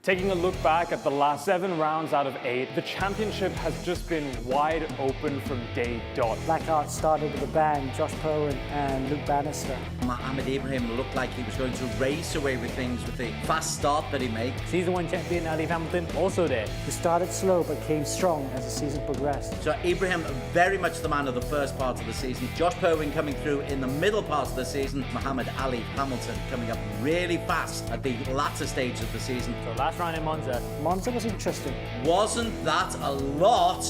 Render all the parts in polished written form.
Taking a look back at the last 7 rounds out of 8, the championship has just been wide open from day dot. BlackArts started with a bang, Josh Powen and Luke Bannister. Mohammed Ibrahim looked like he was going to race away with things with the fast start that he made. Season 1 champion Ali Hamilton also there. Who started slow but came strong as the season progressed. So Ibrahim, very much the man of the first part of the season. Josh Powen coming through in the middle part of the season. Mohammed Ali Hamilton coming up really fast at the latter stage of the season. So last round in Monza. Monza was interesting. Wasn't that a lot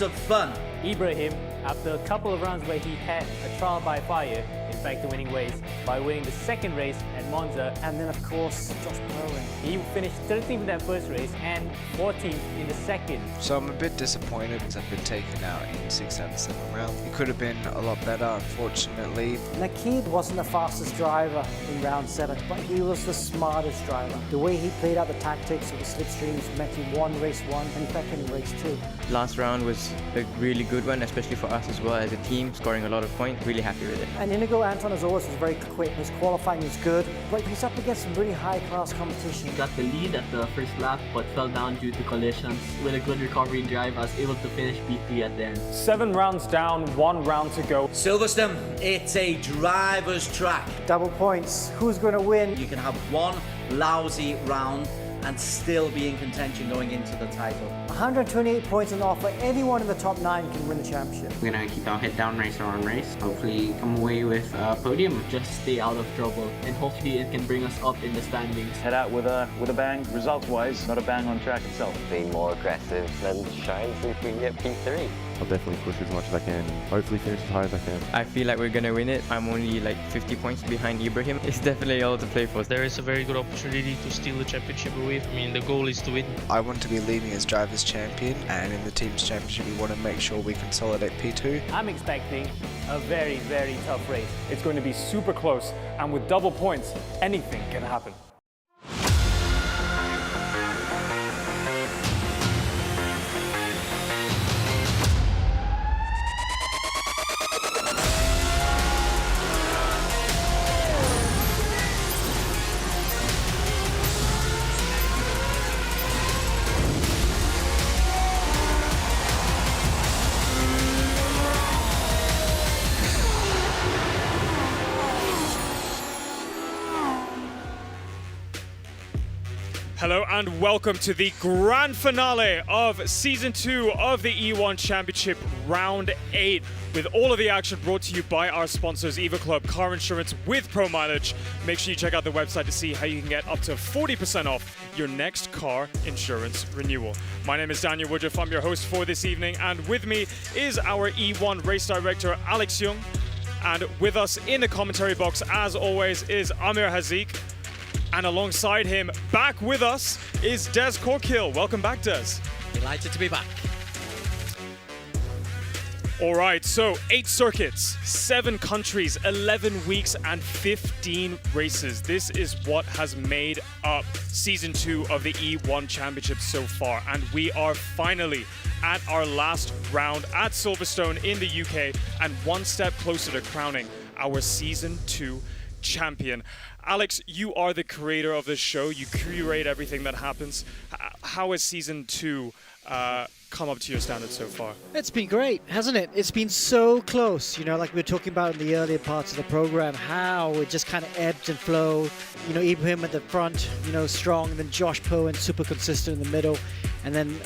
of fun? Ibrahim, after a couple of rounds where he had a trial by fire, in fact the winning ways, by winning the second race at Monza. And then of course, Josh Powen. He finished 13th in that first race and 14th in the second. So I'm a bit disappointed because I've been taken out in 6 out of 7 rounds. It could have been a lot better, unfortunately. Nakid wasn't the fastest driver in round 7, but he was the smartest driver. The way he played out the tactics of the slipstreams meant he won race 1 and in fact in race 2. Last round was a really good one, especially for us as well as a team, scoring a lot of points. Really happy with it. And Inigo Anton, as always, was very quick. His qualifying was good, but he's up against some really high-class competition. Got the lead at the first lap, but fell down due to collisions. With a good recovery drive, I was able to finish P3 at the end. 7 rounds down, 1 round to go. Silverstone, it's a driver's track. Double points. Who's going to win? You can have one lousy round and still be in contention going into the title. 128 points on offer. Anyone in the top 9 can win the championship. We're going to keep our head down race on race. Hopefully come away with a podium. Just stay out of trouble, and hopefully it can bring us up in the standings. Head out with a bang, results-wise, not a bang on track itself. Be more aggressive and shine so if we can get P3. I'll definitely push as much as I can and hopefully finish as high as I can. I feel like we're going to win it. I'm only like 50 points behind Ibrahim. It's definitely all to play for. There is a very good opportunity to steal the championship away. I mean, the goal is to win. I want to be leading as drivers champion, and in the team's championship we want to make sure we consolidate P2. I'm expecting a very, very tough race. It's going to be super close, and with double points, anything can happen. Hello and welcome to the grand finale of Season 2 of the E1 Championship Round 8, with all of the action brought to you by our sponsors, Eva Club Car Insurance with Pro Mileage. Make sure you check out the website to see how you can get up to 40% off your next car insurance renewal. My name is Daniel Woodruff, I'm your host for this evening, and with me is our E1 race director, Alex Young. And with us in the commentary box, as always, is Amir Haziq. And alongside him, back with us, is Des Corkill. Welcome back, Des. Delighted to be back. All right, so 8 circuits, 7 countries, 11 weeks, and 15 races. This is what has made up Season 2 of the E1 Championship so far. And we are finally at our last round at Silverstone in the UK, and one step closer to crowning our Season 2 champion. Alex, you are the creator of this show. You curate everything that happens. How has Season 2 come up to your standards so far? It's been great, hasn't it? It's been so close, you know, like we were talking about in the earlier parts of the program, how it just kind of ebbed and flowed. You know, Ibrahim at the front, you know, strong, and then Josh Powen super consistent in the middle, and then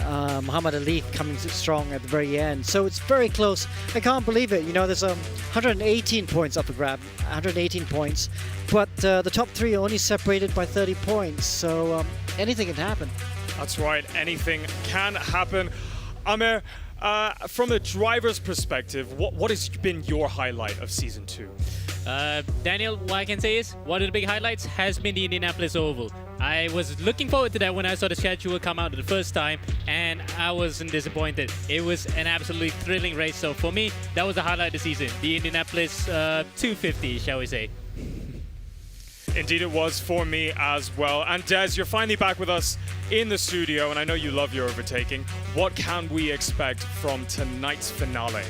Muhammad Ali coming strong at the very end. So it's very close. I can't believe it. You know, there's 118 points up for grab, 118 points, but the top 3 are only separated by 30 points. So anything can happen. That's right, anything can happen. Amir, from the driver's perspective, what has been your highlight of Season 2? Daniel, what I can say is, one of the big highlights has been the Indianapolis Oval. I was looking forward to that when I saw the schedule come out the first time, and I wasn't disappointed. It was an absolutely thrilling race, so for me, that was the highlight of the season. The Indianapolis 250, shall we say. Indeed it was for me as well. And Des, you're finally back with us in the studio, and I know you love your overtaking. What can we expect from tonight's finale?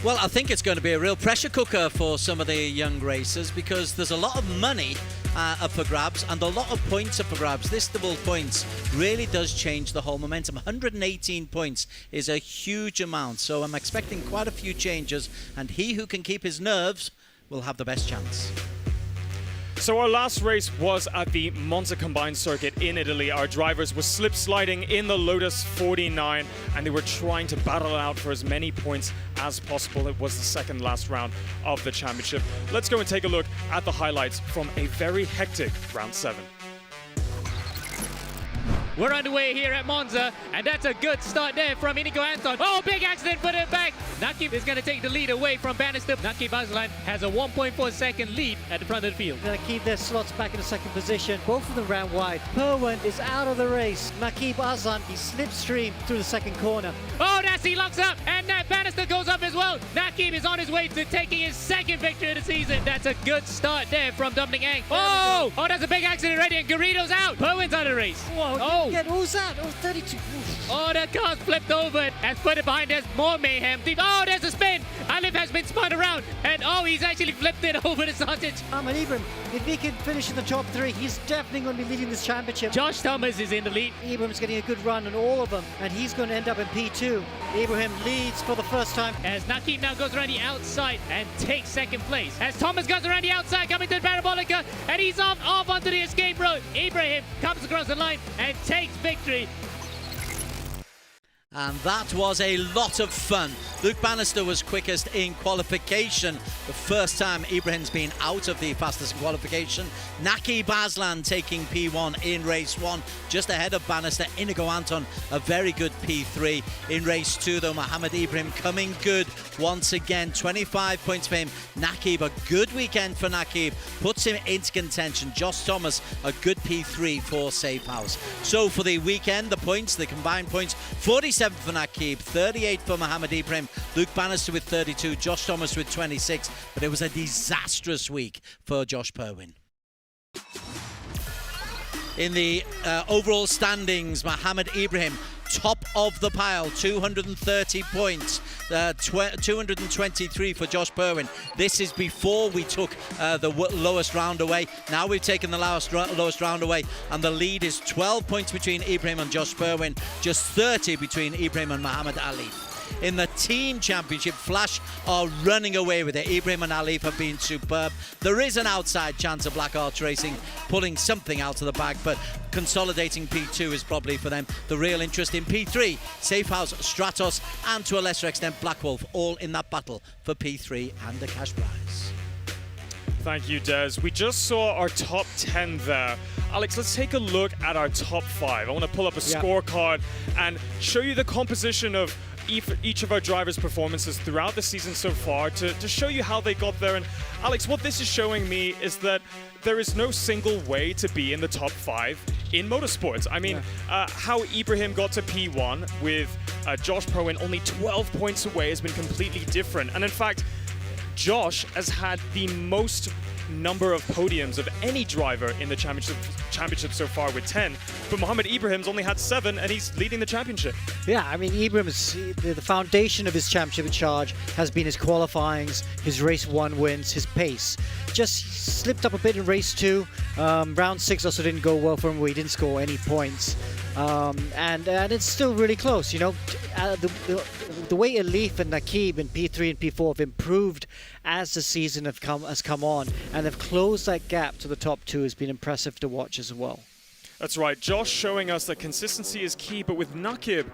Well, I think it's going to be a real pressure cooker for some of the young racers, because there's a lot of money up for grabs, and a lot of points up for grabs. This double points really does change the whole momentum. 118 points is a huge amount, so I'm expecting quite a few changes, and he who can keep his nerves will have the best chance. So our last race was at the Monza Combined Circuit in Italy. Our drivers were slip sliding in the Lotus 49 and they were trying to battle it out for as many points as possible. It was the second last round of the championship. Let's go and take a look at the highlights from a very hectic round 7. We're underway here at Monza, and that's a good start there from Inigo Anton. Oh, big accident, put it back. Nakib is going to take the lead away from Bannister. Nakib Aslan has a 1.4 second lead at the front of the field. Going to keep their slots back in the second position. Both of them ran wide. Perwin is out of the race. Nakib Aslan, he slipstreamed through the second corner. Oh, Nasty locks up, and Bannister goes up as well. Nakib is on his way to taking his second victory of the season. That's a good start there from Dominic Ang. Oh, that's a big accident already, and Garrido's out. Perwin's out of the race. Whoa, oh. What was that? Oh, 32. Oh, that car's flipped over and put it behind. There's more mayhem. Oh, there's a spin. Alif has been spun around. And oh, he's actually flipped it over the sausage. Ahmed Ibrahim, if he can finish in the top 3, he's definitely going to be leading this championship. Josh Thomas is in the lead. Ibrahim's getting a good run on all of them, and he's going to end up in P2. Ibrahim leads for the first time. As Nakib now goes around the outside and takes second place. As Thomas goes around the outside, coming to the Parabolica, and he's off onto the escape road. Ibrahim comes across the line and takes victory. And that was a lot of fun. Luke Bannister was quickest in qualification. The first time Ibrahim's been out of the fastest in qualification. Nakib Aslan taking P1 in race 1, just ahead of Bannister. Inigo Anton, a very good P3. In race 2, though, Mohammed Ibrahim coming good once again. 25 points for him. Nakib, a good weekend for Nakib. Puts him into contention. Josh Thomas, a good P3 for Safehouse. So for the weekend, the points, the combined points, 47 for Nakib, 38 for Mohammed Ibrahim, Luke Bannister with 32, Josh Thomas with 26, but it was a disastrous week for Josh Perwin. In the overall standings, Mohammed Ibrahim, top of the pile, 230 points, 223 for Josh Perwin. This is before we took the lowest round away. Now we've taken the lowest round away, and the lead is 12 points between Ibrahim and Josh Perwin, just 30 between Ibrahim and Mohammed Ali. In the team championship, Flash are running away with it. Ibrahim and Alif have been superb. There is an outside chance of BlackArts Racing pulling something out of the bag, but consolidating P2 is probably for them. The real interest in P3, Safehouse, Stratos, and to a lesser extent BlackWolf, all in that battle for P3 and the cash prize. Thank you, Des. We just saw our top 10 there. Alex, let's take a look at our top 5. I want to pull up a scorecard and show you the composition of each of our drivers' performances throughout the season so far to show you how they got there. And Alex, what this is showing me is that there is no single way to be in the top 5 in motorsports. I mean, how Ibrahim got to P1 with Josh Perwin only 12 points away has been completely different. And in fact, Josh has had the most number of podiums of any driver in the championship so far with 10, but Mohammed Ibrahim's only had 7 and he's leading the championship. Yeah, I mean, Ibrahim's the foundation of his championship charge has been his qualifyings, his race 1 wins, his pace. Just slipped up a bit in race 2. Round 6 also didn't go well for him, where he didn't score any points. And it's still really close, you know. The way Alif and Nakib in P3 and P4 have improved as the season has come on, and they've closed that gap to the top 2 has been impressive to watch as well. That's right, Josh showing us that consistency is key, but with Nakib,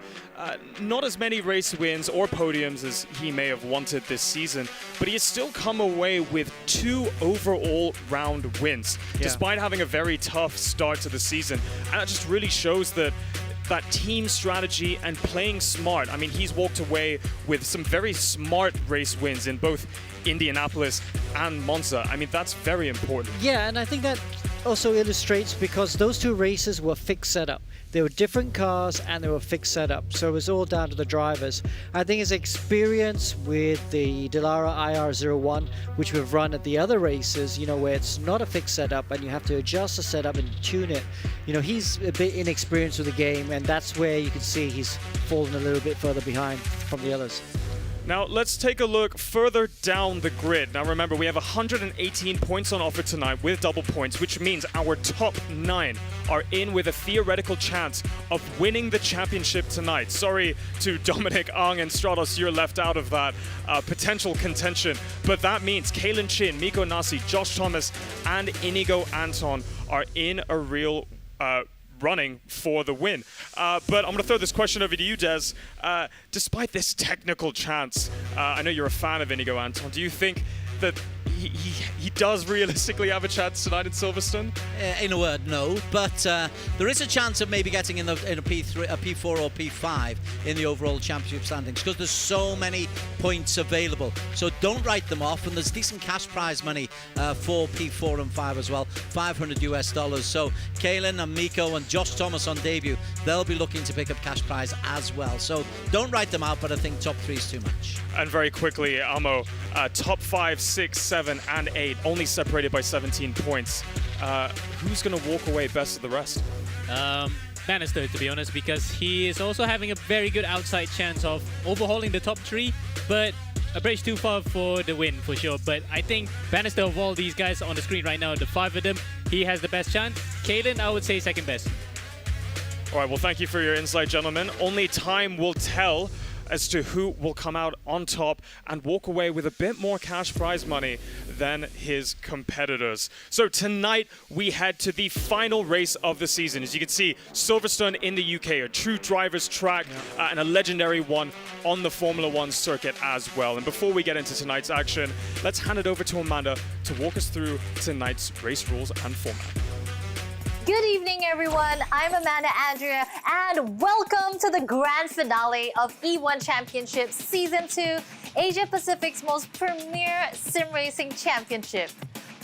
not as many race wins or podiums as he may have wanted this season, but he has still come away with 2 overall round wins, despite having a very tough start to the season. And that just really shows that team strategy and playing smart. I mean, he's walked away with some very smart race wins in both Indianapolis and Monza. I mean, that's very important. Yeah, and I think that also illustrates because those 2 races were fixed setup. They were different cars and they were fixed setup, so it was all down to the drivers. I think his experience with the Delara IR01, which we've run at the other races, you know, where it's not a fixed setup and you have to adjust the setup and tune it. You know, he's a bit inexperienced with the game, and that's where you can see he's fallen a little bit further behind from the others. Now, let's take a look further down the grid. Now, remember, we have 118 points on offer tonight with double points, which means our top 9 are in with a theoretical chance of winning the championship tonight. Sorry to Dominic Ang and Stratos, you're left out of that potential contention. But that means Kalen Chin, Miko Nasi, Josh Thomas, and Inigo Anton are in a real running for the win. But I'm going to throw this question over to you, Des. Despite this technical chance, I know you're a fan of Inigo Anton. Do you think that he does realistically have a chance tonight in Silverstone? In a word, no. But there is a chance of maybe getting in a P3, a P4 or P5 in the overall championship standings because there's so many points available. So don't write them off. And there's decent cash prize money for P4 and 5 as well, $500 US. So Kalen and Miko and Josh Thomas on debut, they'll be looking to pick up cash prize as well. So don't write them out, but I think top 3 is too much. And very quickly, Amo, top 5, 6, 7, and 8, only separated by 17 points. Who's going to walk away best of the rest? Bannister, to be honest, because he is also having a very good outside chance of overhauling the top 3, but a bridge too far for the win, for sure. But I think Bannister, of all these guys on the screen right now, the 5 of them, he has the best chance. Kalen, I would say second best. All right, well, thank you for your insight, gentlemen. Only time will tell as to who will come out on top and walk away with a bit more cash prize money than his competitors. So tonight we head to the final race of the season. As you can see, Silverstone in the UK, a true driver's track and a legendary one on the Formula One circuit as well. And before we get into tonight's action, let's hand it over to Amanda to walk us through tonight's race rules and format. Good evening, everyone. I'm Amanda Andrea, and welcome to the grand finale of E1 Championship Season 2, Asia Pacific's most premier sim racing championship.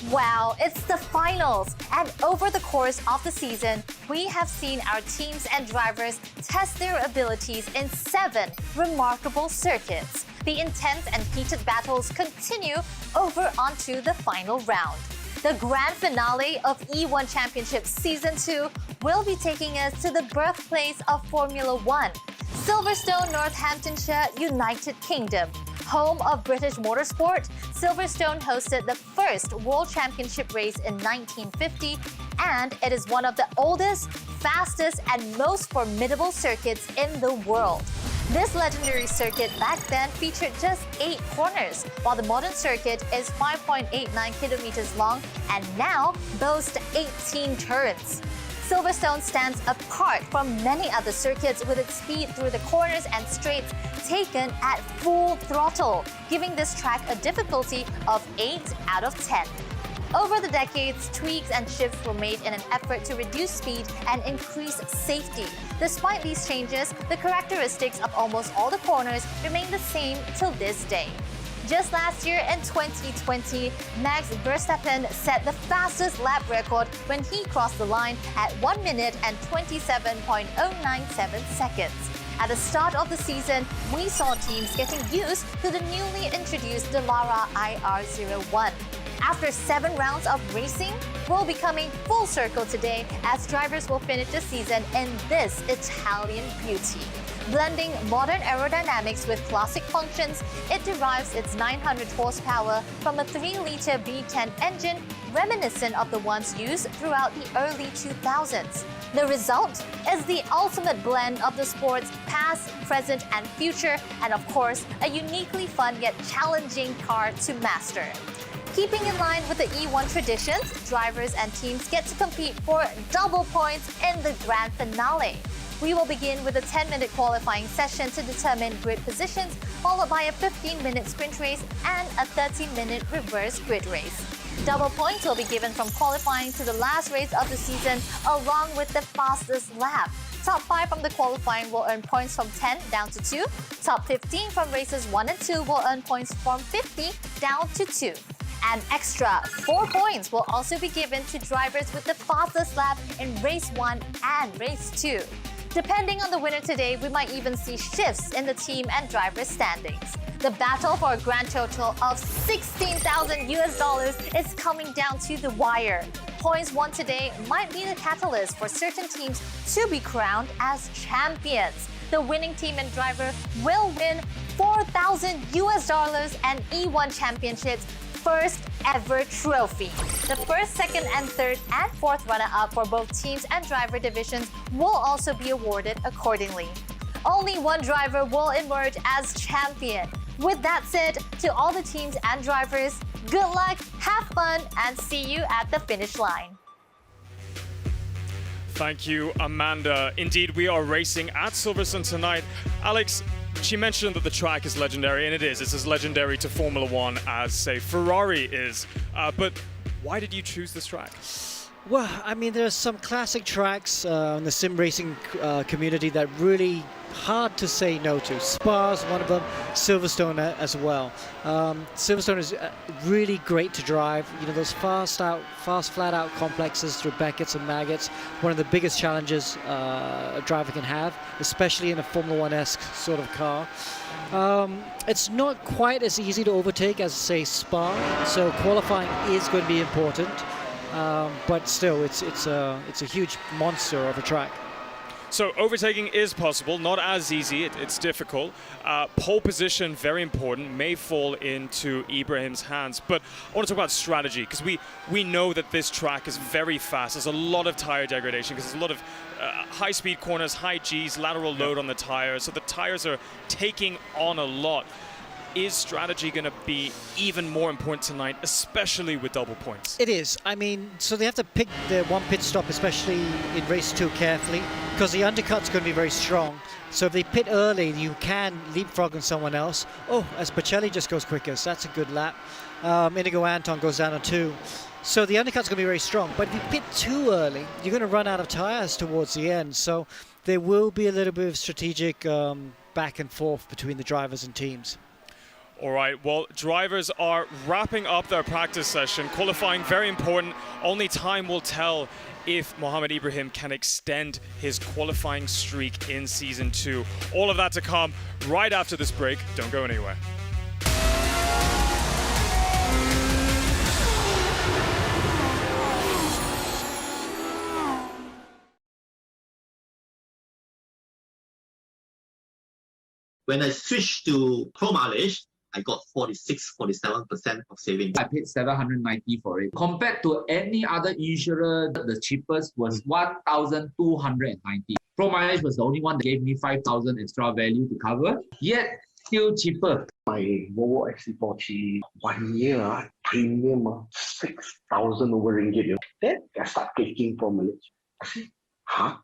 Wow, it's the finals, and over the course of the season, we have seen our teams and drivers test their abilities in 7 remarkable circuits. The intense and heated battles continue over onto the final round. The grand finale of E1 Championship Season 2 will be taking us to the birthplace of Formula One, Silverstone, Northamptonshire, United Kingdom. Home of British motorsport, Silverstone hosted the first World Championship race in 1950, and it is one of the oldest, fastest, and most formidable circuits in the world. This legendary circuit back then featured just 8 corners, while the modern circuit is 5.89 kilometers long and now boasts 18 turns. Silverstone stands apart from many other circuits with its speed through the corners and straights taken at full throttle, giving this track a difficulty of 8 out of 10. Over the decades, tweaks and shifts were made in an effort to reduce speed and increase safety. Despite these changes, the characteristics of almost all the corners remain the same till this day. Just last year in 2020, Max Verstappen set the fastest lap record when he crossed the line at 1 minute and 27.097 seconds. At the start of the season, we saw teams getting used to the newly introduced Dallara IR01. After 7 rounds of racing, we'll be coming full circle today as drivers will finish the season in this Italian beauty. Blending modern aerodynamics with classic functions, it derives its 900 horsepower from a 3-liter V10 engine reminiscent of the ones used throughout the early 2000s. The result is the ultimate blend of the sport's past, present, and future, and of course, a uniquely fun yet challenging car to master. Keeping in line with the E1 traditions, drivers and teams get to compete for double points in the grand finale. We will begin with a 10-minute qualifying session to determine grid positions, followed by a 15-minute sprint race and a 30-minute reverse grid race. Double points will be given from qualifying to the last race of the season, along with the fastest lap. Top 5 from the qualifying will earn points from 10 down to 2. Top 15 from races 1 and 2 will earn points from 50 down to 2. An extra 4 points will also be given to drivers with the fastest lap in race 1 and race 2. Depending on the winner today, we might even see shifts in the team and driver standings. The battle for a grand total of $16,000 US is coming down to the wire. Points won today might be the catalyst for certain teams to be crowned as champions. The winning team and driver will win $4,000 $10,000 US and E1 Championship's first ever trophy. The first, second, and third and fourth runner-up for both teams and driver divisions will also be awarded accordingly. Only one driver will emerge as champion. With that said, to all the teams and drivers, good luck, have fun, and see you at the finish line. Thank you, Amanda. Indeed, we are racing at Silverstone tonight. Alex, she mentioned that the track is legendary, and it is. It's as legendary to Formula One as, say, Ferrari is. But why did you choose this track? Well, I mean, there's some classic tracks in the sim racing community that really hard to say no to. Spa's one of them, Silverstone as well. Silverstone is really great to drive. You know, those fast flat out complexes through Beckett's and Maggots, one of the biggest challenges a driver can have, especially in a Formula One-esque sort of car. It's not quite as easy to overtake as, say, Spa, so qualifying is going to be important. But still, it's a huge monster of a track. So overtaking is possible, not as easy, it's difficult. Pole position, very important, may fall into Ibrahim's hands. But I want to talk about strategy, because we know that this track is very fast. There's a lot of tire degradation, because there's a lot of high-speed corners, high Gs, lateral load on the tires. So the tires are taking on a lot. Is strategy going to be even more important tonight, especially with double points? It is. I mean, so they have to pick the one pit stop, especially in race 2, carefully, because the undercut's going to be very strong. So if they pit early, you can leapfrog on someone else. Oh, as Bocelli just goes quickest, that's a good lap. Inigo Anton goes down on 2. So the undercut's going to be very strong. But if you pit too early, you're going to run out of tires towards the end. So there will be a little bit of strategic back and forth between the drivers and teams. All right, well, drivers are wrapping up their practice session. Qualifying, very important. Only time will tell if Mohammed Ibrahim can extend his qualifying streak in Season 2. All of that to come right after this break. Don't go anywhere. When I switched to Pro Mileage, I got 46-47% of savings. I paid $790 for it. Compared to any other insurer, the cheapest was $1,290. Pro Mileage was the only one that gave me $5,000 extra value to cover, yet still cheaper. My Volvo XC40 1 year premium 6,000 over ringgit. Then I start taking Pro Mileage. I say, huh?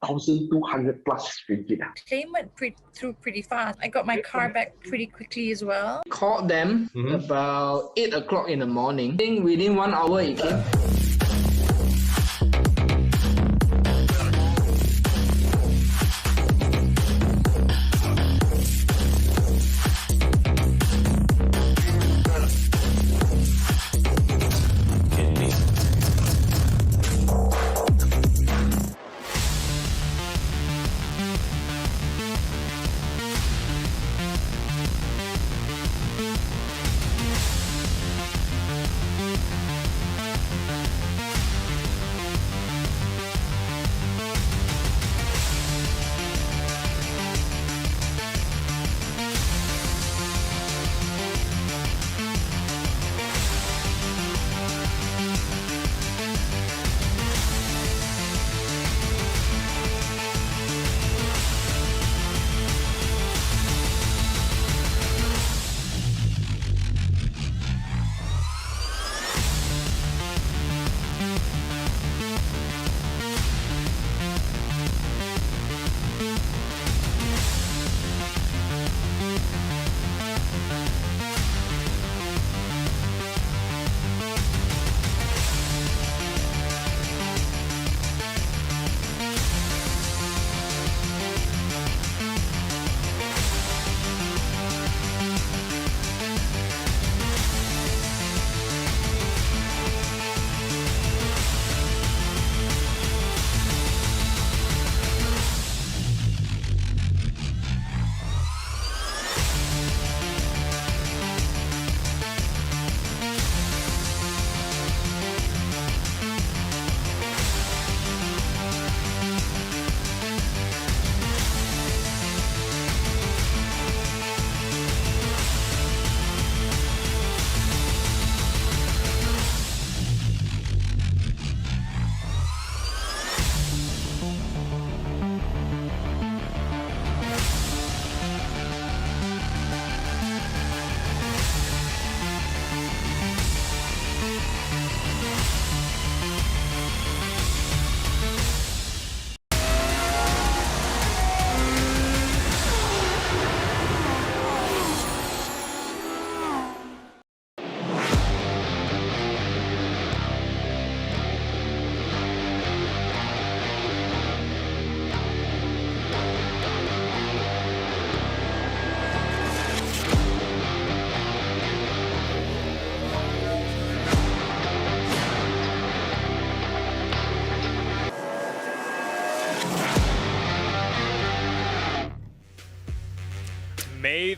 3,200 plus ringgit. Claim went through pretty fast. I got my car back pretty quickly as well. Called them about 8 o'clock in the morning. I think within 1 hour it came.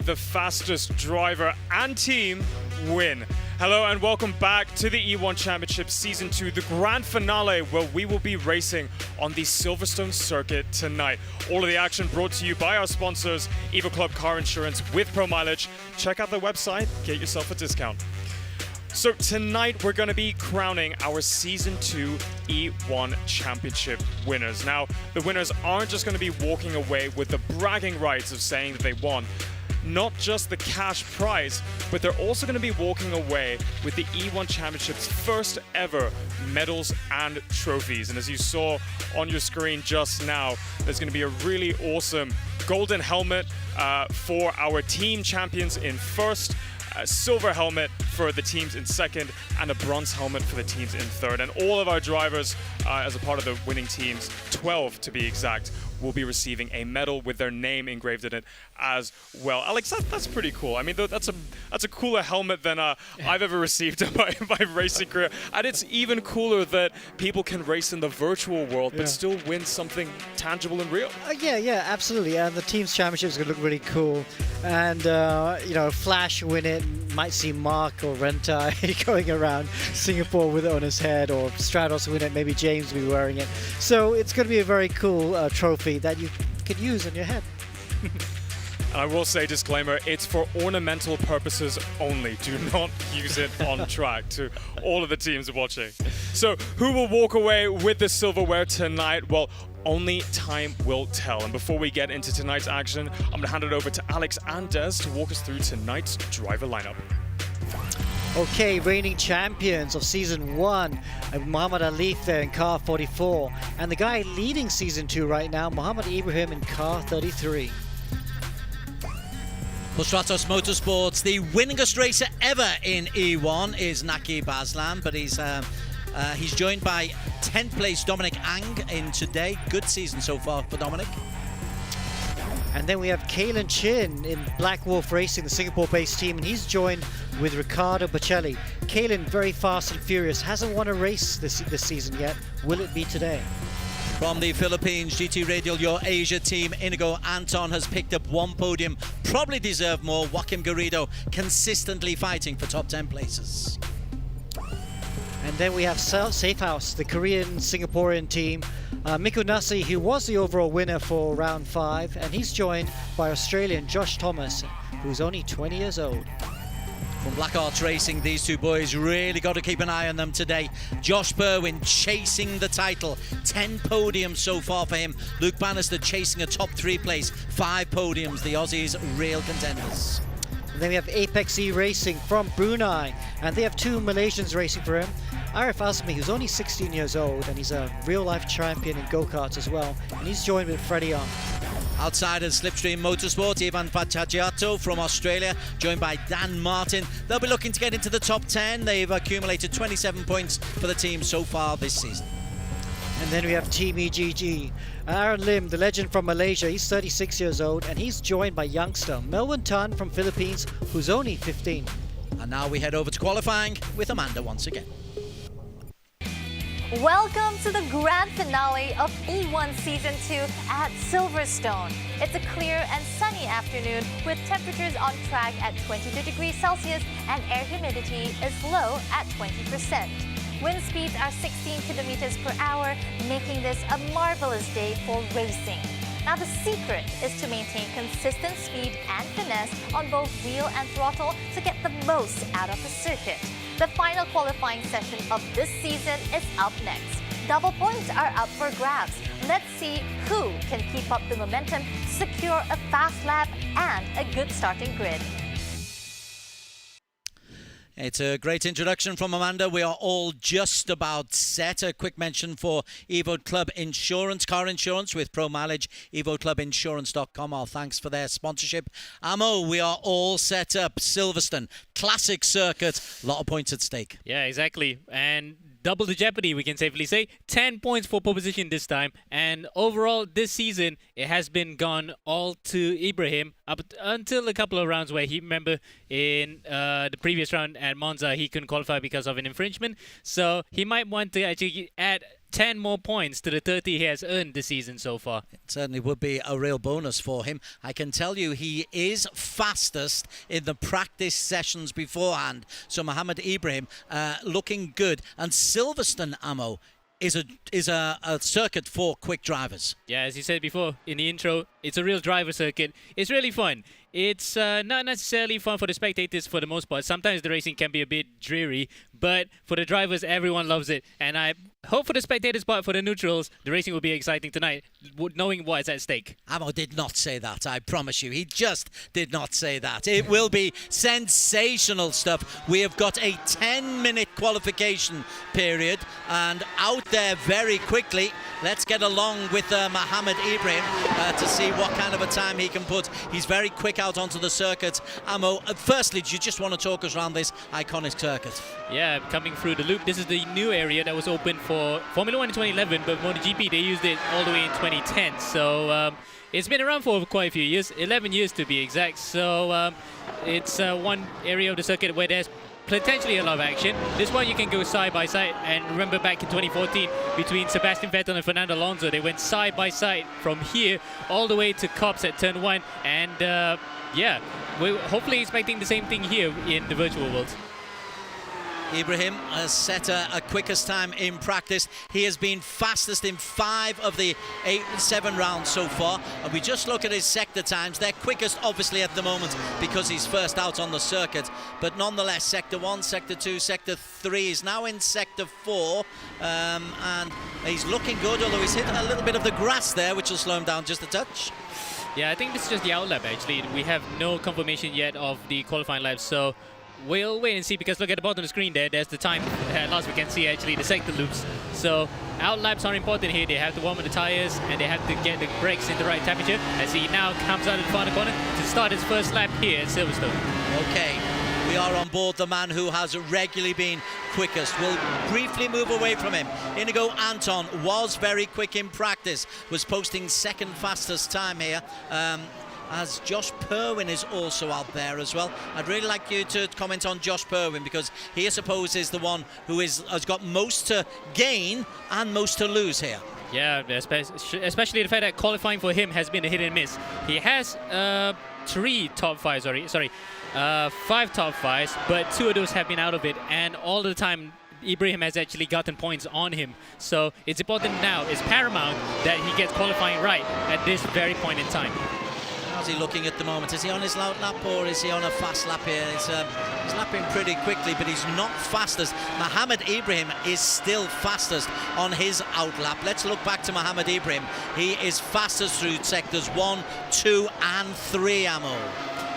the fastest driver and team win. Hello and welcome back to the E1 Championship Season 2, the grand finale, where we will be racing on the Silverstone circuit tonight. All of the action brought to you by our sponsors, Evo Club Car Insurance with Pro Mileage. Check out the website, get yourself a discount. So tonight we're going to be crowning our Season 2 E1 Championship winners. Now, the winners aren't just going to be walking away with the bragging rights of saying that they won. Not just the cash prize, but they're also going to be walking away with the E1 Championship's first ever medals and trophies. And as you saw on your screen just now, there's going to be a really awesome golden helmet for our team champions in first, a silver helmet for the teams in second, and a bronze helmet for the teams in third. And all of our drivers, as a part of the winning teams, 12 to be exact, will be receiving a medal with their name engraved in it as well. Alex, that's pretty cool. I mean, that's a cooler helmet than I've ever received in my racing career. And it's even cooler that people can race in the virtual world, but still win something tangible and real. Yeah, absolutely. And the team's championship is going to look really cool. And, Flash win it. Might see Mark or Rentai going around Singapore with it on his head, or Stratos win it. Maybe James will be wearing it. So it's going to be a very cool trophy that you could use on your head. And I will say, disclaimer, it's for ornamental purposes only. Do not use it on track, to all of the teams watching. So who will walk away with the silverware tonight? Well, only time will tell. And before we get into tonight's action, I'm going to hand it over to Alex and Des to walk us through tonight's driver lineup. Okay, reigning champions of Season 1, Muhammad Alif there in car 44. And the guy leading Season 2 right now, Muhammad Ibrahim in car 33. For Stratos Motorsports, the winningest racer ever in E1 is Naki Baslan, but he's joined by 10th place Dominic Ang in today. Good season so far for Dominic. And then we have Kalen Chin in BlackWolf Racing, the Singapore-based team, and he's joined with Ricardo Bocelli. Kalen, very fast and furious, hasn't won a race this season yet. Will it be today? From the Philippines, GT Radial Eurasia team, Inigo Anton has picked up one podium. Probably deserved more. Joaquim Garrido consistently fighting for top 10 places. And then we have Safehouse, the Korean Singaporean team. Miku Nasi, who was the overall winner for round 5, and he's joined by Australian Josh Thomas, who's only 20 years old. From BlackArts Racing, these two boys really got to keep an eye on them today. Josh Berwin chasing the title, 10 podiums so far for him. Luke Bannister chasing a top 3 place, 5 podiums. The Aussies real contenders. And then we have Apex E Racing from Brunei, and they have 2 Malaysians racing for him. Arif Azmi, who's only 16 years old, and he's a real-life champion in go-karts as well, and he's joined with Freddie on. Outside of Slipstream Motorsport, Ivan Pachagiato from Australia, joined by Dan Martin. They'll be looking to get into the top 10. They've accumulated 27 points for the team so far this season. And then we have Team EGG. Aaron Lim, the legend from Malaysia, he's 36 years old, and he's joined by youngster Melvin Tan from Philippines, who's only 15. And now we head over to qualifying with Amanda once again. Welcome to the grand finale of E1 Season 2 at Silverstone. It's a clear and sunny afternoon with temperatures on track at 22 degrees Celsius and air humidity is low at 20%. Wind speeds are 16 kilometers per hour, making this a marvelous day for racing. Now the secret is to maintain consistent speed and finesse on both wheel and throttle to get the most out of the circuit. The final qualifying session of this season is up next. Double points are up for grabs. Let's see who can keep up the momentum, secure a fast lap and a good starting grid. It's a great introduction from Amanda. We are all just about set. A quick mention for Evo Club Insurance, car insurance with Pro Mileage, evoclubinsurance.com. Our thanks for their sponsorship. Amo, we are all set up. Silverstone, classic circuit, a lot of points at stake. Yeah, exactly. And double the jeopardy, we can safely say. 10 points for pole position this time. And overall, this season, it has been gone all to Ibrahim up until a couple of rounds where he, remember, in the previous round at Monza, he couldn't qualify because of an infringement. So he might want to actually add 10 more points to the 30 he has earned this season so far. It certainly would be a real bonus for him. I can tell you he is fastest in the practice sessions beforehand. So Mohammed Ibrahim looking good. And Silverstone ammo is a circuit for quick drivers. Yeah, as you said before in the intro, it's a real driver circuit. It's really fun. It's not necessarily fun for the spectators for the most part. Sometimes the racing can be a bit dreary, but for the drivers, everyone loves it. And I hope for the spectators, but for the neutrals, the racing will be exciting tonight, knowing what is at stake. Amo did not say that, I promise you. He just did not say that. It will be sensational stuff. We have got a 10-minute qualification period, and out there very quickly, let's get along with Mohammed Ibrahim to see what kind of a time he can put. He's very quick out onto the circuit. Amo, firstly, do you just want to talk us around this iconic circuit? Yeah, coming through the loop. This is the new area that was opened for Formula 1 in 2011, but MotoGP, they used it all the way in 2010. So it's been around for quite a few years, 11 years to be exact. So it's one area of the circuit where there's potentially a lot of action. This one you can go side by side, and remember back in 2014 between Sebastian Vettel and Fernando Alonso, they went side by side from here all the way to Copse at turn 1, and yeah, we're hopefully expecting the same thing here in the virtual world. Ibrahim has set a quickest time in practice. He has been fastest in 5 of the 7 rounds so far. And we just look at his sector times. They're quickest, obviously, at the moment because he's first out on the circuit. But nonetheless, Sector 1, Sector 2, Sector 3 is now in Sector 4. And he's looking good, although he's hit a little bit of the grass there, which will slow him down just a touch. Yeah, I think this is just the out lap, actually. We have no confirmation yet of the qualifying laps, so we'll wait and see, because look at the bottom of the screen there. There's the time. At last we can see actually the sector loops. So out laps are important here. They have to warm up the tires and they have to get the brakes in the right temperature, as he now comes out of the final corner to start his first lap here at Silverstone. Okay, we are on board the man who has regularly been quickest. We'll briefly move away from him. Inigo Anton was very quick in practice, was posting second fastest time here. As Josh Purwin is also out there as well. I'd really like you to comment on Josh Purwin, because he, I suppose, is the one who has got most to gain and most to lose here. Yeah, especially the fact that qualifying for him has been a hit and miss. He has 5 top 5s, but 2 of those have been out of it, and all the time Ibrahim has actually gotten points on him. So it's important now, it's paramount that he gets qualifying right at this very point in time. How's he looking at the moment? Is he on his loud lap or is he on a fast lap here? He's lapping pretty quickly, but he's not fastest. Mohammed Ibrahim is still fastest on his out lap. Let's look back to Mohammed Ibrahim. He is fastest through sectors 1, 2 and 3, Amo.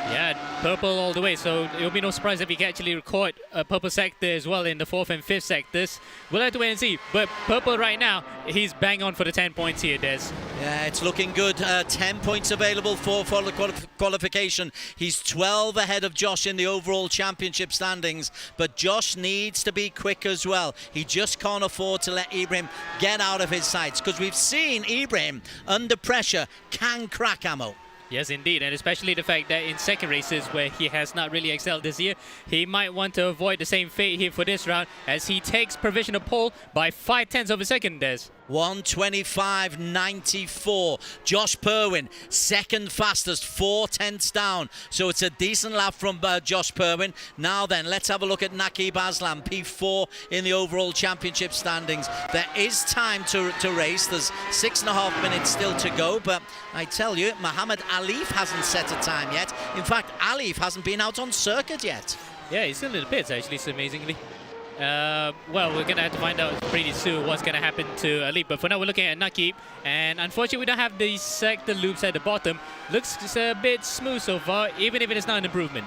Yeah, purple all the way, so it will be no surprise if he can actually record a purple sector as well in the 4th and 5th sectors. We'll have to wait and see, but purple right now, he's bang on for the 10 points here, Des. Yeah, it's looking good. 10 points available for the qualification. He's 12 ahead of Josh in the overall championship standings, but Josh needs to be quick as well. He just can't afford to let Ibrahim get out of his sights, because we've seen Ibrahim under pressure can crack, Amo. Yes, indeed, and especially the fact that in second races where he has not really excelled this year, he might want to avoid the same fate here for this round, as he takes provisional pole by 0.5 of a second, Des. 1:25.94. Josh Purwin, second fastest, 0.4 down. So it's a decent lap from Josh Purwin. Now then, let's have a look at Naqib Aslam, P4 in the overall championship standings. There is time to race. There's 6.5 minutes still to go, but I tell you, Mohammed Alif hasn't set a time yet. In fact, Alif hasn't been out on circuit yet. Yeah, he's still in the pits, actually, so amazingly. Well, we're going to have to find out pretty soon what's going to happen to Ali. But for now, we're looking at Naqib. And unfortunately, we don't have the sector loops at the bottom. Looks a bit smooth so far, even if it is not an improvement.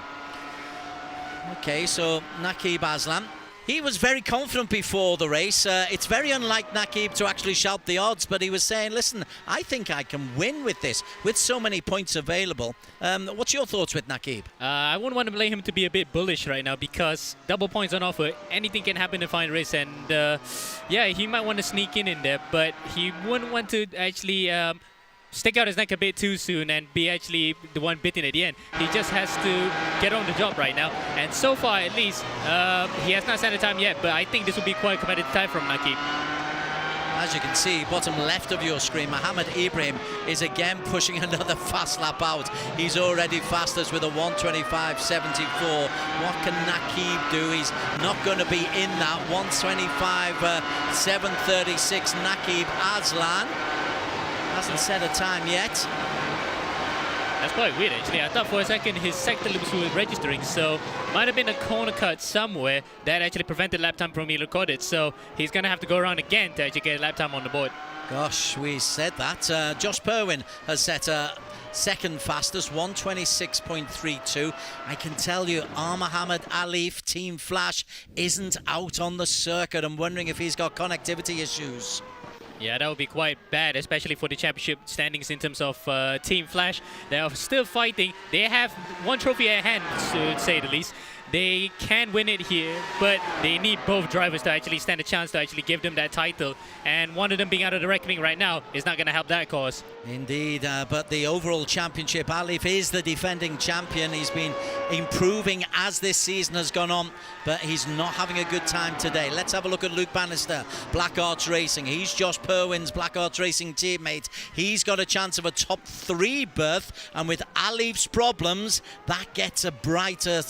Okay, so Naqib Aslam. He was very confident before the race. It's very unlike Naqib to actually shout the odds, but he was saying, listen, I think I can win with this, with so many points available. What's your thoughts with Naqib? I wouldn't want to blame him to be a bit bullish right now, because double points on offer, anything can happen in the final race, and yeah, he might want to sneak in there, but he wouldn't want to actually stick out his neck a bit too soon and be actually the one bitten at the end. He just has to get on the job right now, and so far at least he has not set a time yet, but I think this will be quite a competitive time from Naqib. As you can see, bottom left of your screen, Mohammed Ibrahim is again pushing another fast lap out. He's already fastest with a 1:25.74. What can Nakib do? He's not going to be in that 1:25.736. Nakib Aslan hasn't set a time yet. That's quite weird, actually. I thought for a second his sector loops were registering, so might have been a corner cut somewhere that actually prevented lap time from being recorded. So he's going to have to go around again to actually get lap time on the board. Gosh, we said that. Josh Perwin has set a second fastest, 1:26.32. I can tell you, Mohammed Alif, Team Flash, isn't out on the circuit. I'm wondering if he's got connectivity issues. Yeah, that would be quite bad, especially for the championship standings in terms of Team Flash. They are still fighting. They have one trophy at hand, to say the least. They can win it here, but they need both drivers to actually stand a chance to actually give them that title. And one of them being out of the reckoning right now is not going to help that cause. Indeed, but the overall championship, Alif is the defending champion. He's been improving as this season has gone on, but he's not having a good time today. Let's have a look at Luke Bannister, BlackArts Racing. He's Josh Perwin's BlackArts Racing teammate. He's got a chance of a top 3 berth, and with Alif's problems, that gets a brighter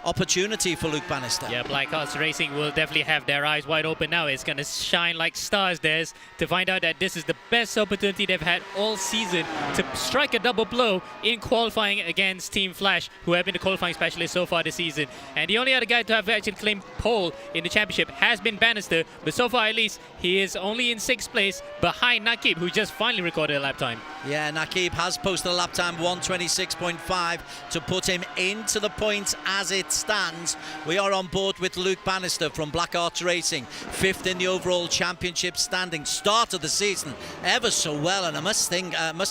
opportunity for Luke Bannister. Yeah, BlackArts Racing will definitely have their eyes wide open now. It's going to shine like stars, Des, to find out that this is the best opportunity they've had all season to strike a double blow in qualifying against Team Flash, who have been the qualifying specialists so far this season. And the only other guy to have actually claimed pole in the championship has been Bannister, but so far at least he is only in 6th place behind Nakib, who just finally recorded a lap time. Yeah, Nakib has posted a lap time 1:26.5 to put him into the points as it stands. We are on board with Luke Bannister from BlackArts Racing, 5th in the overall championship standing. Start of the season ever so well, and I must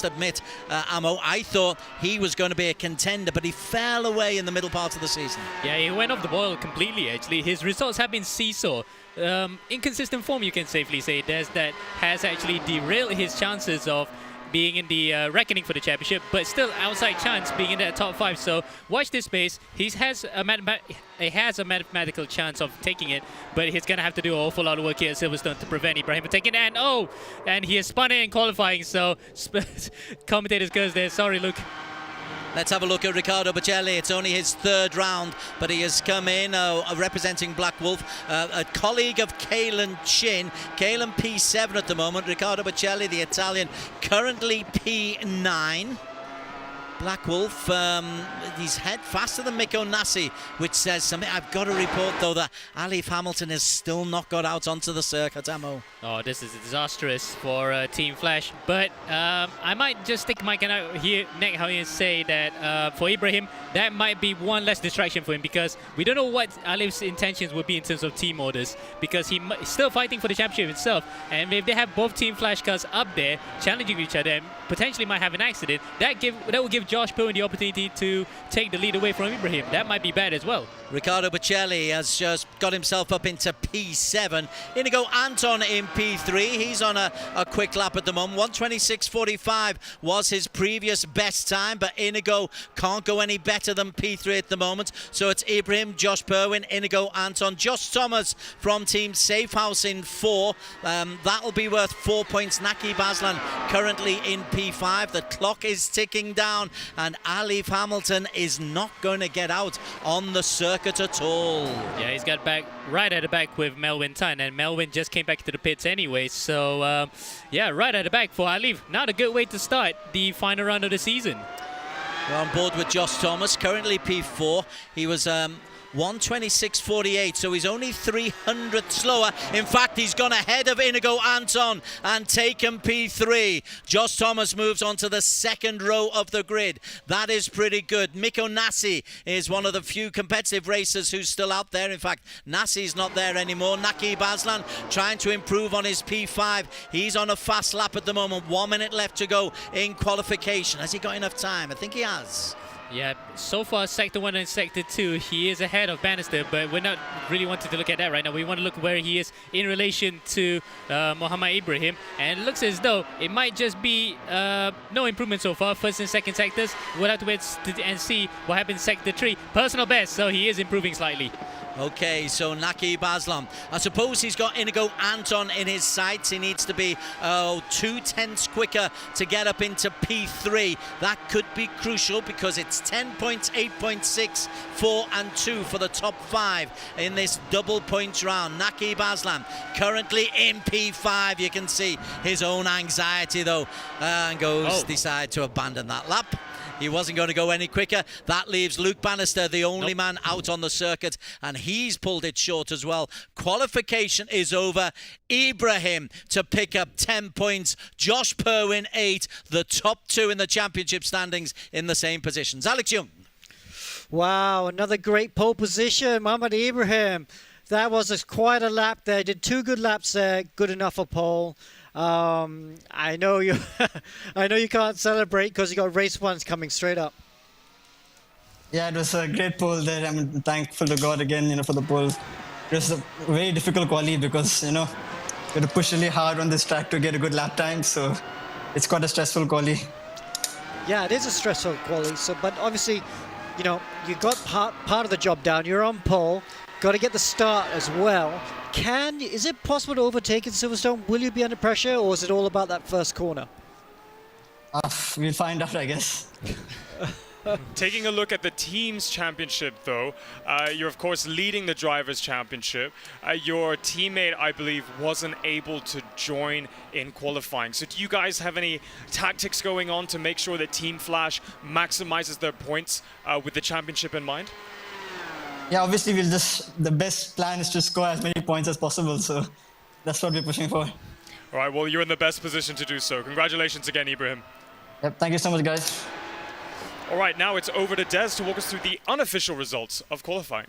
admit, Amo, I thought he was going to be a contender, but he fell away in the middle part of the season. Yeah, he went off the boil completely, actually. His results have been seesaw. Inconsistent form, you can safely say, that has actually derailed his chances of being in the reckoning for the championship, but still outside chance being in that top 5. So watch this space. He has a mathematical chance of taking it, but he's going to have to do an awful lot of work here at Silverstone to prevent Ibrahim from taking it. And he has spun it in qualifying, so commentators goes there. Sorry, Luke. Let's have a look at Riccardo Bocelli. It's only his 3rd round, but he has come in representing BlackWolf, a colleague of Kalen Chin. Kalen P7 at the moment. Riccardo Bocelli, the Italian, currently P9. BlackWolf, he's head faster than Mikko Nassi, which says something. I've got to report, though, that Alif Hamilton has still not got out onto the circuit, Amo. Oh, this is disastrous for Team Flash. But I might just stick my gun out here, neck, how you say that for Ibrahim, that might be one less distraction for him, because we don't know what Alif's intentions would be in terms of team orders, because he's still fighting for the championship itself. And if they have both Team Flash cars up there challenging each other and potentially might have an accident, that will give Josh Perwin the opportunity to take the lead away from Ibrahim. That might be bad as well. Riccardo Bocelli has just got himself up into P7. Inigo Anton in P3. He's on a quick lap at the moment. 1:26.45 was his previous best time, but Inigo can't go any better than P3 at the moment. So it's Ibrahim, Josh Perwin, Inigo Anton, Josh Thomas from Team Safehouse in 4. That'll be worth 4 points. Naki Baslan currently in P5. The clock is ticking down, and Alif Hamilton is not going to get out on the circuit at all. Yeah, he's got back right at the back with Melvin Tan, and Melvin just came back to the pits anyway. So yeah, right at the back for Alif. Not a good way to start the final round of the season. We're on board with Josh Thomas, currently P4. He was 1:26.48, so he's only 300 slower. In fact, he's gone ahead of Inigo Anton and taken P3. Josh Thomas moves on to the 2nd row of the grid. That is pretty good. Mikko Nassi is one of the few competitive racers who's still out there. In fact, Nassi's not there anymore. Naki Baslan trying to improve on his P5. He's on a fast lap at the moment. 1 minute left to go in qualification. Has he got enough time? I think he has. Yeah, so far Sector 1 and Sector 2, he is ahead of Bannister, but we're not really wanting to look at that right now. We want to look where he is in relation to Mohammed Ibrahim, and it looks as though it might just be no improvement so far. 1st and 2nd sectors, we'll have to wait and see what happens in Sector 3. Personal best, so he is improving slightly. Okay, so Naki Baslam. I suppose he's got Inigo Anton in his sights. He needs to be 2/10 quicker to get up into P3. That could be crucial because it's 10 points, 8.6, 4 and 2 for the top 5 in this double points round. Naki Baslam currently in P5. You can see his own anxiety though, and decide to abandon that lap. He wasn't going to go any quicker. That leaves Luke Bannister, the only man out on the circuit, and he's pulled it short as well. Qualification is over. Ibrahim to pick up 10 points. Josh Perwin 8. The top 2 in the championship standings in the same positions. Alex Young. Wow, another great pole position. Mohamed Ibrahim. That was quite a lap there. Did 2 good laps there. Good enough for pole. I know you I know you can't celebrate because you got race 1 coming straight up. Yeah, it was a great pole there. I'm thankful to God again, for the pole. It was a very difficult quali because, you had to push really hard on this track to get a good lap time. So it's quite a stressful quali. Yeah, it is a stressful quali. But obviously, you got part of the job down. You're on pole. Got to get the start as well. Is it possible to overtake in Silverstone? Will you be under pressure, or is it all about that first corner? We'll find out, I guess. Taking a look at the team's championship, though, you're of course leading the drivers' championship. Your teammate, I believe, wasn't able to join in qualifying. So do you guys have any tactics going on to make sure that Team Flash maximizes their points with the championship in mind? Yeah, obviously the best plan is to score as many points as possible, so that's what we're pushing for. All right, well, you're in the best position to do so. Congratulations again, Ibrahim. Yep, thank you so much, guys. All right, now it's over to Des to walk us through the unofficial results of qualifying.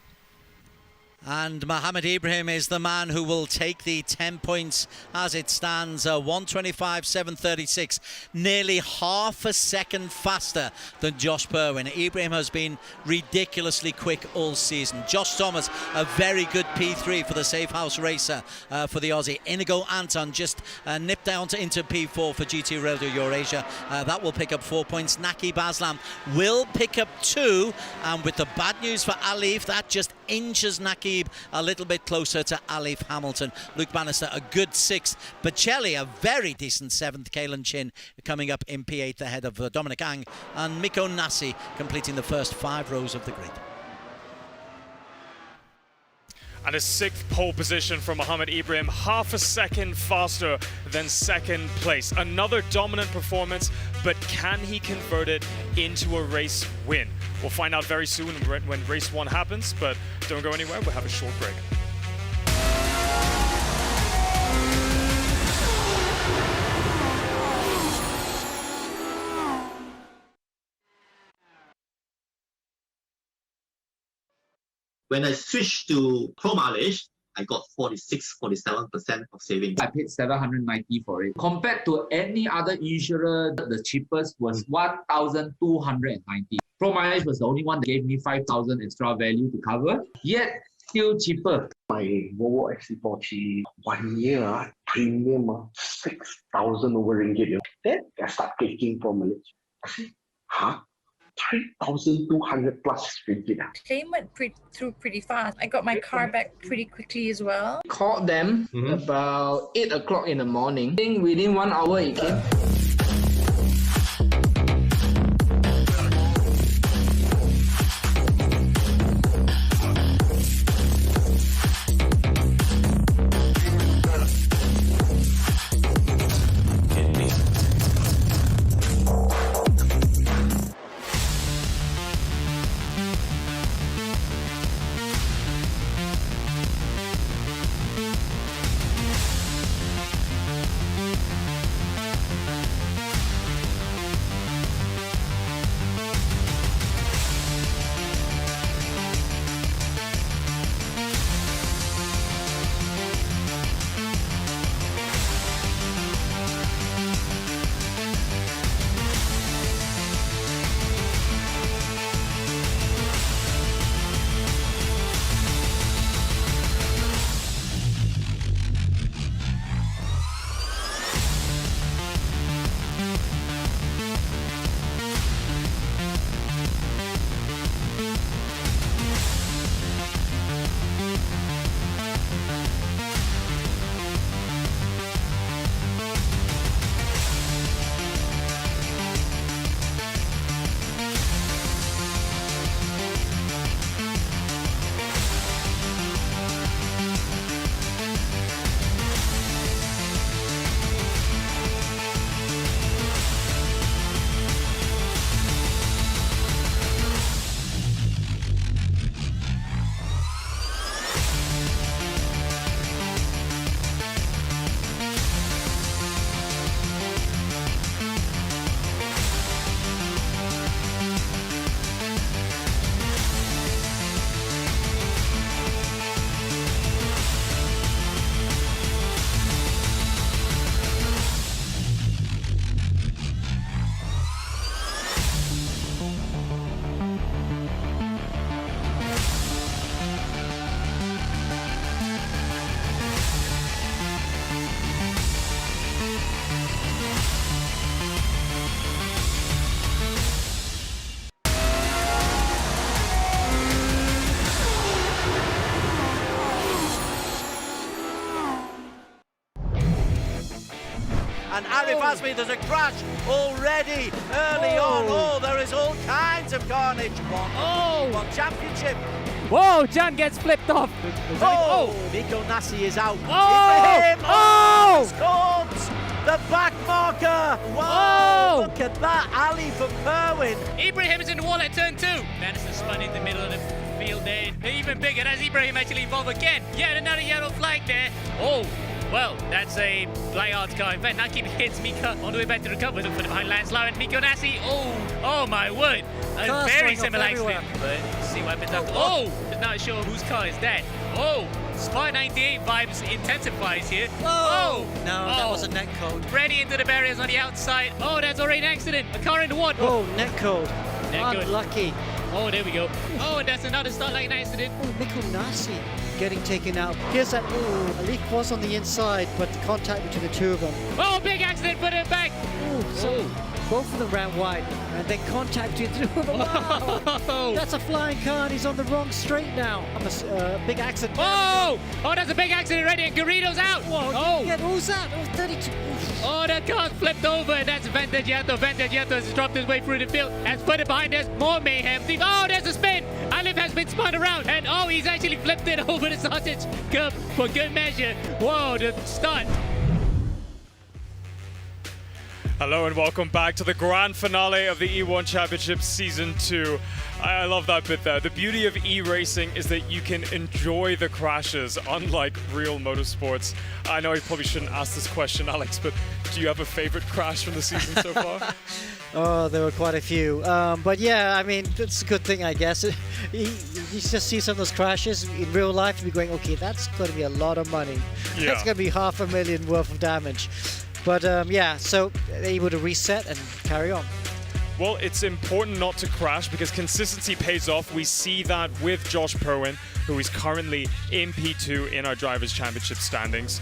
And Mohamed Ibrahim is the man who will take the 10 points as it stands. 125.736, nearly half a second faster than Josh Perwin. Ibrahim has been ridiculously quick all season. Josh Thomas, a very good P3 for the Safehouse racer for the Aussie. Inigo Anton just nipped down into P4 for GT Radial Eurasia. That will pick up 4 points. Naki Baslam will pick up 2. And with the bad news for Alif, that just inches Naki a little bit closer to Alif Hamilton. Luke Bannister, a good 6th. Bocelli, a very decent 7th. Kalen Chin coming up in P8 ahead of Dominic Ang. And Miko Nasi completing the first 5 rows of the grid. And a 6th pole position from Mohamed Ibrahim, half a second faster than 2nd place. Another dominant performance, but can he convert it into a race win? We'll find out very soon when race 1 happens, but don't go anywhere, we'll have a short break. When I switched to pro mileage, I got 47% of savings. I paid $790 for it. Compared to any other insurer, the cheapest was $1,290. Pro mileage was the only one that gave me $5,000 extra value to cover, yet still cheaper. My Volvo XC40 1 year premium 6,000 over ringgit. Then I start taking pro mileage. I said, 3,200 plus ringgit. Claim went through pretty fast. I got my car back pretty quickly as well. Called them about 8 o'clock in the morning. Within 1 hour it came. And Arif Azmi, there's a crash already early on. Oh, there is all kinds of carnage. One championship. Whoa, Jan gets flipped off. Nico Nassi is out. Oh! Scored the back marker. Whoa! Look at that alley for Perwin. Ibrahim is in the wall at turn 2. Bannister spun in the middle of the field there. Even bigger. That's Ibrahim actually involved again. Yet another yellow flag there. Oh, well, that's a BlackArts car. In fact, Naki hits Mika on the way back to recover. Look for the behind Landslaw and Nico Nassi. Oh my word. A very similar accident. But see what happens after. It's not sure whose car is that. Spot 98 vibes intensifies here. No, that was a net code. Ready into the barriers on the outside. That's already an accident. A car in the water. Net code. Unlucky. There we go. And that's another start like an accident. Nico Nassi getting taken out. Here's that. Alif was on the inside, but the contact between the two of them. Big accident, put it back. Both of them ran wide, and then contact between the two of them. Wow. That's a flying car, and he's on the wrong straight now. Big accident. That's a big accident already, and Garrido's out. Who's that? 32. That car's flipped over, and that's Vantagiato. Vantagiato has dropped his way through the field. Has put it behind. There's more mayhem. There's a spin. Alif has been spun around, and he's actually flipped it over the sausage curb for good measure. Whoa, the stunt. Hello and welcome back to the grand finale of the E1 Championship Season 2. I love that bit there. The beauty of e-racing is that you can enjoy the crashes, unlike real motorsports. I know I probably shouldn't ask this question, Alex, but do you have a favorite crash from the season so far? There were quite a few. But yeah, I mean, it's a good thing, I guess. You just see some of those crashes in real life and be going, okay, that's going to be a lot of money. Yeah. That's going to be $500,000 worth of damage. But so they're able to reset and carry on. Well, it's important not to crash because consistency pays off. We see that with Josh Perwin, who is currently in P2 in our Drivers' Championship standings,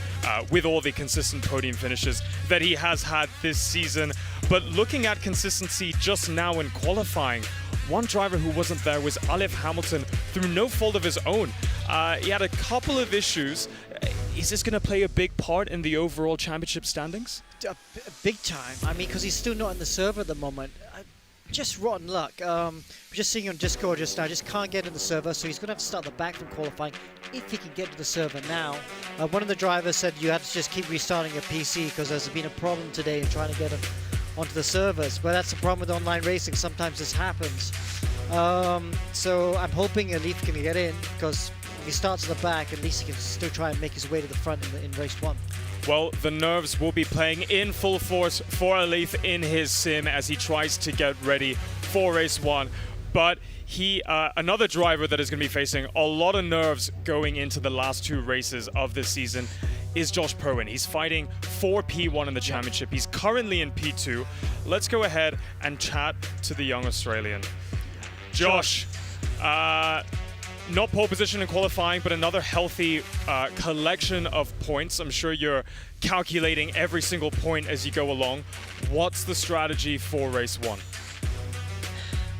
with all the consistent podium finishes that he has had this season. But looking at consistency just now in qualifying, one driver who wasn't there was Alif Hamilton through no fault of his own. He had a couple of issues. Is this going to play a big part in the overall championship standings? Big time. I mean, because he's still not in the server at the moment. Just rotten luck. Just seeing on Discord just now, just can't get in the server, so he's going to have to start the back from qualifying if he can get to the server now. One of the drivers said you have to just keep restarting your PC because there's been a problem today in trying to get him onto the servers. But that's the problem with online racing. Sometimes this happens. So I'm hoping Alif can get in because if he starts at the back, at least he can still try and make his way to the front in race 1. Well, the nerves will be playing in full force for Alif in his sim as he tries to get ready for race 1. But another driver that is going to be facing a lot of nerves going into the last 2 races of this season is Josh Perwin. He's fighting for P1 in the championship. He's currently in P2. Let's go ahead and chat to the young Australian. Josh, not pole position in qualifying, but another healthy collection of points. I'm sure you're calculating every single point as you go along. What's the strategy for race 1?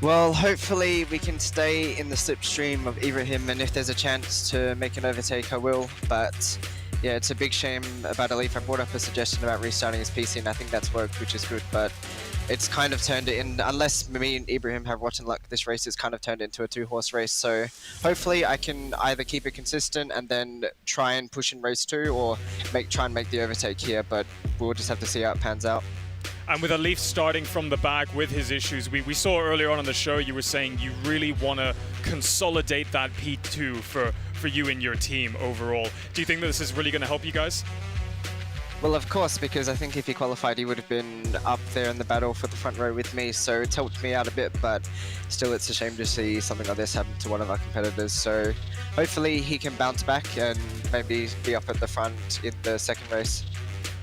Well, hopefully we can stay in the slipstream of Ibrahim, and if there's a chance to make an overtake, I will. But yeah, it's a big shame about Alif. I brought up a suggestion about restarting his PC, and I think that's worked, which is good. But it's kind of turned it in, unless me and Ibrahim have rotten luck, this race is kind of turned into a 2-horse race. So hopefully I can either keep it consistent and then try and push in race 2 or try and make the overtake here, but we'll just have to see how it pans out. And with Alif starting from the back with his issues, we saw earlier on in the show you were saying you really want to consolidate that P2 for you and your team overall. Do you think that this is really going to help you guys? Well, of course, because I think if he qualified, he would have been up there in the battle for the front row with me, so it's helped me out a bit, but still it's a shame to see something like this happen to one of our competitors. So hopefully he can bounce back and maybe be up at the front in the second race.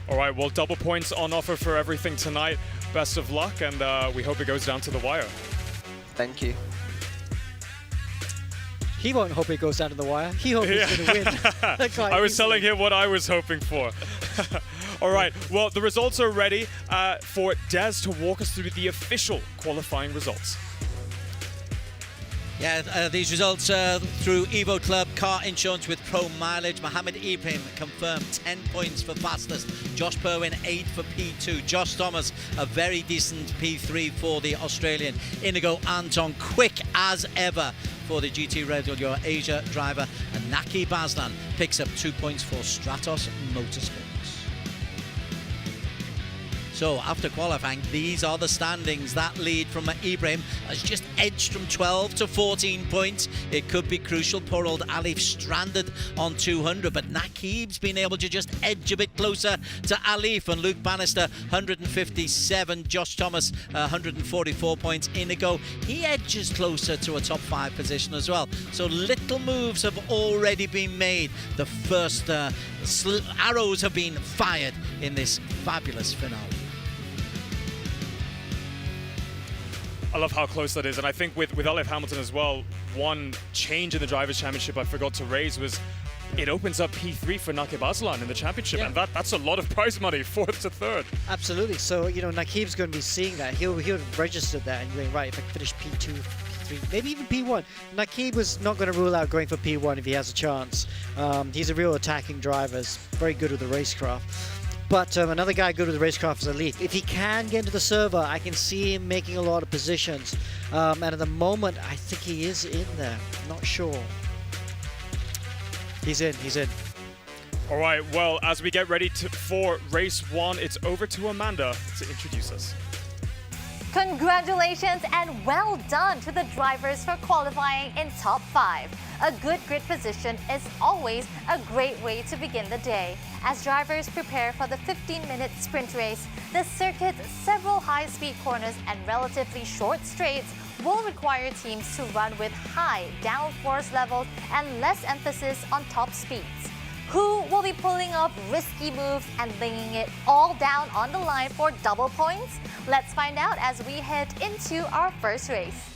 All right, well, double points on offer for everything tonight. Best of luck, and we hope it goes down to the wire. Thank you. He won't hope it goes down to the wire. He hopes he's going to win. I was telling him what I was hoping for. All right, well, the results are ready for Des to walk us through the official qualifying results. Yeah, these results through Evo Club Car Insurance with Pro Mileage. Mohammed Ibrahim confirmed 10 points for fastest. Josh Perwin 8 for P2. Josh Thomas a very decent P3 for the Australian. Inigo Anton quick as ever for the GT Radial Eurasia driver. And Naki Baslan picks up 2 points for Stratos Motorsports. So after qualifying, these are the standings. That lead from Ibrahim has just edged from 12 to 14 points. It could be crucial. Poor old Alif stranded on 200, but Nakib's been able to just edge a bit closer to Alif. And Luke Bannister, 157. Josh Thomas, 144 points. Inigo, he edges closer to a top 5 position as well. So little moves have already been made. The first arrows have been fired in this fabulous finale. I love how close that is, and I think with Alif Hamilton as well, one change in the Drivers' Championship I forgot to raise was it opens up P3 for Naqib Aslan in the championship, and that's a lot of prize money, 4th to 3rd. Absolutely. So, you know, Naqib's going to be seeing that. He'll have registered that and going, right, if I finish P2, P3, maybe even P1. Naqib was not going to rule out going for P1 if he has a chance. He's a real attacking driver, he's very good with the racecraft. But another guy good with the racecraft is Alif. If he can get into the server, I can see him making a lot of positions. And at the moment, I think he is in there. Not sure. He's in. All right, well, as we get ready for race 1, it's over to Amanda to introduce us. Congratulations and well done to the drivers for qualifying in top 5. A good grid position is always a great way to begin the day. As drivers prepare for the 15-minute sprint race, the circuit's several high-speed corners and relatively short straights will require teams to run with high downforce levels and less emphasis on top speeds. Who will be pulling off risky moves and laying it all down on the line for double points? Let's find out as we head into our first race.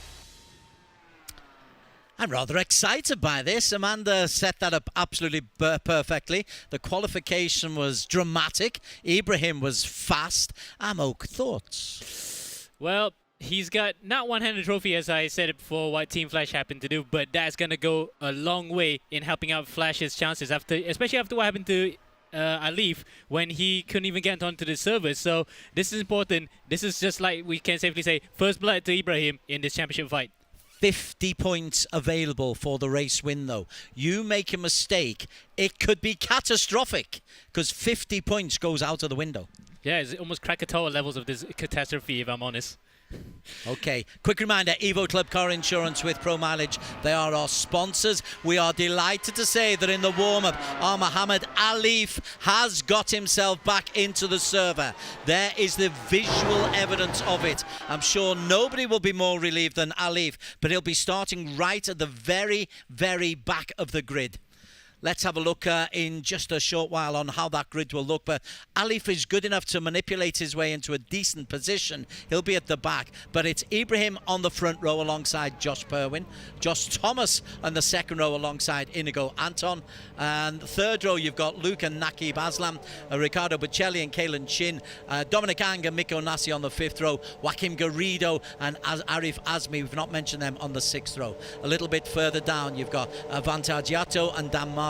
I'm rather excited by this. Amanda set that up absolutely perfectly. The qualification was dramatic. Ibrahim was fast. Amok, thoughts? Well, he's got not one-handed trophy, as I said it before, what Team Flash happened to do, but that's going to go a long way in helping out Flash's chances, especially after what happened to Alif when he couldn't even get onto the server. So this is important. This is just like we can safely say, first blood to Ibrahim in this championship fight. 50 points available for the race win, though. You make a mistake, it could be catastrophic, because 50 points goes out of the window. Yeah, it's almost Krakatoa levels of this catastrophe, if I'm honest. Okay, quick reminder, Evo Club Car Insurance with Pro Mileage, they are our sponsors. We are delighted to say that in the warm-up, our Mohammed Alif has got himself back into the server. There is the visual evidence of it. I'm sure nobody will be more relieved than Alif, but he'll be starting right at the very, very back of the grid. Let's have a look in just a short while on how that grid will look. But Alif is good enough to manipulate his way into a decent position. He'll be at the back. But it's Ibrahim on the front row alongside Josh Perwin. Josh Thomas on the second row alongside Inigo Anton. And third row, you've got Luke and Naqib Aslam, Ricardo Bocelli and Kalen Chin, Dominic Ang and Miko Nasi on the fifth row, Joaquim Garrido and Arif Azmi. We've not mentioned them on the sixth row. A little bit further down, you've got Vantagiato and Dan Martin,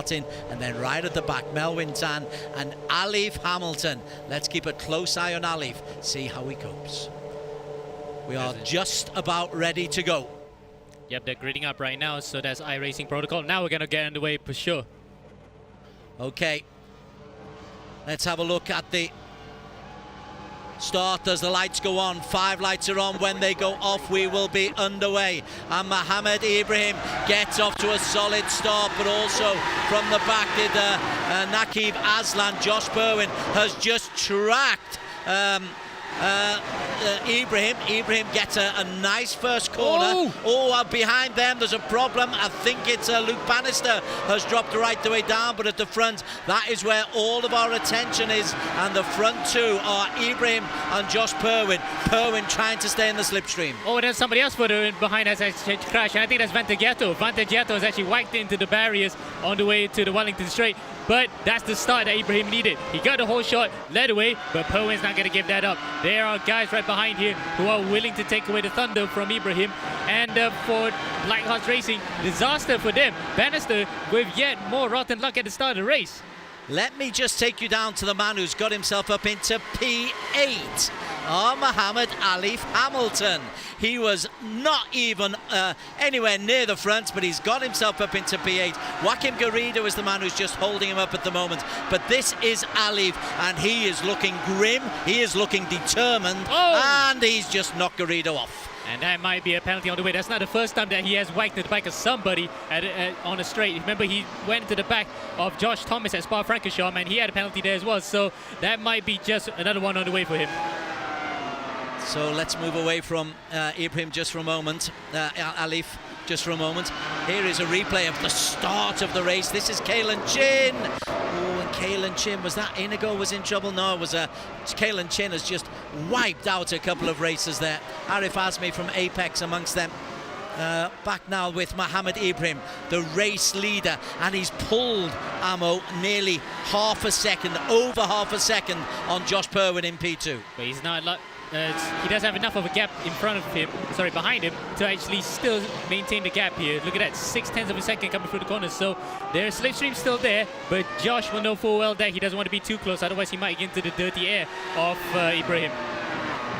and then right at the back, Melwin Tan and Alif Hamilton. Let's keep a close eye on Alif, see how he copes. We are just about ready to go. Yep, they're gridding up right now, so that's iRacing protocol. Now we're going to get underway for sure. Okay, let's have a look at the start as the lights go on. 5 lights are on. When they go off, we will be underway. And Mohammed Ibrahim gets off to a solid start, but also from the back did Naqib Aslan. Josh Perwin has just tracked Ibrahim. Ibrahim gets a nice first corner. Behind them there's a problem. I think it's Luke Bannister has dropped right the way down, but at the front, that is where all of our attention is, and the front two are Ibrahim and Josh Perwin. Perwin trying to stay in the slipstream. Oh, there's somebody else behind us actually crashed, and I think that's Vantagiato. Vantagiato has actually whacked into the barriers on the way to the Wellington Straight. But that's the start that Ibrahim needed. He got the whole shot, led away, but Perwin's not going to give that up. there are guys right behind here who are willing to take away the thunder from Ibrahim. And for BlackArts Racing, disaster for them. Bannister with yet more rotten luck at the start of the race. Let me just take you down to the man who's got himself up into P8. Mohammed Alif Hamilton. He was not even anywhere near the front, but he's got himself up into P8. Joaquim Garrido is the man who's just holding him up at the moment. But this is Alif, and he is looking grim, he is looking determined, and he's just knocked Garrido off. And that might be a penalty on the way. That's not the first time that he has whacked the back of somebody on a straight. Remember, he went to the back of Josh Thomas at Spa-Francorchamps, and he had a penalty there as well. So that might be just another one on the way for him. So let's move away from Ibrahim just for a moment. Alif, just for a moment. Here is a replay of the start of the race. This is Kalen Chin. Oh, and Kalen Chin, was that Inigo was in trouble? No, it was Kalen Chin has just wiped out a couple of races there. Arif Azmi from Apex amongst them. Back now with Mohammed Ibrahim, the race leader, and he's pulled Amo nearly half a second, over half a second on Josh Purwin in P2. But he's not like... he does have enough of a gap in front of him, sorry, behind him, to actually still maintain the gap here. Look at that, 0.6 of a second coming through the corners. So there's Slipstream still there, but Josh will know full well that he doesn't want to be too close, otherwise he might get into the dirty air of Ibrahim.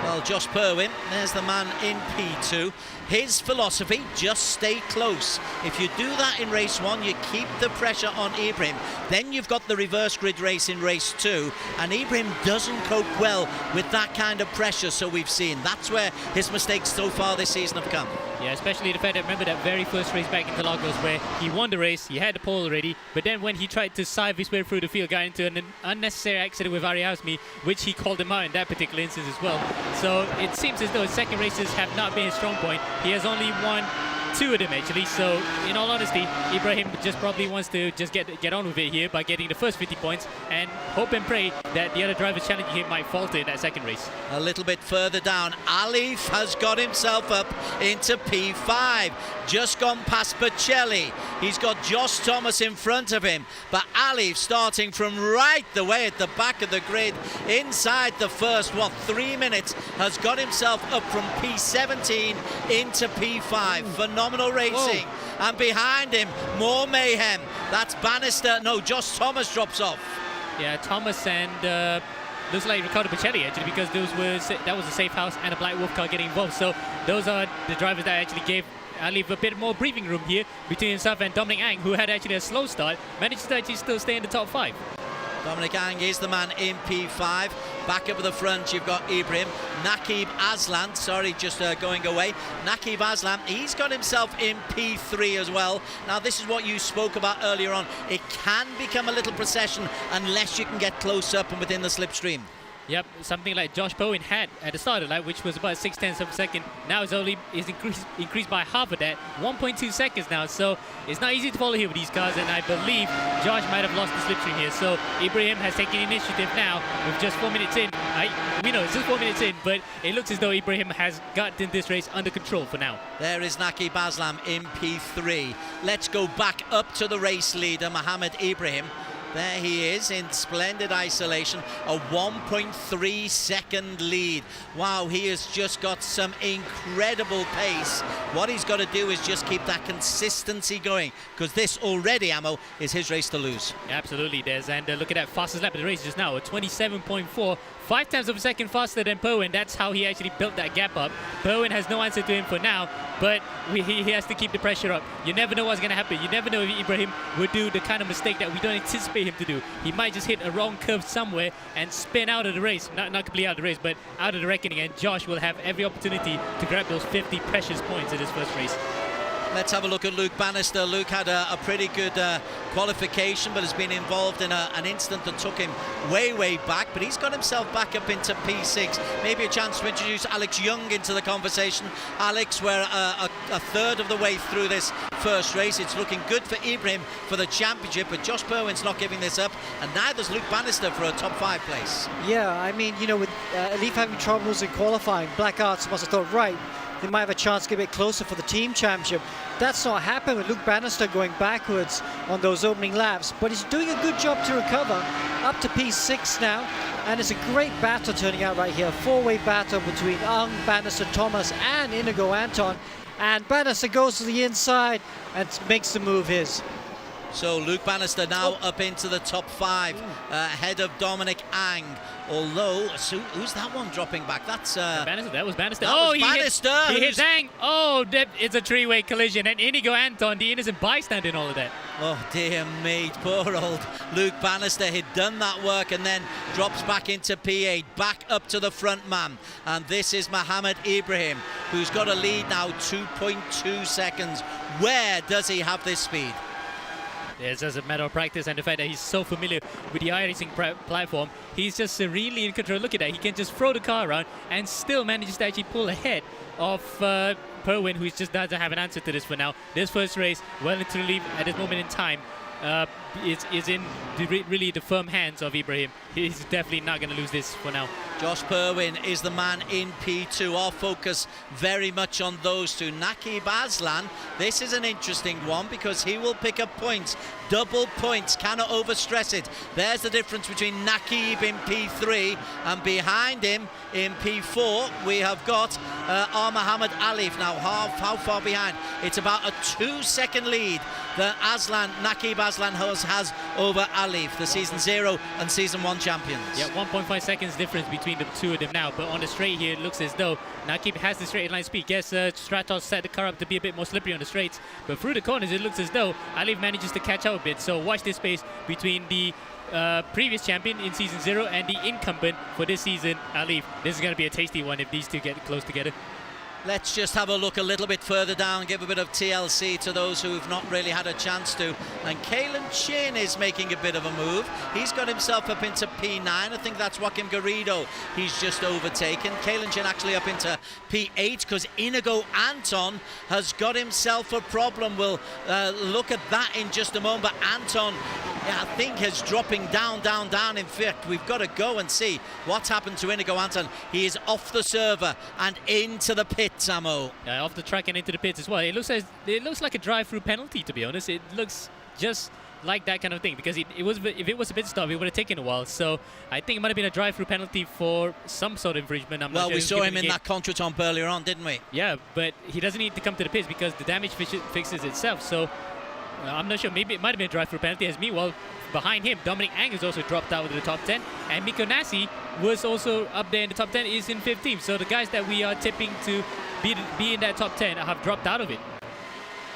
Well, Josh Purwin, there's the man in P2. His philosophy, just stay close. If you do that in race 1, you keep the pressure on Ibrahim. Then you've got the reverse grid race in race 2, and Ibrahim doesn't cope well with that kind of pressure, so we've seen. That's where his mistakes so far this season have come. Yeah, especially the fact that, remember that very first race back in Interlagos where he won the race, he had the pole already, but then when he tried to sieve his way through the field, got into an unnecessary accident with Ari Hausmi, which he called him out in that particular instance as well. So it seems as though his second races have not been his strong point. He has only won 2 of them actually, so in all honesty, Ibrahim just probably wants to just get on with it here by getting the first 50 points and hope and pray that the other drivers challenging him might falter in that second race. A little bit further down, Alif has got himself up into P5, just gone past Pacelli. He's got Josh Thomas in front of him, but Alif starting from right the way at the back of the grid, inside the first, 3 minutes, has got himself up from P17 into P5. Phenomenal racing. Whoa. And behind him, more mayhem. That's Bannister. No, Josh Thomas drops off. Yeah, Thomas and looks like Riccardo Pacelli actually, because that was a Safehouse and a BlackWolf car getting involved. So those are the drivers that actually gave Alif a bit more breathing room here between himself and Dominic Ang, who had actually a slow start, managed to actually still stay in the top 5. Dominic Ang is the man in P5. Back up at the front, you've got Ibrahim. Nakib Aslan, sorry, just going away. Nakib Aslan, he's got himself in P3 as well. Now, this is what you spoke about earlier on. It can become a little procession unless you can get close up and within the slipstream. Yep, something like Josh Purwin had at the start of that, which was about 0.6 of a second. Now it's increased by half of that, 1.2 seconds now. So it's not easy to follow here with these cars, and I believe Josh might have lost the slipstream here. So Ibrahim has taken initiative now with just 4 minutes in. We know it's just 4 minutes in, but it looks as though Ibrahim has gotten this race under control for now. There is Nakib Aslam in P3. Let's go back up to the race leader, Mohammed Ibrahim. There he is in splendid isolation, a 1.3 second lead. Wow, he has just got some incredible pace. What he's got to do is just keep that consistency going, because this already, Amo, is his race to lose. Absolutely, Des, and look at that fastest lap of the race just now, a 27.4, 5 times of a second faster than Purwin. That's how he actually built that gap up. Purwin has no answer to him for now, but he has to keep the pressure up. You never know what's going to happen. You never know if Ibrahim would do the kind of mistake that we don't anticipate him to do. He might just hit a wrong curve somewhere and spin out of the race. Not completely out of the race, but out of the reckoning, and Josh will have every opportunity to grab those 50 precious points in his first race. Let's have a look at Luke Bannister. Luke had a pretty good qualification, but has been involved in an incident that took him way back, but he's got himself back up into P6. Maybe a chance to introduce Alex Young into the conversation. Alex, we're a third of the way through this first race. It's looking good for Ibrahim for the championship, but Josh Purwin's not giving this up, and neither's Luke Bannister for a top 5 place. Yeah, I mean, you know, with Alif having troubles in qualifying, BlackArts must have thought, right, they might have a chance to get a bit closer for the team championship. That's not happened with Luke Bannister going backwards on those opening laps, but he's doing a good job to recover, up to P6 now, and it's a great battle turning out right here. Four-way battle between Ang, Bannister, Thomas, and Inigo Anton, and Bannister goes to the inside and makes the move his. So Luke Bannister now up into the top 5, ahead of Dominic Ang. Although, who's that one dropping back? That's Bannister. That was Bannister. Bannister. He hits Ang. Oh, it's a three-way collision, and Inigo Anton, the innocent bystander in all of that. Oh dear me, poor old Luke Bannister had done that work and then drops back into P8, back up to the front man. And this is Mohammed Ibrahim, who's got a lead now, 2.2 seconds. Where does he have this speed? It's just a matter of practice and the fact that he's so familiar with the iRacing platform. He's just serenely in control. Look at that. He can just throw the car around and still manages to actually pull ahead of Perwin, who just doesn't have an answer to this for now. This first race, well and truly at this moment in time, is in really the firm hands of Ibrahim. He's definitely not going to lose this for now. Josh Perwin is the man in P2. Our focus very much on those two. Naqib Aslan, this is an interesting one because he will pick up points. Double points, cannot overstress it. There's the difference between Naqib in P3 and behind him in P4 we have got Mohammed Alif. Now how far behind? It's about a 2-second lead that Naqib Aslan has over Alif, the season 0 and season 1 champions. Yeah, 1.5 seconds difference between the two of them now, but on the straight here it looks as though Naqib has the straight line speed. Yes, Stratos set the car up to be a bit more slippery on the straights, but through the corners it looks as though Alif manages to catch up a bit. So watch this space between the previous champion in season 0 and the incumbent for this season, Alif. This is going to be a tasty one if these two get close together. Let's just have a look a little bit further down, give a bit of TLC to those who've not really had a chance to. And Kalen Chin is making a bit of a move. He's got himself up into P9. I think that's Joaquim Garrido he's just overtaken. Kalen Chin actually up into P8 because Inigo Anton has got himself a problem. We'll look at that in just a moment. But Anton, I think, is dropping down. In fact, we've got to go and see what's happened to Inigo Anton. He is off the server and into the pit. Samo. Off the track and into the pits as well. It looks like a drive-through penalty, to be honest. It looks just like that kind of thing because if it was a pit stop, it would have taken a while. So I think it might have been a drive-through penalty for some sort of infringement. I'm not sure. We saw him in that contretemps earlier on, didn't we? Yeah, but he doesn't need to come to the pits because the damage fixes itself. So I'm not sure. Maybe it might have been a drive-through penalty. As meanwhile, behind him, Dominic Ang has also dropped out of the top 10, and Mikko Nassi was also up there in the top 10, is in 15th. So the guys that we are tipping to be in that top 10 have dropped out of it.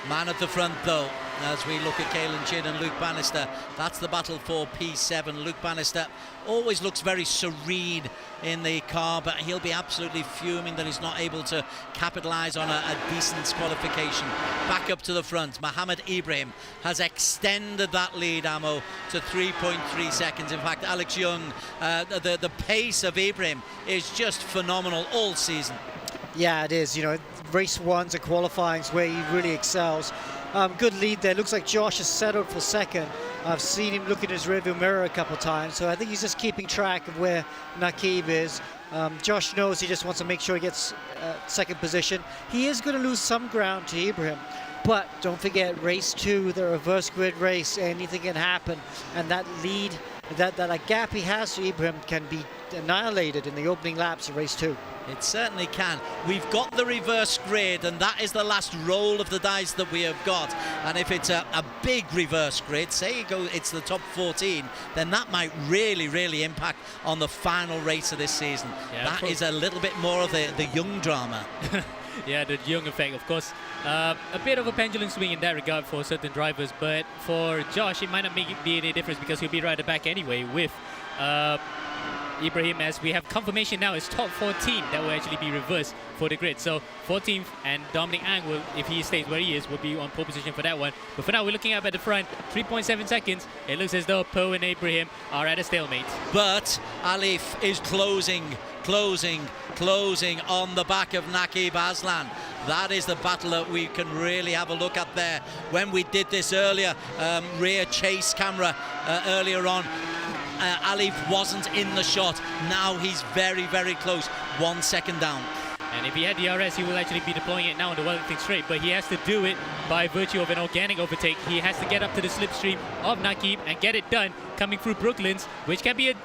Man at the front, though, as we look at Kalen Chin and Luke Bannister. That's the battle for P7. Luke Bannister always looks very serene in the car, but he'll be absolutely fuming that he's not able to capitalise on a decent qualification. Back up to the front, Mohammed Ibrahim has extended that lead, Amo, to 3.3 seconds. In fact, Alex Young, the pace of Ibrahim is just phenomenal all season. Yeah, it is. You know, race ones and qualifying is where he really excels. Good lead there. Looks like Josh has settled for second. I've seen him look in his rearview mirror a couple of times, so I think he's just keeping track of where Naqib is. Josh knows he just wants to make sure he gets second position. He is going to lose some ground to Ibrahim, but don't forget, race 2, the reverse grid race, anything can happen, and that lead, that gap he has to Ibrahim can be annihilated in the opening laps of race 2. It certainly can. We've got the reverse grid, and that is the last roll of the dice that we have got. And if it's a big reverse grid, say it's the top 14, then that might really impact on the final race of this season. Yeah, that is a little bit more of the young drama. Yeah, the young effect, of course. A bit of a pendulum swing in that regard for certain drivers, but for Josh, it might not be any difference because he'll be right at the back anyway with Ibrahim, as we have confirmation now it's top 14 that will actually be reversed for the grid. So 14th, and Dominic Ang will, if he stays where he is, will be on pole position for that one. But for now, we're looking up at the front, 3.7 seconds. It looks as though Poe and Ibrahim are at a stalemate. But Alif is closing on the back of Naqib Aslan. That is the battle that we can really have a look at there. When we did this earlier, rear chase camera earlier on, Alif wasn't in the shot. Now he's very close, 1 second down. And if he had DRS, he will actually be deploying it now on the Wellington straight, but he has to do it by virtue of an organic overtake. He has to get up to the slipstream of Nakib and get it done, coming through Brooklands, which can be a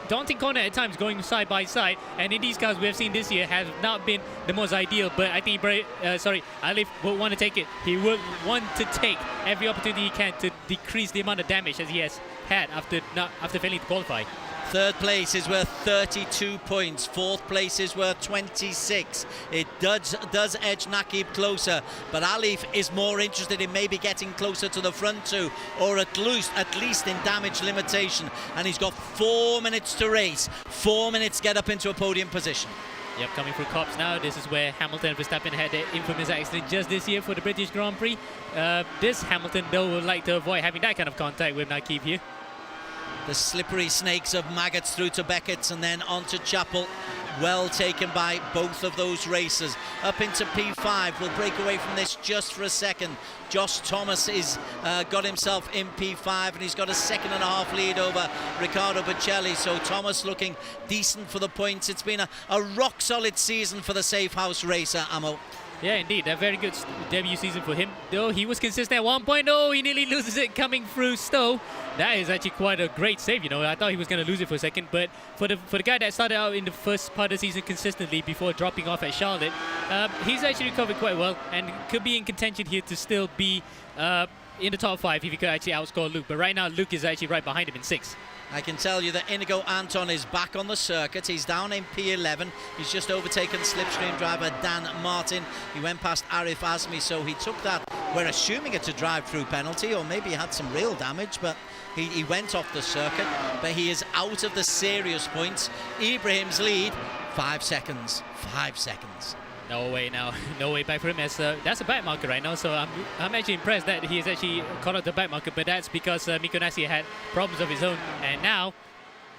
daunting corner at times, going side by side. And in these cars we have seen this year have not been the most ideal, but I think Alif will want to take it. He will want to take every opportunity he can to decrease the amount of damage as he has had after failing to qualify. Third place is worth 32 points. Fourth place is worth 26. It does edge Nakib closer, but Alif is more interested in maybe getting closer to the front two, or at least in damage limitation. And he's got 4 minutes to race. 4 minutes to get up into a podium position. Yep, coming through Cops now. This is where Hamilton and Verstappen had their infamous accident just this year for the British Grand Prix. This Hamilton, though, would like to avoid having that kind of contact with Nakib here. The slippery snakes of Maggots through to Beckett's and then onto Chapel. Well taken by both of those racers. Up into P5. We'll break away from this just for a second. Josh Thomas is got himself in P5 and he's got a 2.5 lead over Riccardo Bocelli. So Thomas looking decent for the points. It's been a rock-solid season for the Safehouse racer, Amo. Yeah, indeed. A very good debut season for him. Though he was consistent at one point. Oh, he nearly loses it coming through Stowe. That is actually quite a great save, you know. I thought he was going to lose it for a second. But for the guy that started out in the first part of the season consistently before dropping off at Charlotte, he's actually recovered quite well and could be in contention here to still be in the top 5 if he could actually outscore Luke. But right now, Luke is actually right behind him in 6. I can tell you that Inigo Anton is back on the circuit. He's down in P11. He's just overtaken Slipstream driver Dan Martin. He went past Arif Azmi, so he took that. We're assuming it's a drive-through penalty, or maybe he had some real damage, but he went off the circuit. But he is out of the serious points. Ibrahim's lead, 5 seconds. 5 seconds. No way now, no way back for him. As that's a back marker right now, so I'm actually impressed that he has actually caught up the back marker, but that's because Mikko Nassi had problems of his own, and now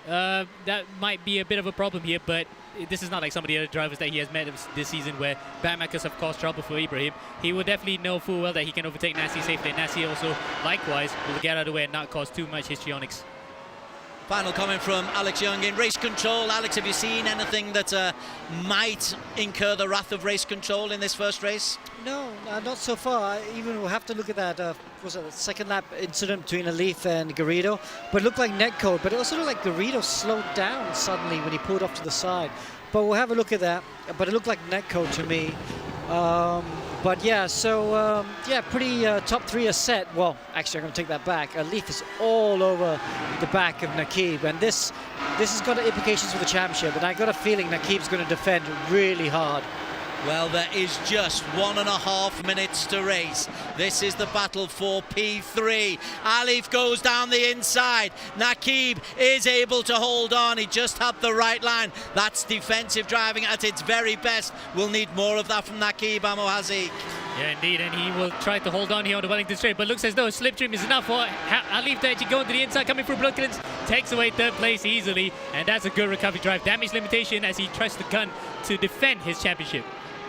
that might be a bit of a problem here, but this is not like some of the other drivers that he has met this season where back markers have caused trouble for Ibrahim. He will definitely know full well that he can overtake Nassi safely, and Nassi also likewise will get out of the way and not cause too much histrionics. Final comment from Alex Young in race control. Alex, have you seen anything that might incur the wrath of race control in this first race? No, not so far. Even we'll have to look at that was it the second lap incident between Alif and Garrido, but it looked like netcode, but it also looked like Garrido slowed down suddenly when he pulled off to the side. But we'll have a look at that, but it looked like netcode to me. But yeah, so yeah, pretty top 3 are set. Well, actually, I'm going to take that back. Alif is all over the back of Nakib, and this has got implications for the championship. And I got a feeling Nakib's going to defend really hard. Well, there is just 1.5 minutes to race. This is the battle for P3. Alif goes down the inside. Nakib is able to hold on. He just had the right line. That's defensive driving at its very best. We'll need more of that from Nakib, Amo Hazik. Yeah, indeed, and he will try to hold on here on the Wellington straight, but looks as though Slipstream is enough for Alif to actually go into the inside, coming through Brooklands, takes away 3rd place easily, and that's a good recovery drive. Damage limitation as he tries to gun to defend his championship.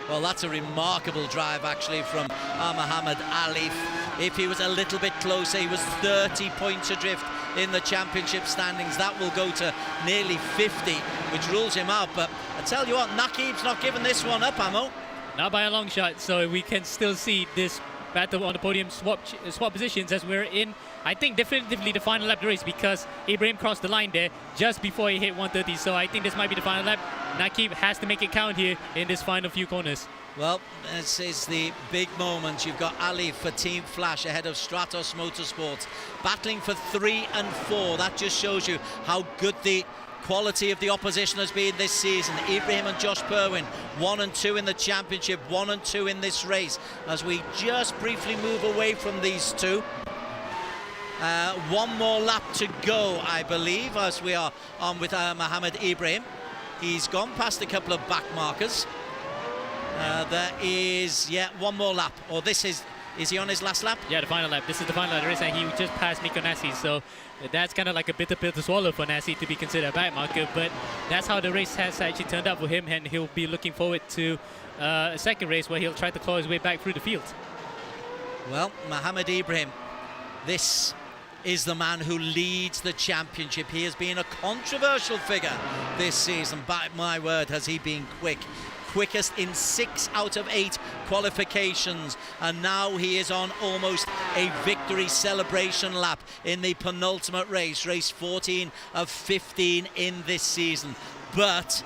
Well, that's a remarkable drive, actually, from Mohammed Alif. If he was a little bit closer, he was 30 points adrift in the championship standings. That will go to nearly 50, which rules him out. But I tell you what, Nakib's not giving this one up, Amo. Not by a long shot, so we can still see this battle on the podium swap positions as we're in, I think, definitively the final lap of the race, because Ibrahim crossed the line there just before he hit 130, so I think this might be the final lap. Nakib has to make it count here in this final few corners. Well, this is the big moment. You've got Alif for Team Flash ahead of Stratos Motorsports, battling for 3 and 4. That just shows you how good the quality of the opposition has been this season. Ibrahim and Josh Perwin, 1 and 2 in the championship, 1 and 2 in this race. As we just briefly move away from these two, 1 more lap to go, I believe, as we are on with Mohammed Ibrahim. He's gone past a couple of back markers. There is, 1 more lap, or this is he on his last lap? Yeah, the final lap. This is the final lap of the race, and he just passed Mikko Nassi, so that's kind of like a bitter pill to swallow for Nassi to be considered a back marker, but that's how the race has actually turned out for him, and he'll be looking forward to a second race where he'll try to claw his way back through the field. Well, Mohammed Ibrahim, this is the man who leads the championship. He has been a controversial figure this season. By my word, has he been quick quickest in 6 out of 8 qualifications, and now he is on almost a victory celebration lap in the penultimate race, race 14 of 15 in this season. But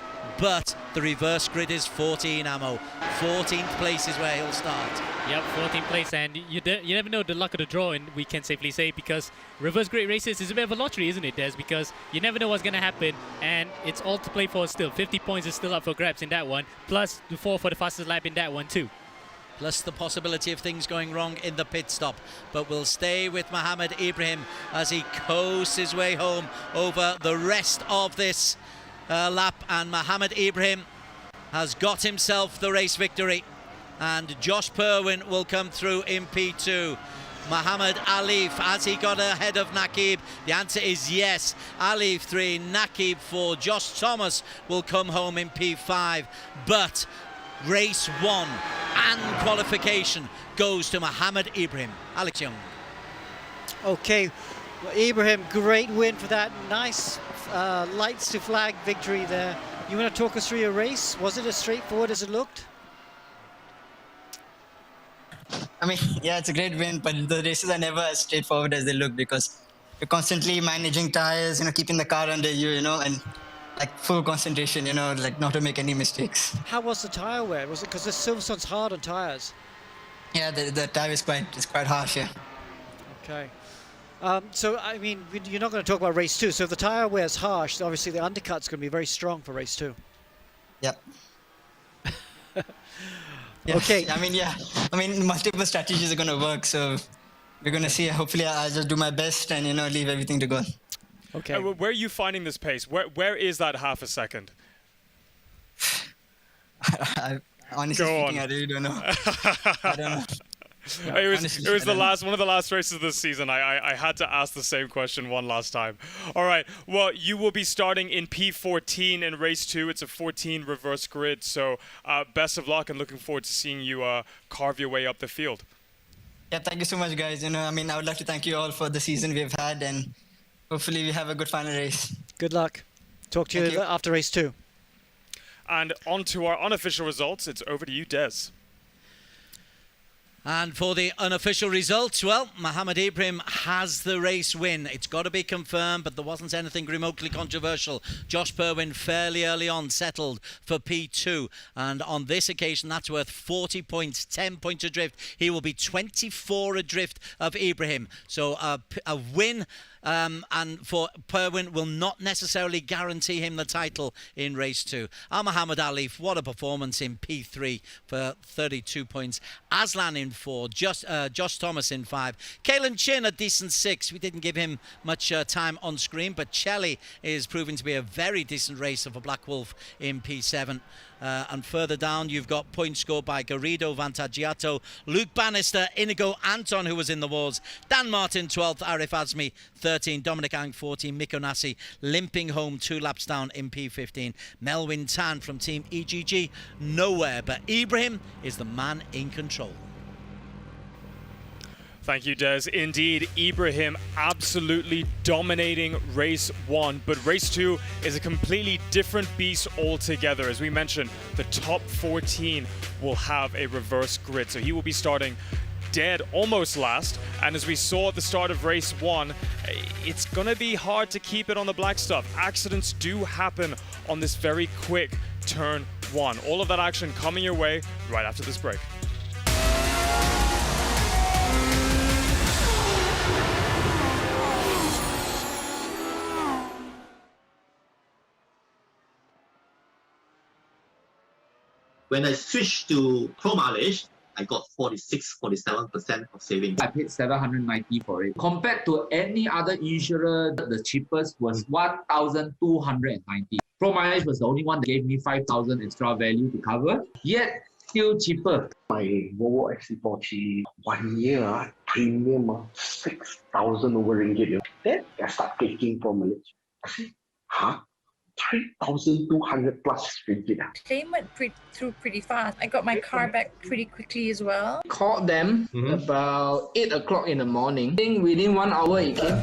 the reverse grid is 14, Ammo. 14th place is where he'll start. Yep, 14th place, and you never know the luck of the draw, and we can safely say, because reverse grid races is a bit of a lottery, isn't it, Des? Because you never know what's going to happen, and it's all to play for still. 50 points is still up for grabs in that one, plus the 4 for the fastest lap in that one too. Plus the possibility of things going wrong in the pit stop. But we'll stay with Mohammed Ibrahim as he coasts his way home over the rest of this lap, and Mohammed Ibrahim has got himself the race victory, and Josh Perwin will come through in P2. Mohammed Alif, has he got ahead of Nakib? The answer is yes. Alif 3, Nakib 4. Josh Thomas will come home in P5, but race 1 and qualification goes to Mohammed Ibrahim. Alex Young. Okay, well, Ibrahim, great win for that. Nice lights to flag victory there. You want to talk us through your race? Was it as straightforward as it looked? I mean, yeah, it's a great win, but the races are never as straightforward as they look, because you're constantly managing tires, keeping the car under you, and like full concentration, like not to make any mistakes. How was the tire wear? Was it because the Silverstone's hard on tires? Yeah, the tire is quite harsh, yeah. Okay. So, I mean, you're not going to talk about race 2. So if the tire wear is harsh, obviously the undercut's going to be very strong for race 2. Yep. Yes. Okay. I mean, multiple strategies are going to work. So we're going to see. Hopefully, I'll just do my best and, leave everything to God. Okay. Where are you finding this pace? Where is that half a second? Honestly speaking, I really don't know. I don't know. It was one of the last races of the season. I had to ask the same question one last time. All right. Well, you will be starting in P14 in race 2. It's a 14 reverse grid. So best of luck, and looking forward to seeing you carve your way up the field. Yeah, thank you so much, guys. I would like to thank you all for the season we've had, and hopefully we have a good final race. Good luck. Talk to you after race 2. And on to our unofficial results. It's over to you, Des. And for the unofficial results, well, Mohammed Ibrahim has the race win. It's got to be confirmed, but there wasn't anything remotely controversial. Josh Perwin fairly early on settled for P2. And on this occasion, that's worth 40 points, 10 points adrift. He will be 24 adrift of Ibrahim. So a win and for Perwin will not necessarily guarantee him the title in race 2. Mohammed Alif, what a performance in P3 for 32 points. Aslan in 4, Josh Thomas in 5. Kalen Chin a decent 6. We didn't give him much time on screen, but Chelly is proving to be a very decent racer for BlackWolf in P7. And further down, you've got points scored by Garrido, Vantagiato, Luke Bannister, Inigo Anton, who was in the walls, Dan Martin 12th, Arif Azmi 13, Dominic Ang 14, Mikko Nassi limping home 2 laps down in P15. Melwin Tan from Team EGG nowhere, but Ibrahim is the man in control. Thank you, Des. Indeed, Ibrahim absolutely dominating race 1, but race 2 is a completely different beast altogether. As we mentioned, the top 14 will have a reverse grid, so he will be starting dead almost last. And as we saw at the start of race 1, it's gonna be hard to keep it on the black stuff. Accidents do happen on this very quick turn 1. All of that action coming your way right after this break. When I switched to Pro Mileage, I got 47% of savings. I paid 790 for it. Compared to any other insurer, the cheapest was 1,290. Pro Mileage was the only one that gave me 5,000 extra value to cover, yet still cheaper. My Volvo XC40 1 year premium 6,000 over ringgit. Then I start taking Pro Mileage. I said, 3,200 plus ringgit. Claim went through pretty fast. I got my car back pretty quickly as well. Called them about 8 o'clock in the morning. I think within 1 hour it came.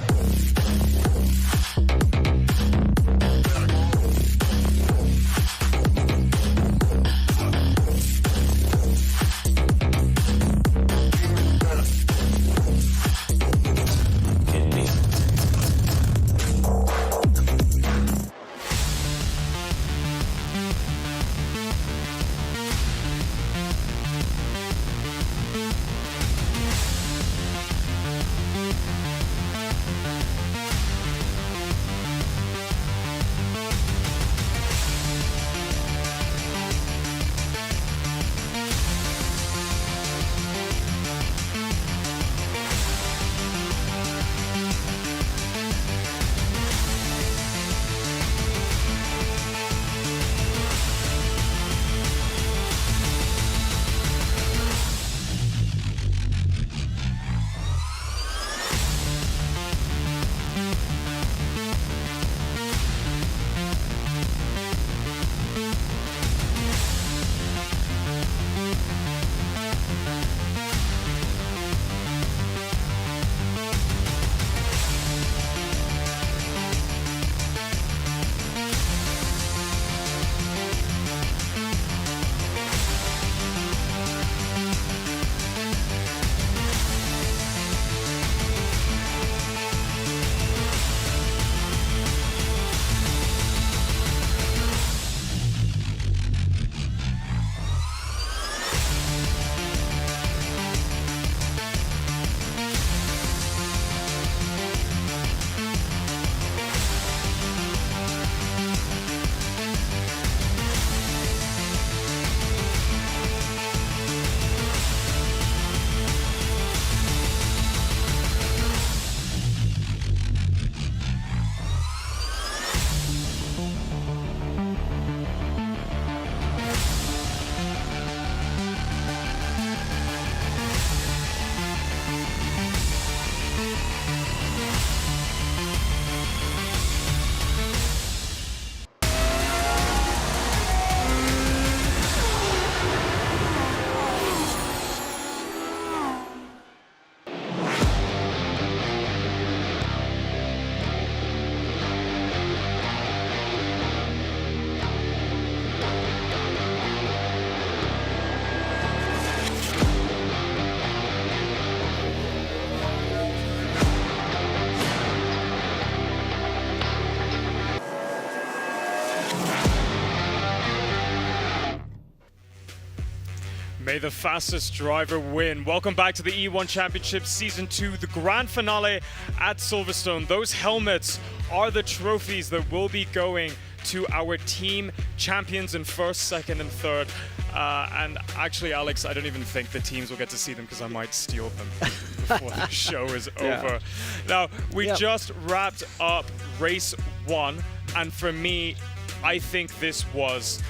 May the fastest driver win. Welcome back to the E1 Championship Season 2, the grand finale at Silverstone. Those helmets are the trophies that will be going to our team champions in first, second, and third. And actually, Alex, I don't even think the teams will get to see them because I might steal them before the show is over. Now, we just wrapped up race 1, and for me, I think this was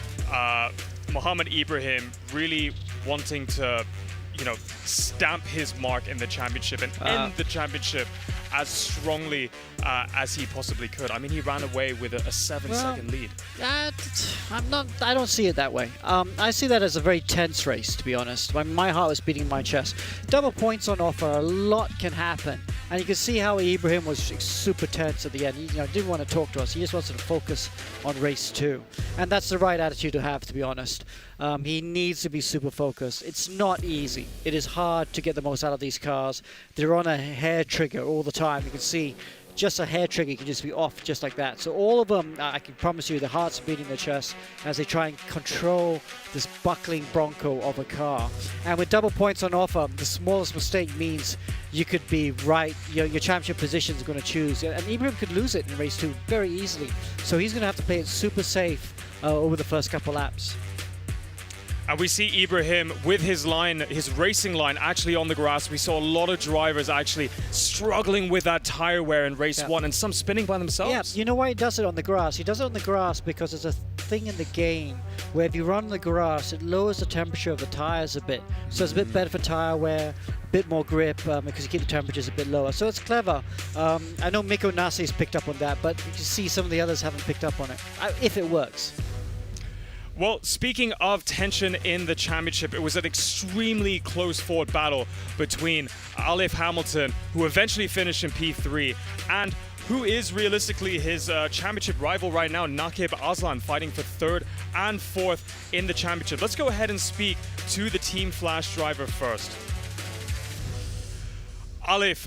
Mohammed Ibrahim really wanting to, stamp his mark in the championship and end the championship as strongly as he possibly could. I mean, he ran away with a 7-second lead. I don't see it that way. I see that as a very tense race, to be honest. My heart was beating in my chest. Double points on offer, a lot can happen. And you can see how Ibrahim was super tense at the end. He didn't want to talk to us. He just wanted to focus on race 2. And that's the right attitude to have, to be honest. He needs to be super focused. It's not easy. It is hard to get the most out of these cars. They're on a hair trigger all the time. You can see just a hair trigger can just be off just like that. So all of them, I can promise you, the hearts are beating their chest as they try and control this buckling Bronco of a car. And with double points on offer, the smallest mistake means you could be right. Your championship position is going to choose. And Ibrahim could lose it in race 2 very easily. So he's going to have to play it super safe over the first couple laps. And we see Ibrahim with his racing line actually on the grass. We saw a lot of drivers actually struggling with that tire wear in race 1 and some spinning by themselves. Yeah, you know why he does it on the grass? He does it on the grass because there's a thing in the game where if you run on the grass, it lowers the temperature of the tires a bit. So it's a bit better for tire wear, a bit more grip because you keep the temperatures a bit lower. So it's clever. I know Mikko Nasi's picked up on that, but you can see some of the others haven't picked up on it, if it works. Well, speaking of tension in the championship, it was an extremely close fought battle between Alif Hamilton, who eventually finished in P3, and who is realistically his championship rival right now, Naqib Aslan, fighting for 3rd and 4th in the championship. Let's go ahead and speak to the Team Flash driver first. Alif,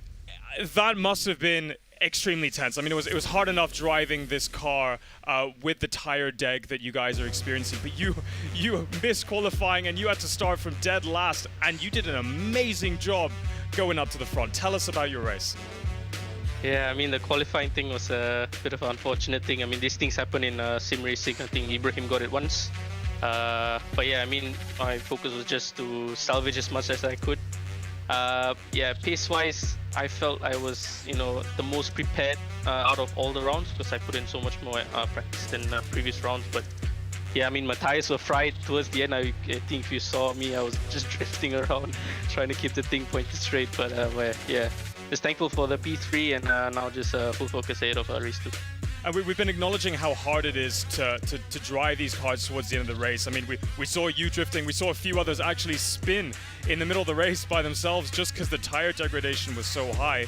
that must have been extremely tense. I mean, it was hard enough driving this car with the tire deg that you guys are experiencing, but you missed qualifying and you had to start from dead last, and you did an amazing job going up to the front. Tell us about your race. Yeah, I mean, the qualifying thing was a bit of an unfortunate thing. I mean, these things happen in sim racing. I think Ibrahim got it once. But yeah, I mean, my focus was just to salvage as much as I could. Yeah, pace-wise, I felt I was, the most prepared out of all the rounds because I put in so much more practice than previous rounds. But yeah, I mean, my tires were fried towards the end. I think if you saw me, I was just drifting around trying to keep the thing pointed straight. But yeah, just thankful for the P3 and now just full focus ahead of race 2. And we've been acknowledging how hard it is to drive these cars towards the end of the race. I mean, we saw you drifting. We saw a few others actually spin in the middle of the race by themselves just because the tire degradation was so high.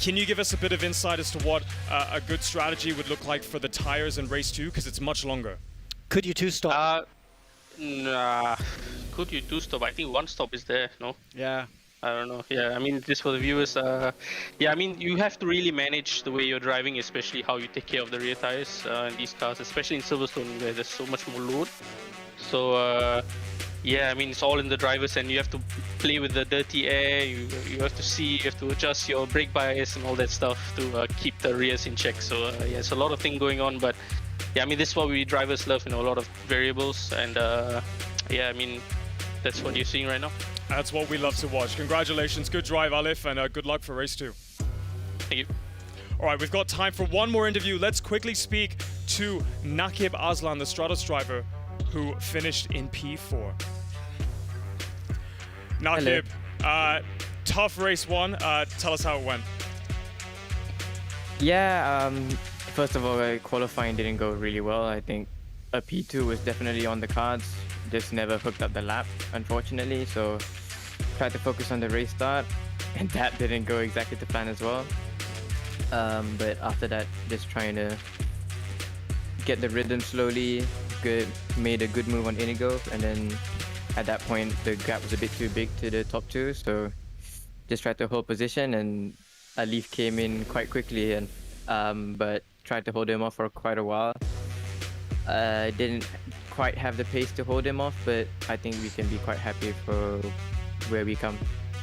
Can you give us a bit of insight as to what a good strategy would look like for the tires in race 2? Because it's much longer. Could you 2-stop? Nah. Could you 2-stop? I think 1-stop is there, no? Yeah. I don't know. Yeah, I mean, just for the viewers, yeah, I mean, you have to really manage the way you're driving, especially how you take care of the rear tires in these cars, especially in Silverstone where there's so much more load. So, yeah, I mean, it's all in the drivers and you have to play with the dirty air, you have to see, you have to adjust your brake bias and all that stuff to keep the rears in check. So, yeah, it's a lot of things going on, but yeah, I mean, this is what we drivers love, a lot of variables and, yeah, I mean, that's what you're seeing right now. That's what we love to watch. Congratulations, good drive, Alif, and good luck for race 2. Thank you. All right, we've got time for one more interview. Let's quickly speak to Naqib Aslan, the Stratos driver, who finished in P4. Naqib, tough race 1. Tell us how it went. Yeah, first of all, qualifying didn't go really well. I think a P2 was definitely on the cards. Just never hooked up the lap, unfortunately, so tried to focus on the race start, and that didn't go exactly to plan as well. But after that, just trying to get the rhythm slowly, made a good move on Inigo, and then at that point, the gap was a bit too big to the top 2, so just tried to hold position, and Alif came in quite quickly, and but tried to hold him off for quite a while. Didn't quite have the pace to hold him off, but I think we can be quite happy for where we come.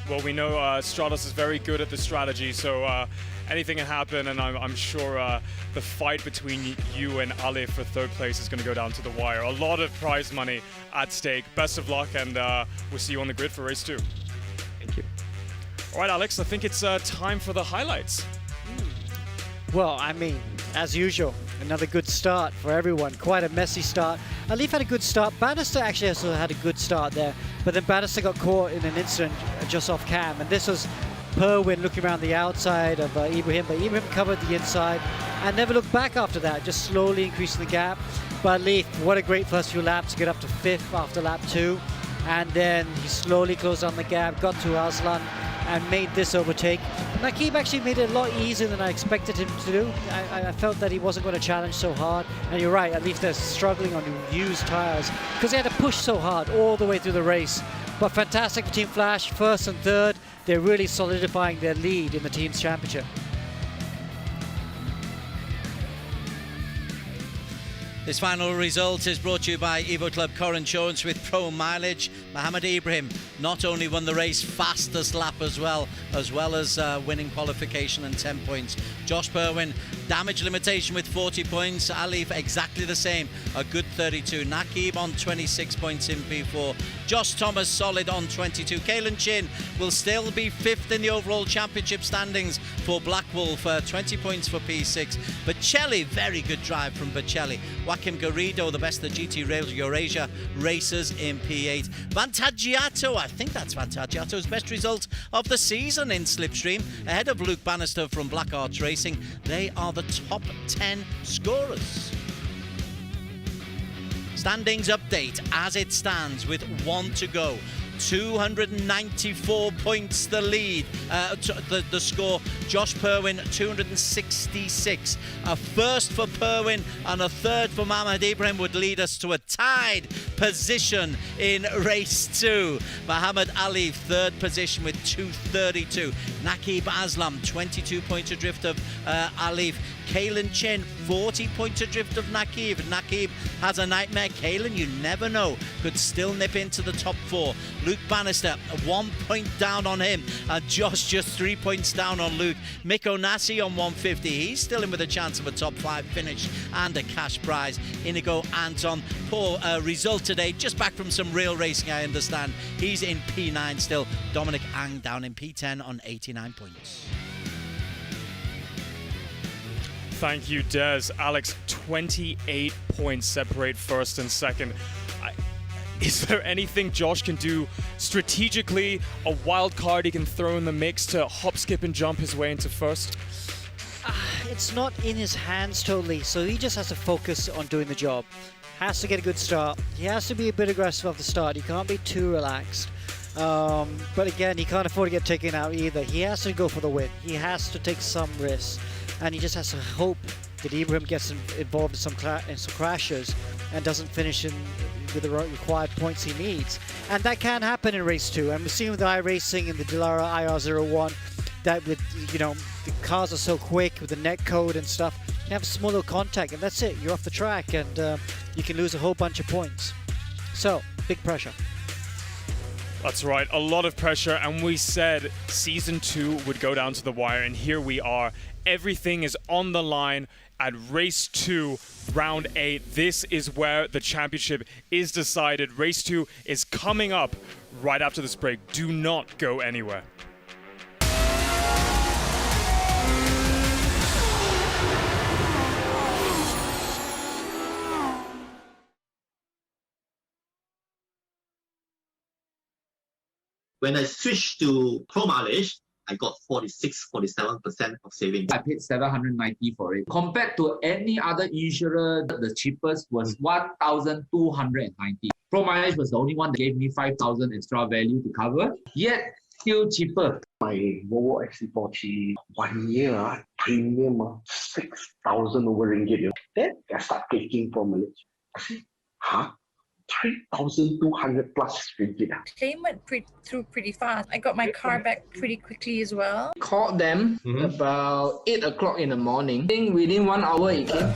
Well, we know Stratos is very good at the strategy, so anything can happen, and I'm sure the fight between you and Ali for third place is going to go down to the wire. A lot of prize money at stake. Best of luck, and we'll see you on the grid for race 2. Thank you. All right, Alex, I think it's time for the highlights. Well, I mean, as usual, another good start for everyone. Quite a messy start. Alif had a good start. Bannister actually also had a good start there, but then Bannister got caught in an incident just off cam, and this was Perwin looking around the outside of Ibrahim, but Ibrahim covered the inside and never looked back after that, just slowly increasing the gap. But Alif, what a great first few laps to get up to 5th after lap 2, and then he slowly closed down the gap, got to Aslan, and made this overtake. Nakib actually made it a lot easier than I expected him to do. I felt that he wasn't going to challenge so hard, and you're right, at least they're struggling on used tires because they had to push so hard all the way through the race. But fantastic for Team Flash, 1st and 3rd. They're really solidifying their lead in the team's championship. This final result is brought to you by Evo Club Car Insurance with Pro Mileage. Mohammed Ibrahim not only won the race fastest lap as well as winning qualification and 10 points. Josh Perwin, damage limitation with 40 points. Alif exactly the same, a good 32. Nakib on 26 points in P4. Josh Thomas solid on 22. Kalen Chin will still be 5th in the overall championship standings for BlackWolf, 20 points for P6. Bocelli, very good drive from Bocelli. Joaquim Garrido, the best of the GT Radial Eurasia racers in P8. Vantagiato, I think that's Vantagiato's best result of the season in Slipstream, ahead of Luke Bannister from BlackArts Racing. They are the top 10 scorers. Standings update as it stands with 1 to go. 294 points the lead, the score. Josh Perwin 266. A first for Perwin and a 3rd for Mohammed Ibrahim would lead us to a tied position in race 2. Mohammed Ali 3rd position with 232. Nakib Aslam 22 points adrift of Alif. Kalen Chen 40 points adrift of Nakib. Nakib has a nightmare. Kalen, you never know, could still nip into the top 4. Luke Bannister 1 point down on him, and Josh just 3 points down on Luke. Mick Onassi on 150. He's still in with a chance of a top 5 finish and a cash prize. Inigo Anton, poor result today, just back from some real racing, I understand. He's in P9 still. Dominic Ang down in P10 on 89 points. Thank you, Des. Alex, 28 points separate 1st and 2nd. Is there anything Josh can do strategically, a wild card he can throw in the mix to hop, skip, and jump his way into 1st? It's not in his hands totally, so he just has to focus on doing the job. Has to get a good start. He has to be a bit aggressive off the start. He can't be too relaxed. But again, he can't afford to get taken out either. He has to go for the win. He has to take some risks. And he just has to hope that Ibrahim gets involved in some crashes and doesn't finish with the required points he needs. And that can happen in race 2. And we've seen with the iRacing and the Dilara IR01 that with, you know, the cars are so quick with the net code and stuff, you have a small little contact and that's it. You're off the track and you can lose a whole bunch of points. So, big pressure. That's right, a lot of pressure, and we said Season 2 would go down to the wire, and here we are. Everything is on the line at Race 2, Round 8. This is where the championship is decided. Race 2 is coming up right after this break. Do not go anywhere. When I switched to Pro Mileage, I got 46-47% of savings. I paid $790 for it. Compared to any other insurer, the cheapest was $1,290. Pro Mileage was the only one that gave me $5,000 extra value to cover, yet still cheaper. My Volvo XC40 1 year premium 6,000 over ringgit. Then I start taking Pro Mileage. I said, huh? 3,200 plus ringgit. Claim went through pretty fast. I got my car back pretty quickly as well. Called them about 8 o'clock in the morning. I think within 1 hour it came.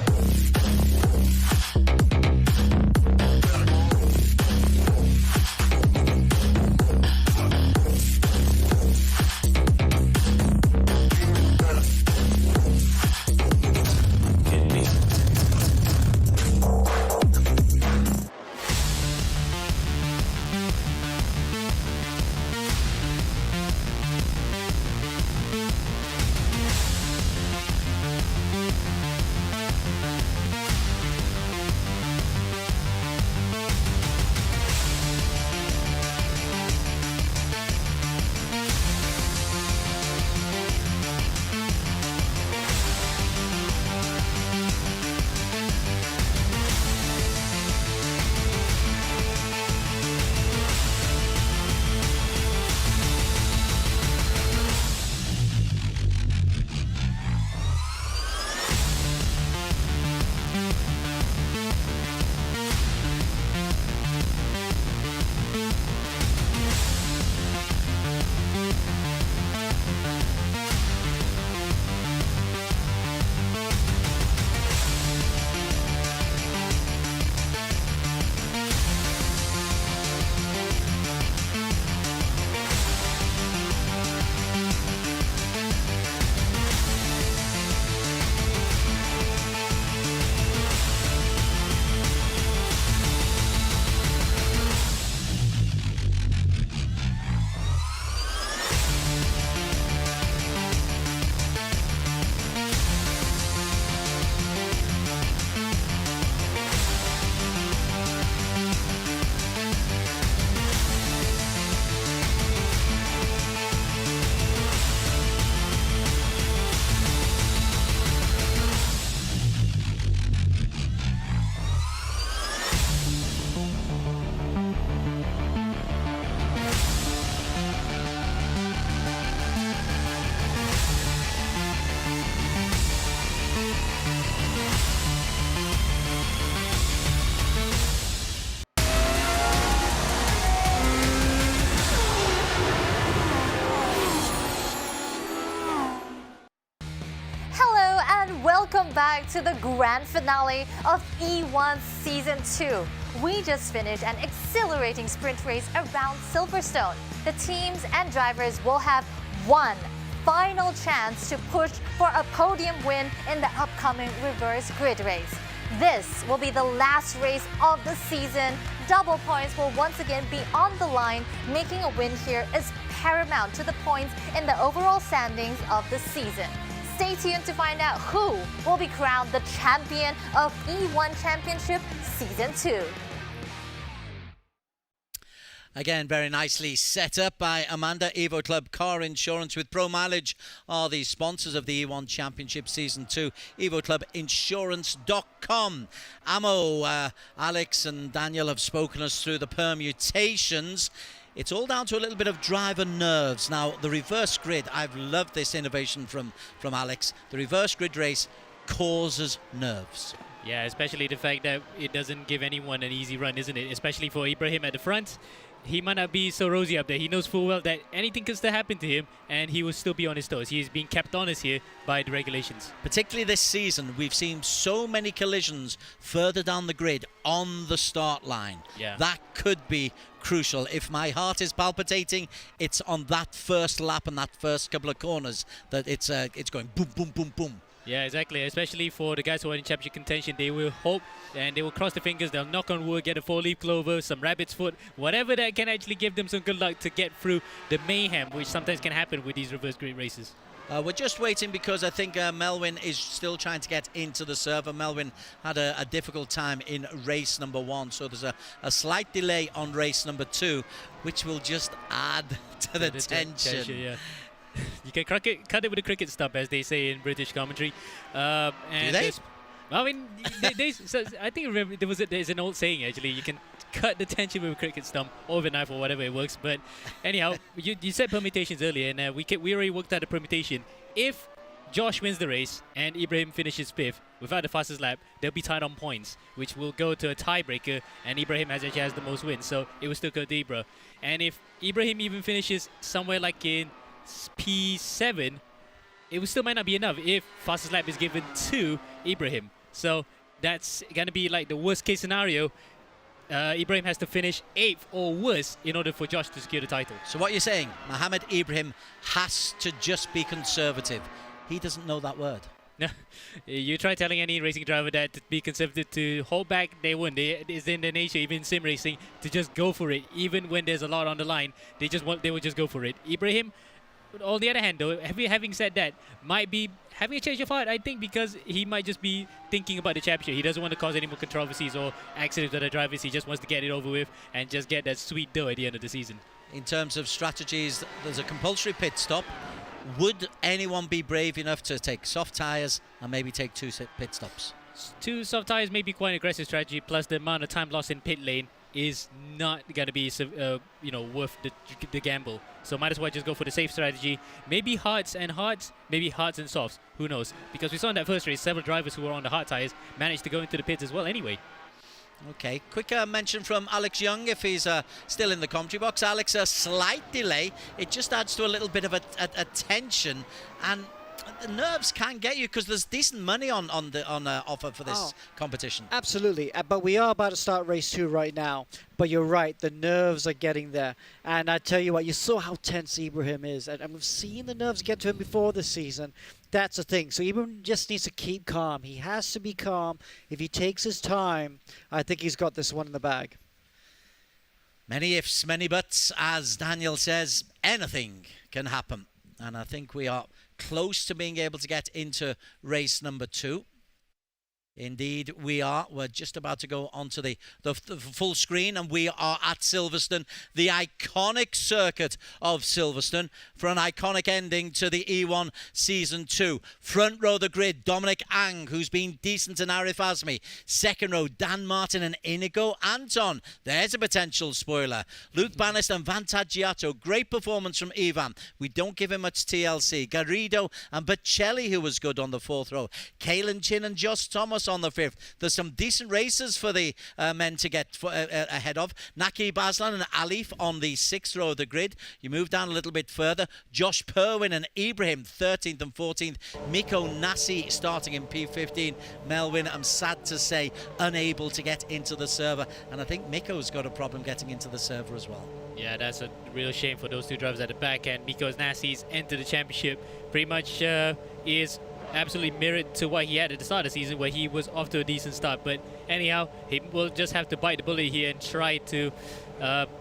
and welcome back to the grand finale of E1 Season 2. We just finished an exhilarating sprint race around Silverstone. The teams and drivers will have one final chance to push for a podium win in the upcoming reverse grid race. This will be the last race of the season. Double points will once again be on the line. Making a win here is paramount to the points in the overall standings of the season. Stay tuned to find out who will be crowned the champion of E1 Championship Season 2. Again, very nicely set up by Amanda. Evo Club Car Insurance with Pro Mileage are the sponsors of the E1 Championship Season 2. EvoClubInsurance.com. Amo, Alex and Daniel have spoken us through the permutations. It's all down to a little bit of driver nerves. Now, the reverse grid, I've loved this innovation from Alex. The reverse grid race causes nerves. Yeah, especially the fact that it doesn't give anyone an easy run, isn't it? Especially for Ibrahim at the front. He might not be so rosy up there. He knows full well that anything could still happen to him, and he will still be on his toes. He is being kept honest here by the regulations. Particularly this season, we've seen so many collisions further down the grid on the start line. Yeah. That could be crucial. If my heart is palpitating, it's on that first lap and that first couple of corners that it's going boom, boom, boom, boom. Yeah, exactly. Especially for the guys who are in championship contention, they will hope and they will cross their fingers. They'll knock on wood, get a 4-leaf clover, some rabbit's foot, whatever that can actually give them some good luck to get through the mayhem, which sometimes can happen with these reverse grid races. We're just waiting because I think Melvin is still trying to get into the server. Melvin had a difficult time in race number 1, so there's a slight delay on race number 2, which will just add to the tension. Yeah. You can cut it with a cricket stump, as they say in British commentary. And do they? I mean, so I think there's an old saying, actually. You can cut the tension with a cricket stump or with a knife or whatever it works. But anyhow, you said permutations earlier, and we already worked out the permutation. If Josh wins the race and Ibrahim finishes 5th without the fastest lap, they'll be tied on points, which will go to a tiebreaker, and Ibrahim actually has the most wins, so it will still go to Ibra. And if Ibrahim even finishes somewhere like in P7, it still might not be enough if fastest lap is given to Ibrahim. So that's going to be like the worst case scenario. Ibrahim has to finish 8th or worse in order for Josh to secure the title. So what you're saying, Mohammed Ibrahim has to just be conservative. He doesn't know that word. No, you try telling any racing driver that to be conservative, to hold back, they won't. It's in their nature, even sim racing, to just go for it. Even when there's a lot on the line, they will just go for it. Ibrahim, on the other hand, though, having said that, might be having a change of heart, I think, because he might just be thinking about the championship. He doesn't want to cause any more controversies or accidents with the drivers. He just wants to get it over with and just get that sweet dough at the end of the season. In terms of strategies, there's a compulsory pit stop. Would anyone be brave enough to take soft tyres and maybe take 2 pit stops? 2 soft tyres may be quite an aggressive strategy, plus the amount of time lost in pit lane is not going to be worth the gamble. So might as well just go for the safe strategy. Maybe hards and softs. Who knows? Because we saw in that first race, several drivers who were on the hard tyres managed to go into the pits as well anyway. Okay, quick mention from Alex Young if he's still in the commentary box. Alex, a slight delay. It just adds to a little bit of a tension, and the nerves can get you because there's decent money on offer for this competition. Absolutely, but we are about to start race 2 right now. But you're right, the nerves are getting there. And I tell you what, you saw how tense Ibrahim is. And we've seen the nerves get to him before this season. That's the thing. So Ibrahim just needs to keep calm. He has to be calm. If he takes his time, I think he's got this one in the bag. Many ifs, many buts. As Daniel says, anything can happen. And I think we are close to being able to get into race number 2. Indeed, we are. We're just about to go onto the full screen, and we are at Silverstone, the iconic circuit of Silverstone, for an iconic ending to the E1 Season 2. Front row the grid, Dominic Ang, who's been decent, and Arif Azmi. Second row, Dan Martin and Inigo Anton. There's a potential spoiler. Luke Bannister and Vantagiato. Great performance from Ivan. We don't give him much TLC. Garrido and Bocelli, who was good on the 4th row. Kalen Chin and Josh Thomas Stratos on the 5th. There's some decent races for the men to get ahead of. Naki Baslan and Alif on the 6th row of the grid. You move down a little bit further. Josh Perwin and Ibrahim 13th and 14th. Miko Nasi starting in P15. Melvin, I'm sad to say, unable to get into the server. And I think Miko's got a problem getting into the server as well. Yeah, that's a real shame for those two drivers at the back end, because Nasi's entered the championship pretty much is absolutely mirrored to what he had at the start of the season, where he was off to a decent start. But anyhow, he will just have to bite the bullet here and try to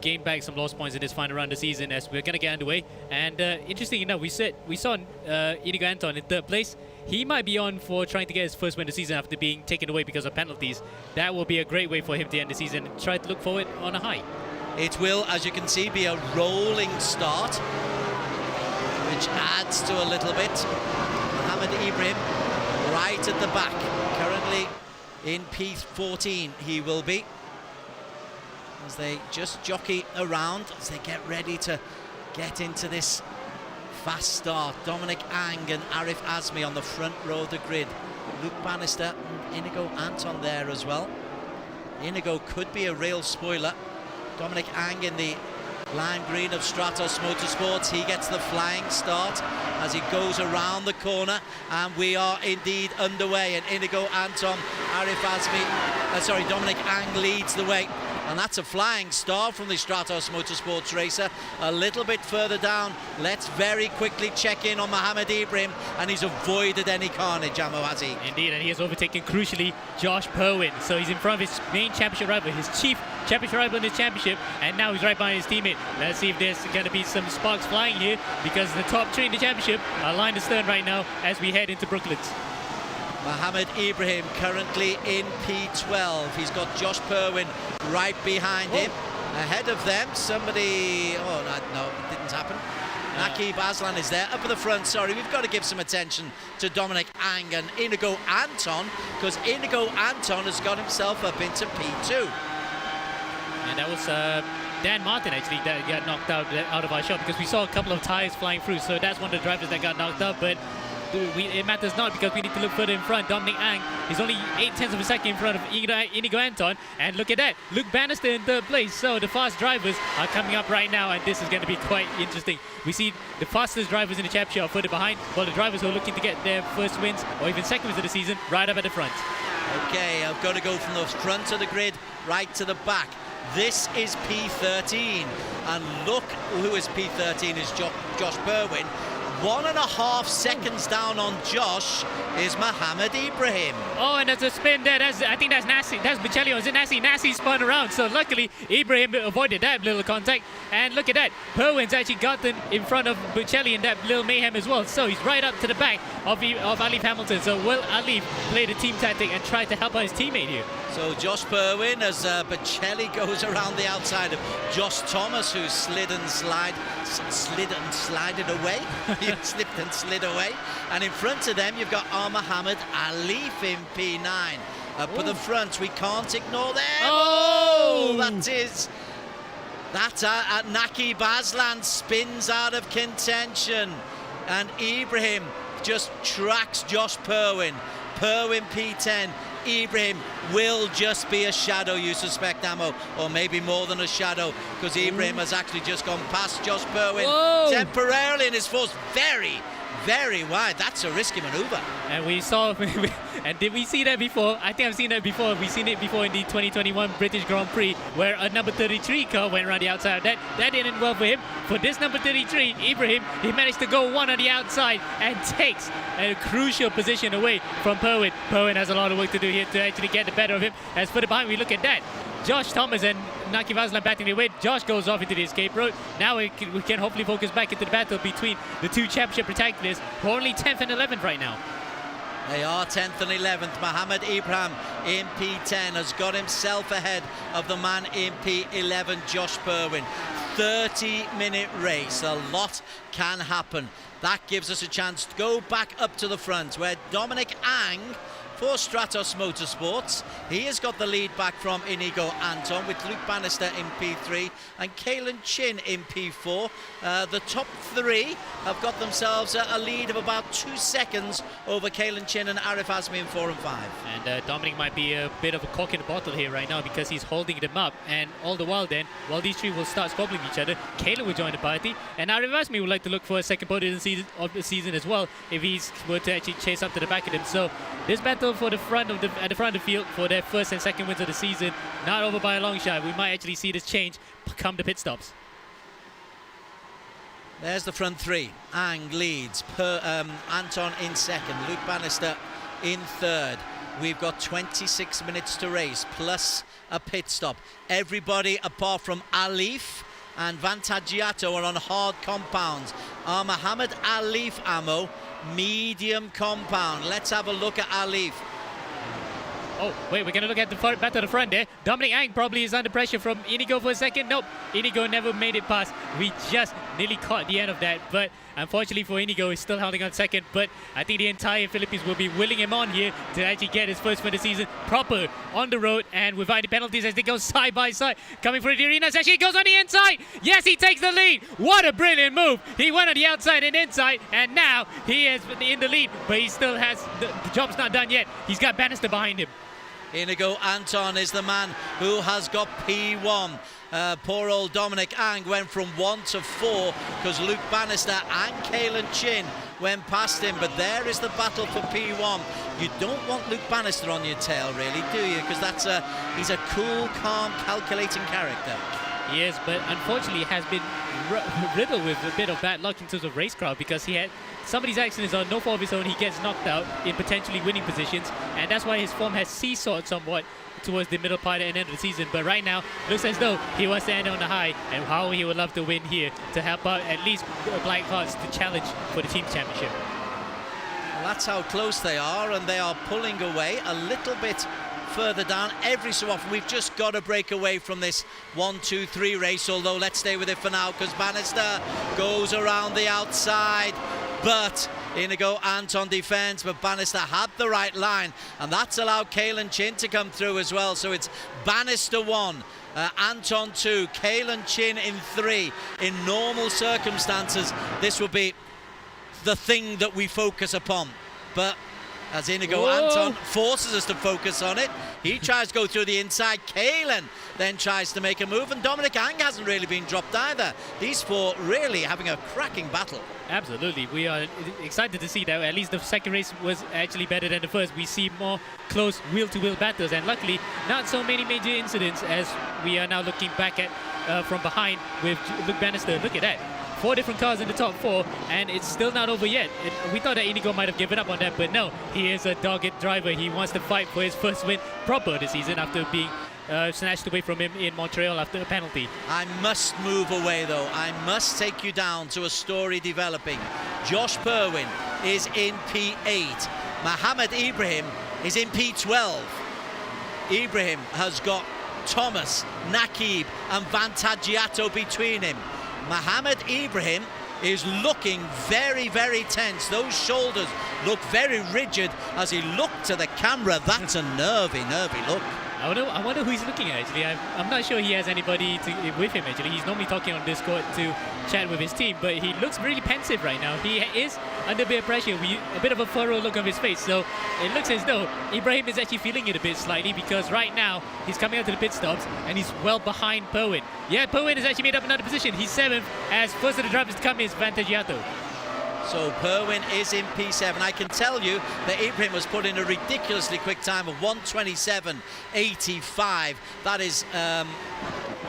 gain back some lost points in this final round of the season, as we're going to get underway. And interesting enough, we saw Inigo Anton in 3rd place. He might be on for trying to get his first win of the season after being taken away because of penalties. That will be a great way for him to end the season and try to look forward on a high. It will, as you can see, be a rolling start, which adds to a little bit. Mohammed Ibrahim right at the back, currently in P14 he will be, as they just jockey around as they get ready to get into this fast start. Dominic Ang and Arif Azmi on the front row of the grid. Luke Bannister and Inigo Anton there as well. Inigo could be a real spoiler. Dominic Ang in the lime green of Stratos Motorsports. He gets the flying start as he goes around the corner, and we are indeed underway. And Inigo Anton, Arif Azmi, Dominic Ang leads the way. And that's a flying start from the Stratos Motorsports racer. A little bit further down, let's very quickly check in on Mohammed Ibrahim, and he's avoided any carnage, Amo, has he? Indeed, and he has overtaken, crucially, Josh Perwin. So he's in front of his main championship rival, his chief championship rival in his championship, and now he's right behind his teammate. Let's see if there's going to be some sparks flying here, because the top three in the championship are lined astern right now as we head into Brooklands. Mohammed Ibrahim currently in P12. He's got Josh Perwin right behind him. Ahead of them, somebody... Oh, no, it didn't happen. Naki Baslan is there. Up at the front, sorry, we've got to give some attention to Dominic Ang and Inigo Anton, because Inigo Anton has got himself up into P2. And that was Dan Martin, actually, that got knocked out of our shot, because we saw a couple of tires flying through. So that's one of the drivers that got knocked out, but it matters not, because we need to look further in front. Dominic Ang is only 0.8 of a second in front of Inigo Anton, and look at that, Luke Bannister in 3rd place. So the fast drivers are coming up right now, and this is going to be quite interesting. We see the fastest drivers in the championship are further behind, while the drivers who are looking to get their first wins or even second wins of the season right up at the front. Okay, I've got to go from the front of the grid right to the back. This is P13, and look who is P13 is Josh Perwin. 1.5 seconds down on Josh is Mohammed Ibrahim. Oh, and there's a spin there. I think that's Nasi. That's Bichelli. Is it Nasi? Nasi spun around. So luckily, Ibrahim avoided that little contact. And look at that. Perwin's actually gotten in front of Bichelli in that little mayhem as well. So he's right up to the back of Alif Hamilton. So will Alif play the team tactic and try to help out his teammate here? So Josh Perwin, as Bichelli goes around the outside of Josh Thomas, who slid and slided away. He slipped and slid away. And in front of them, you've got Mohammed Alif in P9. Up at the front, we can't ignore them. Oh! That's Naki Baslan spins out of contention. And Ibrahim just tracks Josh Perwin. Perwin P10. Ibrahim will just be a shadow, you suspect, Amo, or maybe more than a shadow, because Ibrahim has actually just gone past Josh Perwin temporarily and is forced very, very wide. That's a risky maneuver. And we saw, and did we see that before? I think I've seen that before. We've seen it before in the 2021 British Grand Prix, where a number 33 car went around the outside. That didn't well for him. For this number 33, Ibrahim, he managed to go one on the outside and takes a crucial position away from Perwin. Perwin has a lot of work to do here to actually get the better of him. As further behind, we look at that. Josh Thomas and Naki Baslan batting their way. Josh goes off into the escape road. Now we can hopefully focus back into the battle between the two championship protagonists, who are only 10th and 11th right now. They are 10th and 11th. Mohammed Ibrahim in P10 has got himself ahead of the man in P11, Josh Perwin. 30-minute race. A lot can happen. That gives us a chance to go back up to the front, where Dominic Ang for Stratos Motorsports. He has got the lead back from Inigo Anton with Luke Bannister in P3 and Caelan Chin in P4. The top three have got themselves a lead of about 2 seconds over Caelan Chin and Arif Azmi in 4 and 5. And Dominic might be a bit of a cork in the bottle here right now because he's holding them up. And all the while then, while these three will start squabbling each other, Caelan will join the party. And Arif Azmi would like to look for a second podium of the season as well if he's were to actually chase up to the back of him. So this battle for the front of at the front of the field for their first and second wins of the season, not over by a long shot. We might actually see this change come the pit stops. There's the front three. Ang leads, Anton in second, Luke Bannister in third. We've got 26 minutes to race, plus a pit stop. Everybody apart from Alif and Vantagiato are on hard compounds. Our Muhammad Alif ammo, medium compound. Let's have a look at Alif. Oh, wait, we're going to look at the back to the front there. Dominic Ang probably is under pressure from Inigo for a second. Nope, Inigo never made it past. We just nearly caught the end of that. But unfortunately for Inigo, he's still holding on second. But I think the entire Philippines will be willing him on here to actually get his first win of the season proper on the road and without any penalties as they go side by side. Coming through the arena, actually goes on the inside. Yes, he takes the lead. What a brilliant move. He went on the outside and inside, and now he is in the lead. But he still has, the job's not done yet. He's got Bannister behind him. Inigo Anton is the man who has got P1. Poor old Dominic Ang went from 1 to 4 because Luke Bannister and Caelan Chin went past him. But there is the battle for P1. You don't want Luke Bannister on your tail, really, do you? Because he's a cool, calm, calculating character. He is, but unfortunately has been riddled with a bit of bad luck in terms of race crowd because he had some of these accidents on no fault of his own. He gets knocked out in potentially winning positions, and that's why his form has seesawed somewhat towards the middle part and end of the season. But right now, looks as though he wants to end on the high, and how he would love to win here to help out at least BlackArts to challenge for the team championship. Well, that's how close they are, and they are pulling away a little bit further down. Every so often we've just got to break away from this 1-2-3 race, although let's stay with it for now because Bannister goes around the outside, but Inigo Anton defends, but Bannister had the right line, and that's allowed Caelan Chin to come through as well. So it's Bannister 1, Anton 2, Caelan Chin in 3. In normal circumstances this would be the thing that we focus upon, but as Inigo Anton forces us to focus on it, he tries to go through the inside. Caelan then tries to make a move, and Dominic Ang hasn't really been dropped either. These four really having a cracking battle. Absolutely, we are excited to see that. At least the second race was actually better than the first. We see more close wheel-to-wheel battles, and luckily not so many major incidents as we are now looking back at from behind with Luke Bannister. Look at that. 4 different cars in the top 4, and it's still not over yet. We thought that Inigo might have given up on that, but no, he is a dogged driver. He wants to fight for his first win proper this season after being snatched away from him in Montreal after a penalty. I must move away though. I must take you down to a story developing. Josh Perwin is in P8. Mohammed Ibrahim is in P12. Ibrahim has got Thomas, Nakib and Vantagiato between him. Mohammed Ibrahim is looking very, very tense. Those shoulders look very rigid as he looked to the camera. That's a nervy look. I wonder who he's looking at, actually. I'm not sure he has anybody with him, actually. He's normally talking on Discord to chat with his team, but he looks really pensive right now. He is under a bit of pressure, a bit of a furrow look on his face, so it looks as though Ibrahim is actually feeling it a bit slightly because right now he's coming out to the pit stops and he's well behind Perwin. Yeah, Perwin has actually made up another position. He's 7th as first of the drivers to come is Vantagiato. So Perwin is in P7. I can tell you that Ibrahim was put in a ridiculously quick time of 1:27.85. That is,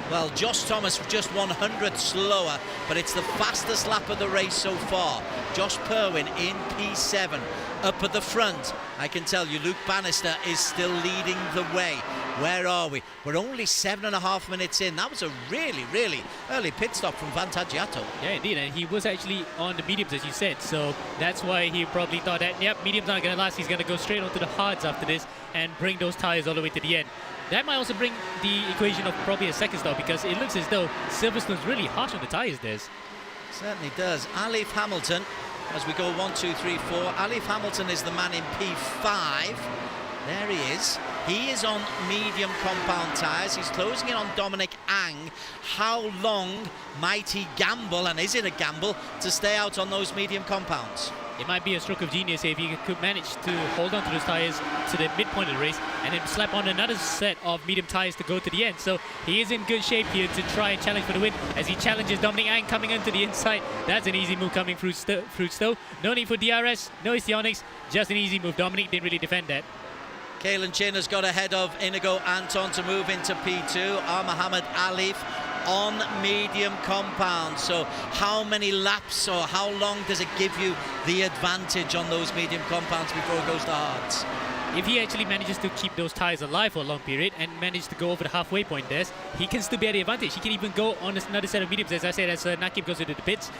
well, Josh Thomas just 100 slower, but it's the fastest lap of the race so far. Josh Perwin in P7. Up at the front, I can tell you Luke Bannister is still leading the way. Where are we? We're only 7.5 minutes in. That was a really, really early pit stop from Vantagiato. Yeah, indeed, and he was actually on the mediums, as you said, so that's why he probably thought that, yep, medium's not going to last. He's going to go straight onto the hards after this and bring those tires all the way to the end. That might also bring the equation of probably a second stop because it looks as though Silverstone's really harsh on the tires, Des. Certainly does. Alif Hamilton as we go 1, 2, 3, 4. Alif Hamilton is the man in P5. There he is. He is on medium compound tyres. He's closing in on Dominic Ang. How long might he gamble, and is it a gamble, to stay out on those medium compounds? It might be a stroke of genius if he could manage to hold on to those tyres to the midpoint of the race and then slap on another set of medium tyres to go to the end. So he is in good shape here to try and challenge for the win as he challenges Dominic Ang coming into the inside. That's an easy move coming through Stowe. No need for DRS, no histrionics, just an easy move. Dominic didn't really defend that. Kalen Chin has got ahead of Inigo Anton to move into P2. Muhammad Alif on medium compound. So how many laps or how long does it give you the advantage on those medium compounds before it goes to hards? If he actually manages to keep those tyres alive for a long period and manage to go over the halfway point there, he can still be at the advantage. He can even go on another set of mediums, as I said, as Nakib goes into the pits.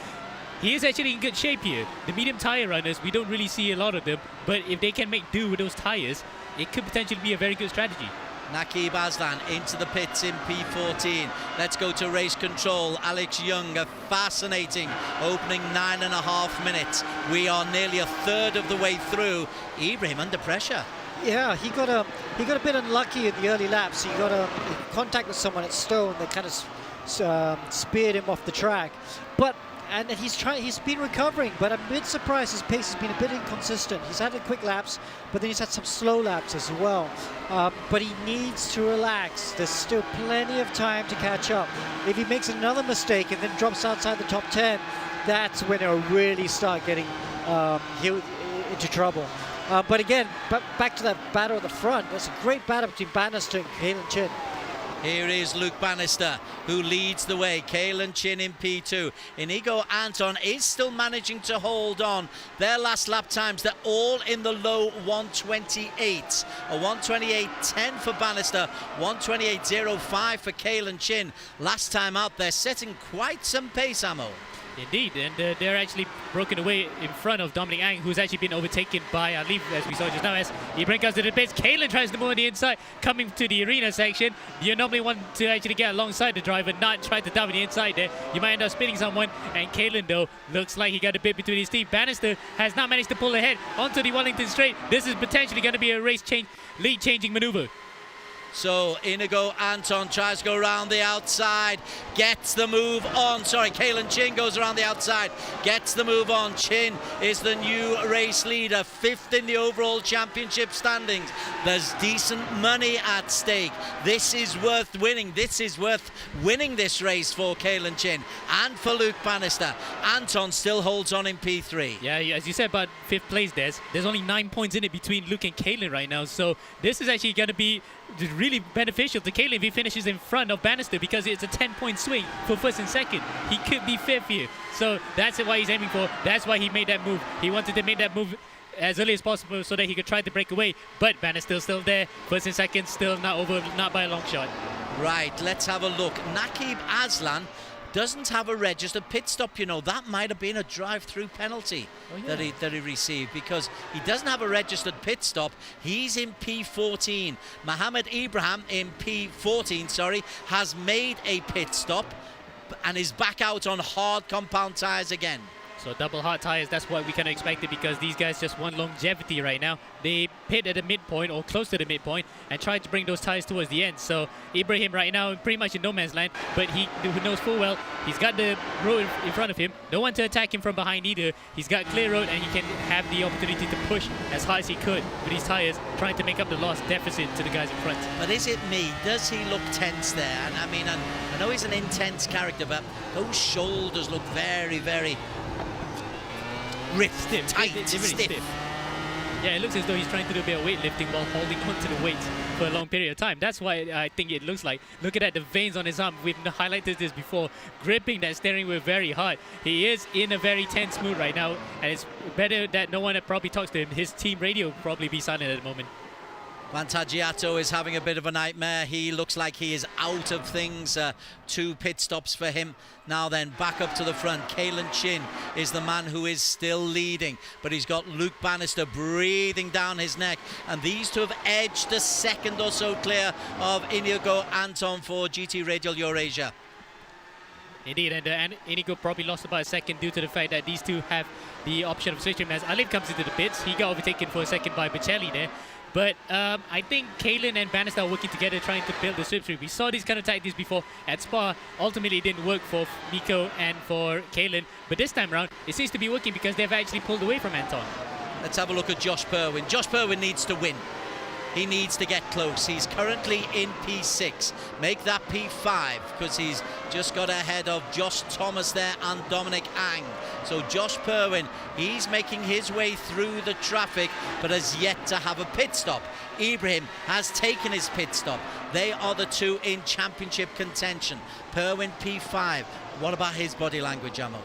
He is actually in good shape here. The medium tyre runners, we don't really see a lot of them, but if they can make do with those tyres, it could potentially be a very good strategy. Nakib Aslan into the pits in P14. Let's go to race control. Alex Young, a fascinating opening 9.5 minutes. We are nearly a third of the way through. Ibrahim under pressure. Yeah, he got a bit unlucky in the early laps. He got a contact with someone at Stowe and they kind of speared him off the track. And he's been recovering, but I'm a bit surprised his pace has been a bit inconsistent. He's had quick laps, but then he's had some slow laps as well. But he needs to relax. There's still plenty of time to catch up. If he makes another mistake and then drops outside the top 10, that's when he'll really start getting into trouble. But again, back to that battle at the front. There's a great battle between Bannister and Kalen Chin. Here is Luke Bannister, who leads the way. Kalen Chin in P2. Inigo Anton is still managing to hold on. Their last lap times, they're all in the low 128. A 128.10 for Bannister, 128.05 for Kalen Chin. Last time out, they're setting quite some pace, Ammo. Indeed, and they're actually broken away in front of Dominic Ang, who's actually been overtaken by Alif, as we saw just now, as he brings us to the base. Kalen tries to move on the inside, coming to the arena section. You normally want to actually get alongside the driver, not try to dive on the inside there. You might end up spinning someone, and Kalen, though, looks like he got a bit between his teeth. Bannister has not managed to pull ahead onto the Wellington Straight. This is potentially going to be a lead-changing maneuver. So Inigo Anton tries to go around the outside, gets the move on. Sorry, Kalen Chin goes around the outside, gets the move on. Chin is the new race leader, 5th in the overall championship standings. There's decent money at stake. This is worth winning. This is worth winning this race for Kalen Chin and for Luke Bannister. Anton still holds on in P3. Yeah, as you said about 5th place, there's only 9 points in it between Luke and Kalen right now. So this is actually going to be really beneficial to Kalen if he finishes in front of Bannister, because it's a 10-point swing for 1st and 2nd. He could be 5th here. So that's what he's aiming for. That's why he made that move. He wanted to make that move as early as possible so that he could try to break away. But Bannister's still there. 1st and 2nd still not over, not by a long shot. Right, let's have a look. Nakib Aslan doesn't have a registered pit stop, you know. That might have been a drive-through penalty that he received, because he doesn't have a registered pit stop. He's in P14. Mohammed Ibrahim in P14, has made a pit stop and is back out on hard compound tyres again. So double hard tyres, that's what we can expect it, because these guys just want longevity right now. They pit at the midpoint or close to the midpoint and try to bring those tyres towards the end. So Ibrahim right now pretty much in no man's land, but he knows full well he's got the road in front of him. No one to attack him from behind either. He's got clear road and he can have the opportunity to push as high as he could with these tyres, trying to make up the lost deficit to the guys in front. But is it me? Does he look tense there? And I mean, I know he's an intense character, but those shoulders look very, very ripped, stiff. Yeah, it looks as though he's trying to do a bit of weightlifting while holding on to the weights for a long period of time. That's why I think it looks like. Look at that, the veins on his arm. We've highlighted this before. Gripping that steering wheel very hard. He is in a very tense mood right now, and it's better that no one probably talks to him. His team radio will probably be silent at the moment. Vantagiato is having a bit of a nightmare. He looks like he is out of things. 2 pit stops for him. Now then, back up to the front. Kalen Chin is the man who is still leading, but he's got Luke Bannister breathing down his neck, and these two have edged a second or so clear of Inigo Anton for GT Radial Eurasia. Indeed, and Inigo probably lost about a second due to the fact that these two have the option of Slipstream. As Alif comes into the pits, he got overtaken for a second by Bocelli there. But I think Kalen and Bannister are working together trying to build the Slipstream. We saw these kind of tactics before at Spa. Ultimately, it didn't work for Nico and for Kalen. But this time around, it seems to be working because they've actually pulled away from Anton. Let's have a look at Josh Purwin. Josh Purwin needs to win. He needs to get close. He's currently in P6. Make that P5 because he's just got ahead of Josh Thomas there and Dominic Ang. So Josh Purwin, he's making his way through the traffic but has yet to have a pit stop. Ibrahim has taken his pit stop. They are the two in championship contention. Purwin P5. What about his body language, Amo?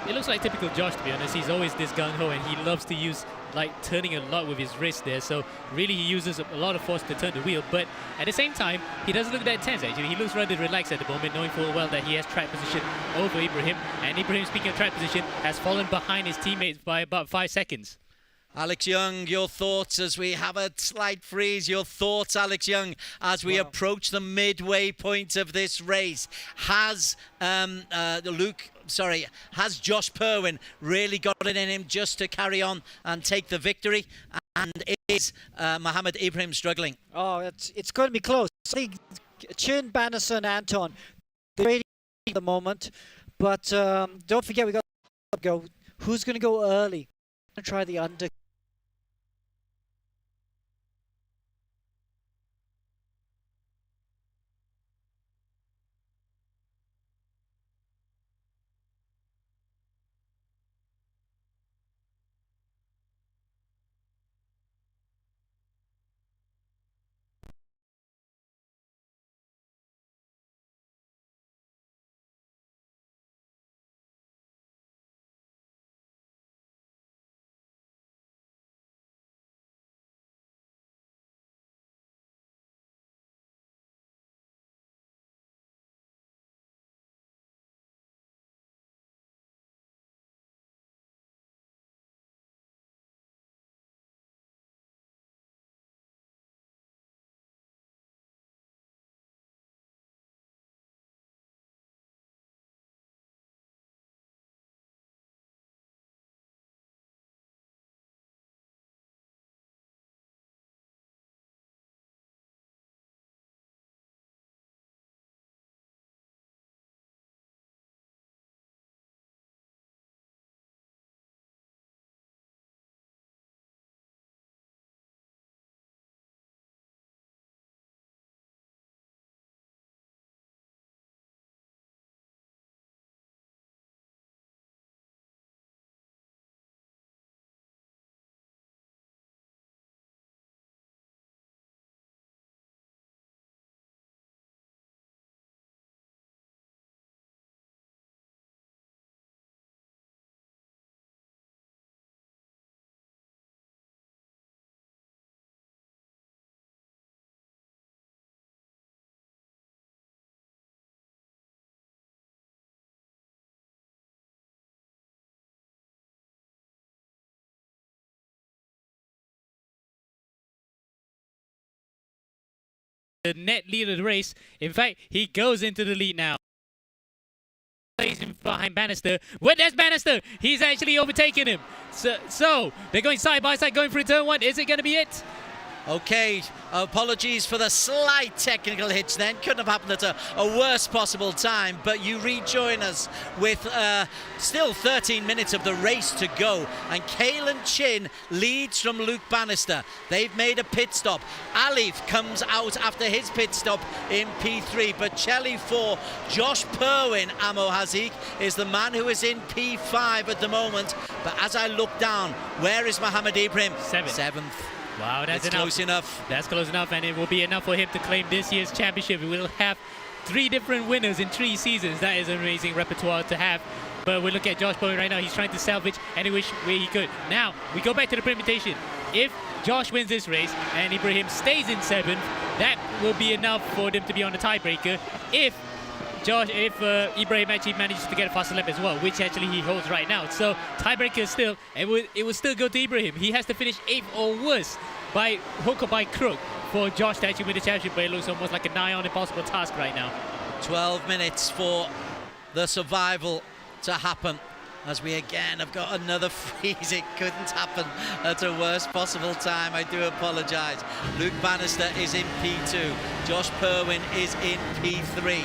It looks like typical Josh, to be honest. He's always this gung-ho and he loves to use turning a lot with his wrist there, so really he uses a lot of force to turn the wheel, but at the same time he doesn't look that tense actually. He looks rather relaxed at the moment, knowing full well that he has track position over Ibrahim, and Ibrahim, speaking of track position, has fallen behind his teammates by about 5 seconds. Alex Young, your thoughts as we have a slight freeze. Your thoughts, Alex Young, as we approach the midway point of this race. Has has Josh Purwin really got it in him just to carry on and take the victory? And is Mohammed Ibrahim struggling? Oh, it's going to be close. I think Chin, Bannister and Anton, they're ready at the moment. But don't forget, we got to go. Who's going to go early? I'm going to try the under. The net lead of the race. In fact, he goes into the lead now. He's behind Bannister. Well, there's Bannister. He's actually overtaken him. So they're going side by side, going through turn one. Is it going to be it? Okay, apologies for the slight technical hitch then. Couldn't have happened at a worse possible time, but you rejoin us with still 13 minutes of the race to go, and Kalen Chin leads from Luke Bannister. They've made a pit stop. Alif comes out after his pit stop in P3, but Bocelli 4. Josh Purwin, Amo Hazik, is the man who is in P5 at the moment, but as I look down, where is Mohammed Ibrahim? Seventh. Wow, that's enough. Close enough. That's close enough, and it will be enough for him to claim this year's championship. We will have 3 different winners in 3 seasons. That is an amazing repertoire to have. But we look at Josh Purwin right now. He's trying to salvage any which way he could. Now, we go back to the permutation. If Josh wins this race and Ibrahim stays in 7th, that will be enough for them to be on the tiebreaker. If Ibrahim actually manages to get a faster lap as well, which actually he holds right now. So tiebreaker still, it will still go to Ibrahim. He has to finish 8th or worse by hook or by crook for Josh to actually win the championship, but it looks almost like a nigh on impossible task right now. 12 minutes for the survival to happen. As we again have got another freeze. It couldn't happen at a worst possible time. I do apologise. Luke Bannister is in P2. Josh Purwin is in P3.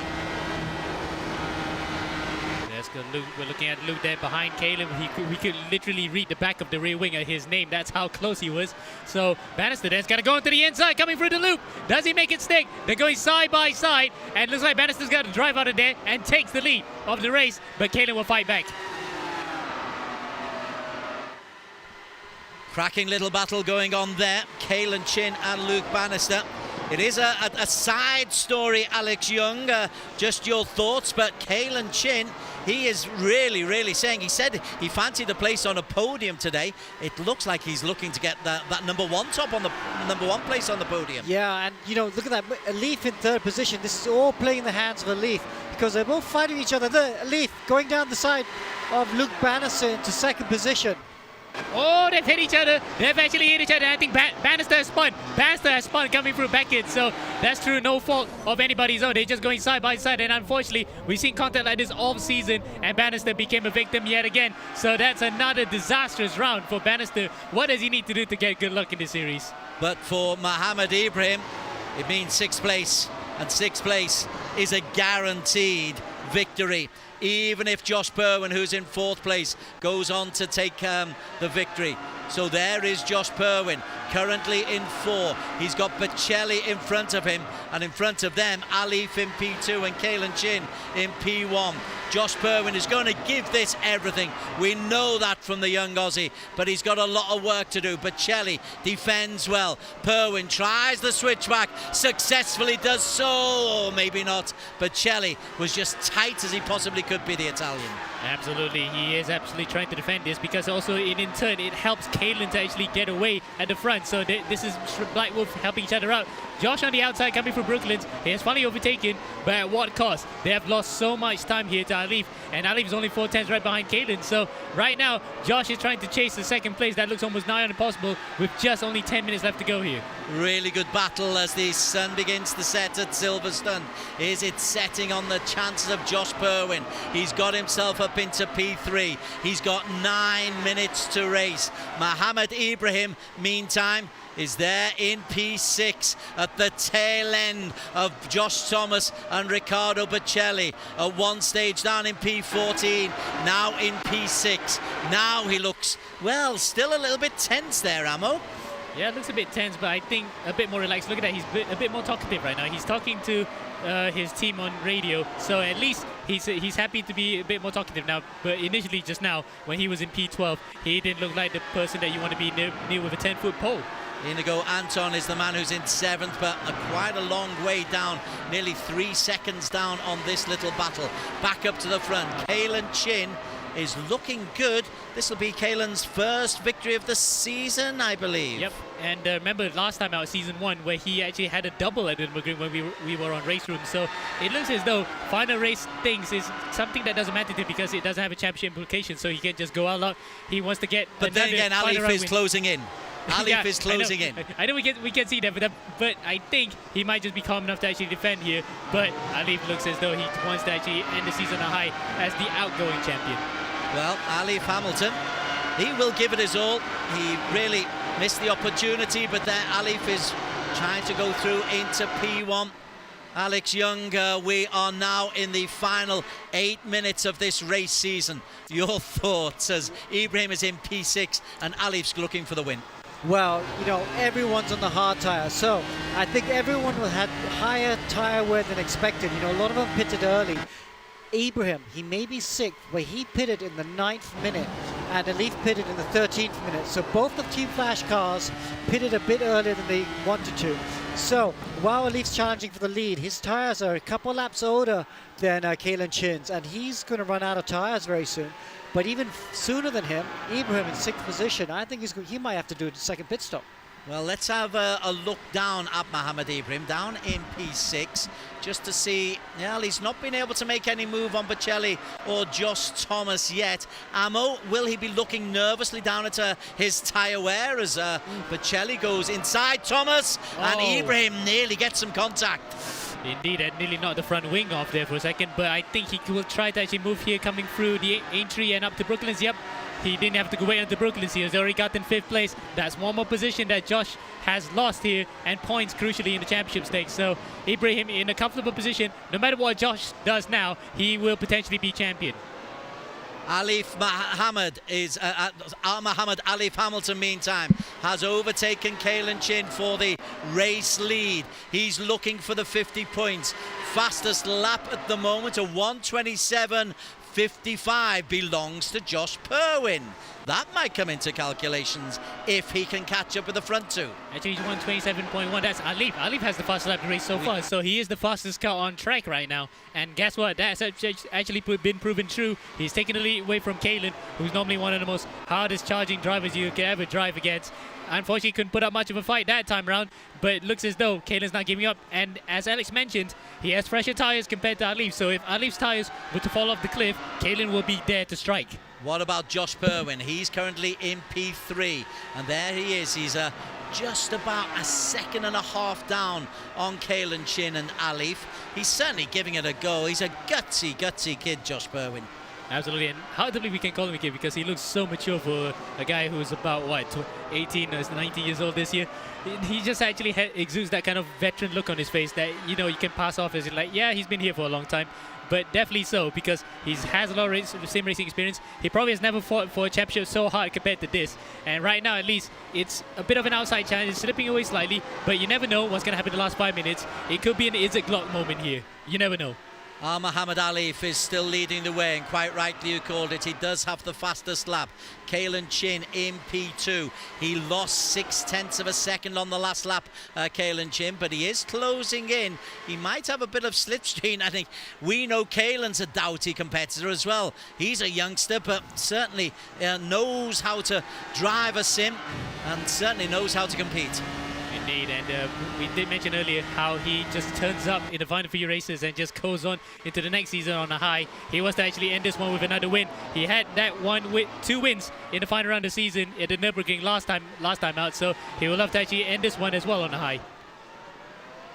That's good. Luke, we're looking at Luke there behind Caleb. We could literally read the back of the rear wing of his name. That's how close he was. So Bannister then's got to go into the inside, coming through the loop. Does he make it stick? They're going side by side, and it looks like Bannister's got to drive out of there and takes the lead of the race, but Caleb will fight back. Cracking little battle going on there. Caelan Chin and Luke Bannister. It is a side story, Alex Young. Just your thoughts, but Caelan Chin, he is really saying, he said he fancied a place on a podium today. It looks like he's looking to get that number one place on the podium. Yeah, and you know, look at that. Alif in third position. This is all playing in the hands of Alif because they're both fighting each other. Alif going down the side of Luke Bannister into second position. Oh, they've hit each other. They've actually hit each other. I think Bannister has spun. Bannister has spun coming through backend. So that's through no fault of anybody's own. They're just going side by side. And unfortunately, we've seen content like this all season. And Bannister became a victim yet again. So that's another disastrous round for Bannister. What does he need to do to get good luck in this series? But for Mohammed Ibrahim, it means 6th place. And 6th place is a guaranteed victory. Even if Josh Purwin, who's in 4th place, goes on to take the victory. So there is Josh Purwin, currently in 4. He's got Bocelli in front of him, and in front of them, Alif in P2 and Caelan Chin in P1. Josh Purwin is going to give this everything. We know that from the young Aussie, but he's got a lot of work to do. Bocelli defends well. Purwin tries the switchback, successfully does so, or maybe not. Bocelli was just tight as he possibly could be, the Italian. Absolutely, he is absolutely trying to defend this because also in turn it helps Caelan to actually get away at the front. So this is BlackWolf helping each other out. Josh on the outside coming from Brooklands. He has finally overtaken, but at what cost? They have lost so much time here to Alif, and Alif is only 4/10 right behind Caelan. So right now, Josh is trying to chase the 2nd place. That looks almost nigh on impossible with just only 10 minutes left to go here. Really good battle as the sun begins to set at Silverstone. Is it setting on the chances of Josh Purwin? He's got himself up into P3. He's got 9 minutes to race. Mohammed Ibrahim, meantime, is there in P6 at the tail end of Josh Thomas and Riccardo Bocelli. At one stage down in P14, now in P6. Now he looks, well, still a little bit tense there, Amo. Yeah, it looks a bit tense, but I think a bit more relaxed. Look at that, he's a bit more talkative right now. He's talking to his team on radio, so at least he's happy to be a bit more talkative now. But initially, just now, when he was in P12, he didn't look like the person that you want to be near with a 10-foot pole. Inigo Anton is the man who's in 7th, but quite a long way down, nearly 3 seconds down on this little battle. Back up to the front, Caelan Chin is looking good. This will be Caelan's first victory of the season, I believe. Yep, and remember last time out, season 1, where he actually had a double at Nürburgring when we were on race room. So it looks as though final race things is something that doesn't matter to him because it doesn't have a championship implication. So he can just go all out. He wants to get. But then again, Alif is closing in. Alif is closing in. I know we can see that, but I think he might just be calm enough to actually defend here. But Alif looks as though he wants to actually end the season on a high as the outgoing champion. Well, Alif Hamilton, he will give it his all. He really missed the opportunity, but there Alif is trying to go through into P1. Alex Young, we are now in the final 8 minutes of this race season. Your thoughts as Ibrahim is in P6 and Alif's looking for the win? Well, you know, everyone's on the hard tyre, so I think everyone had higher tyre wear than expected. You know, a lot of them pitted early. Ibrahim, he may be sick, but he pitted in the 9th minute, and Alif pitted in the 13th minute. So both of Team Flash cars pitted a bit earlier than they wanted to. So while Alif's challenging for the lead, his tyres are a couple laps older than Caelan Chin's, and he's going to run out of tyres very soon. But even sooner than him, Ibrahim in 6th position, I think he might have to do a second pit stop. Well, let's have a look down at Mohammed Ibrahim, down in P6, just to see. Well, he's not been able to make any move on Bocelli or Josh Thomas yet. Amo, will he be looking nervously down at his tyre wear as Bocelli goes inside Thomas and Ibrahim nearly gets some contact? Indeed, and nearly knocked the front wing off there for a second, but I think he will try to actually move here, coming through the Aintree and up to Brooklands. Yep, he didn't have to wait until Brooklands. He has already gotten 5th place. That's one more position that Josh has lost here, and points crucially in the championship stakes. So Ibrahim in a comfortable position. No matter what Josh does now, he will potentially be champion. Alif Mohammed Alif Hamilton, meantime, has overtaken Kalen Chin for the race lead. He's looking for the 50 points. Fastest lap at the moment, a 1:27.55, belongs to Josh Purwin. That might come into calculations if he can catch up with the front two. Actually, he's 1:27.1. That's Alif. Alif has the fastest lap of the race so far, so he is the fastest car on track right now. And guess what? That's actually been proven true. He's taken the lead away from Kalen, who's normally one of the most hardest charging drivers you could ever drive against. Unfortunately, couldn't put up much of a fight that time around, but it looks as though Kalen's not giving up. And as Alex mentioned, he has fresher tyres compared to Alif, so if Alif's tyres were to fall off the cliff, Kalen will be there to strike. What about Josh Purwin? He's currently in P3, and there he is. He's just about a 1.5 seconds down on Kalen Chin and Alif. He's certainly giving it a go. He's a gutsy kid, Josh Purwin. Absolutely, and hard to believe we can call him a kid because he looks so mature for a guy who's about, what, 18 or 19 years old this year. He just actually exudes that kind of veteran look on his face that, you know, you can pass off as like, yeah, he's been here for a long time. But definitely so, because he has a lot of sim racing experience. He probably has never fought for a championship so hard compared to this. And right now, at least, it's a bit of an outside challenge. It's slipping away slightly, but you never know what's going to happen in the last 5 minutes. It could be an Isaac Glock moment here. You never know. Muhammad Alif is still leading the way, and quite rightly you called it. He does have the fastest lap. Kalen Chin in P2. He lost 0.6 seconds on the last lap, Kalen Chin, but he is closing in. He might have a bit of slipstream. I think we know Kalen's a doughty competitor as well. He's a youngster, but certainly knows how to drive a sim and certainly knows how to compete. Indeed, and we did mention earlier how he just turns up in the final few races and just goes on into the next season on a high. He wants to actually end this one with another win. He had that two wins in the final round of the season at the Nürburgring last time out, so he will have to actually end this one as well on a high.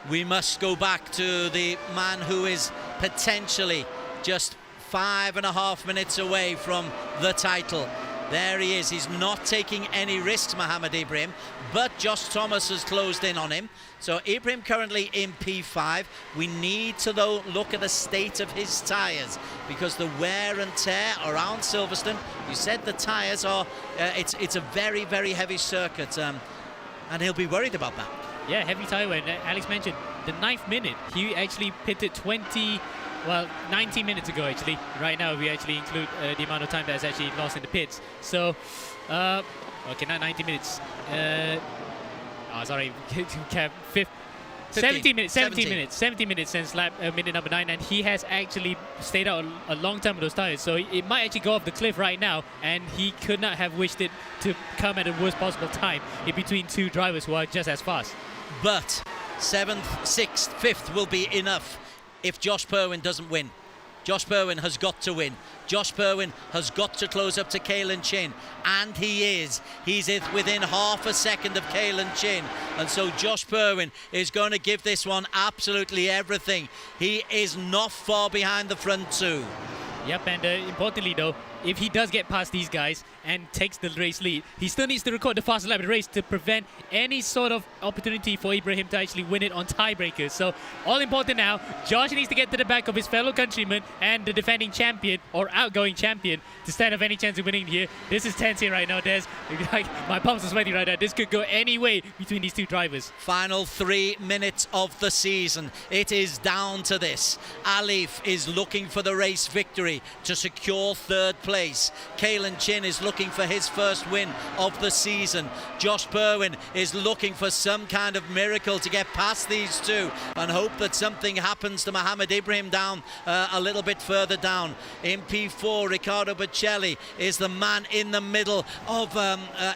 We must go back to the man who is potentially just 5.5 minutes away from the title. There he is. He's not taking any risks, Mohammed Ibrahim, but Josh Thomas has closed in on him. So Ibrahim currently in P5. We need to, though, look at the state of his tyres, because the wear and tear around Silverstone, you said the tyres are, it's a very, very heavy circuit, and he'll be worried about that. Yeah, heavy tyre wear. Alex mentioned the 9th minute. He actually pitted 19 minutes ago, actually. Right now, we actually include the amount of time that's actually lost in the pits. So, okay, not 90 minutes. 17 minutes since lap minute number 9, and he has actually stayed out a long time with those tires. So it might actually go off the cliff right now, and he could not have wished it to come at the worst possible time in between two drivers who are just as fast. But 7th, 6th, 5th will be enough if Josh Purwin doesn't win. Josh Purwin has got to win. Josh Purwin has got to close up to Kalen Chin, and he is. He's within 0.5 seconds of Kalen Chin, and so Josh Purwin is going to give this one absolutely everything. He is not far behind the front two. Yep, and importantly though, if he does get past these guys and takes the race lead, he still needs to record the fastest lap of the race to prevent any sort of opportunity for Ibrahim to actually win it on tiebreakers. So all important now, Josh needs to get to the back of his fellow countryman and the defending champion or outgoing champion to stand up any chance of winning here. This is tense here right now, Des. Like, my palms are sweaty right now. This could go any way between these two drivers. Final 3 minutes of the season. It is down to this. Alif is looking for the race victory to secure 3rd place. Kalen Chin is looking for his first win of the season. Josh Purwin is looking for some kind of miracle to get past these two and hope that something happens to Mohammed Ibrahim down a little bit further down. In P4, Riccardo Bocelli is the man in the middle of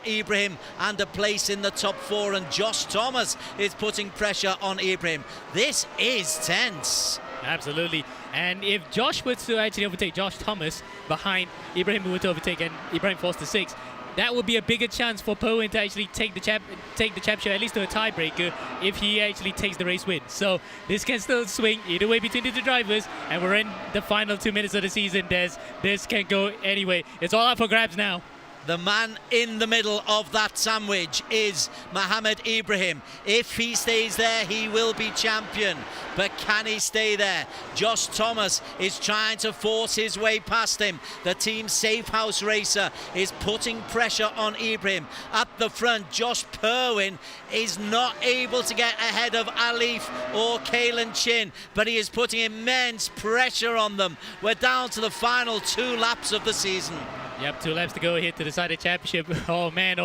Ibrahim and a place in the top 4, and Josh Thomas is putting pressure on Ibrahim. This is tense. Absolutely. And if Josh were to actually overtake Josh Thomas behind Ibrahim, who were to overtake, and Ibrahim falls to 6, that would be a bigger chance for Powen to actually take the championship at least to a tiebreaker if he actually takes the race win. So this can still swing either way between the two drivers, and we're in the final 2 minutes of the season, Des. This can go anyway. It's all up for grabs now. The man in the middle of that sandwich is Mohammed Ibrahim. If he stays there, he will be champion. But can he stay there? Josh Thomas is trying to force his way past him. The team Safehouse racer is putting pressure on Ibrahim. At the front, Josh Perwin is not able to get ahead of Alif or Kalen Chin, but he is putting immense pressure on them. We're down to the final 2 laps of the season. Yep, 2 laps to go here to decide the championship. Oh man,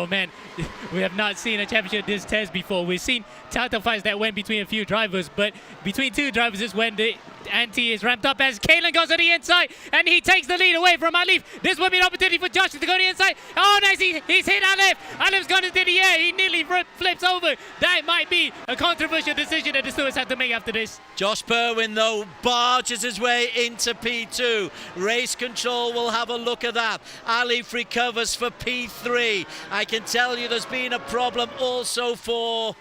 we have not seen a championship this test before. We've seen title fights that went between a few drivers, but between 2 drivers is when the ante is ramped up as Kalen goes to the inside and he takes the lead away from Alif. This will be an opportunity for Josh to go to the inside. Oh nice, he's hit Alif. Alif's gone into the air, he nearly flips over. That might be a controversial decision that the stewards have to make after this. Josh Perwin though barges his way into P2. Race control will have a look at that. Alif recovers for P3. I can tell you there's been a problem also for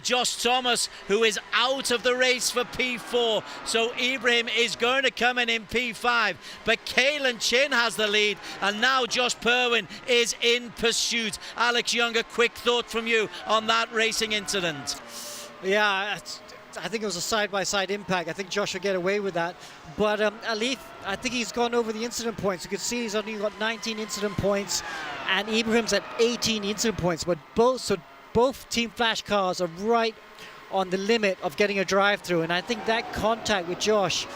Josh Thomas, who is out of the race for P4. So Ibrahim is going to come in P5. But Kalen Chin has the lead, and now Josh Perwin is in pursuit. Alex Young, a quick thought from you on that racing incident. Yeah, I think it was a side-by-side impact. I think Josh will get away with that. But Alif, I think he's gone over the incident points. You can see he's only got 19 incident points, and Ibrahim's at 18 incident points. But both Team Flash cars are right on the limit of getting a drive-through. And I think that contact with Josh,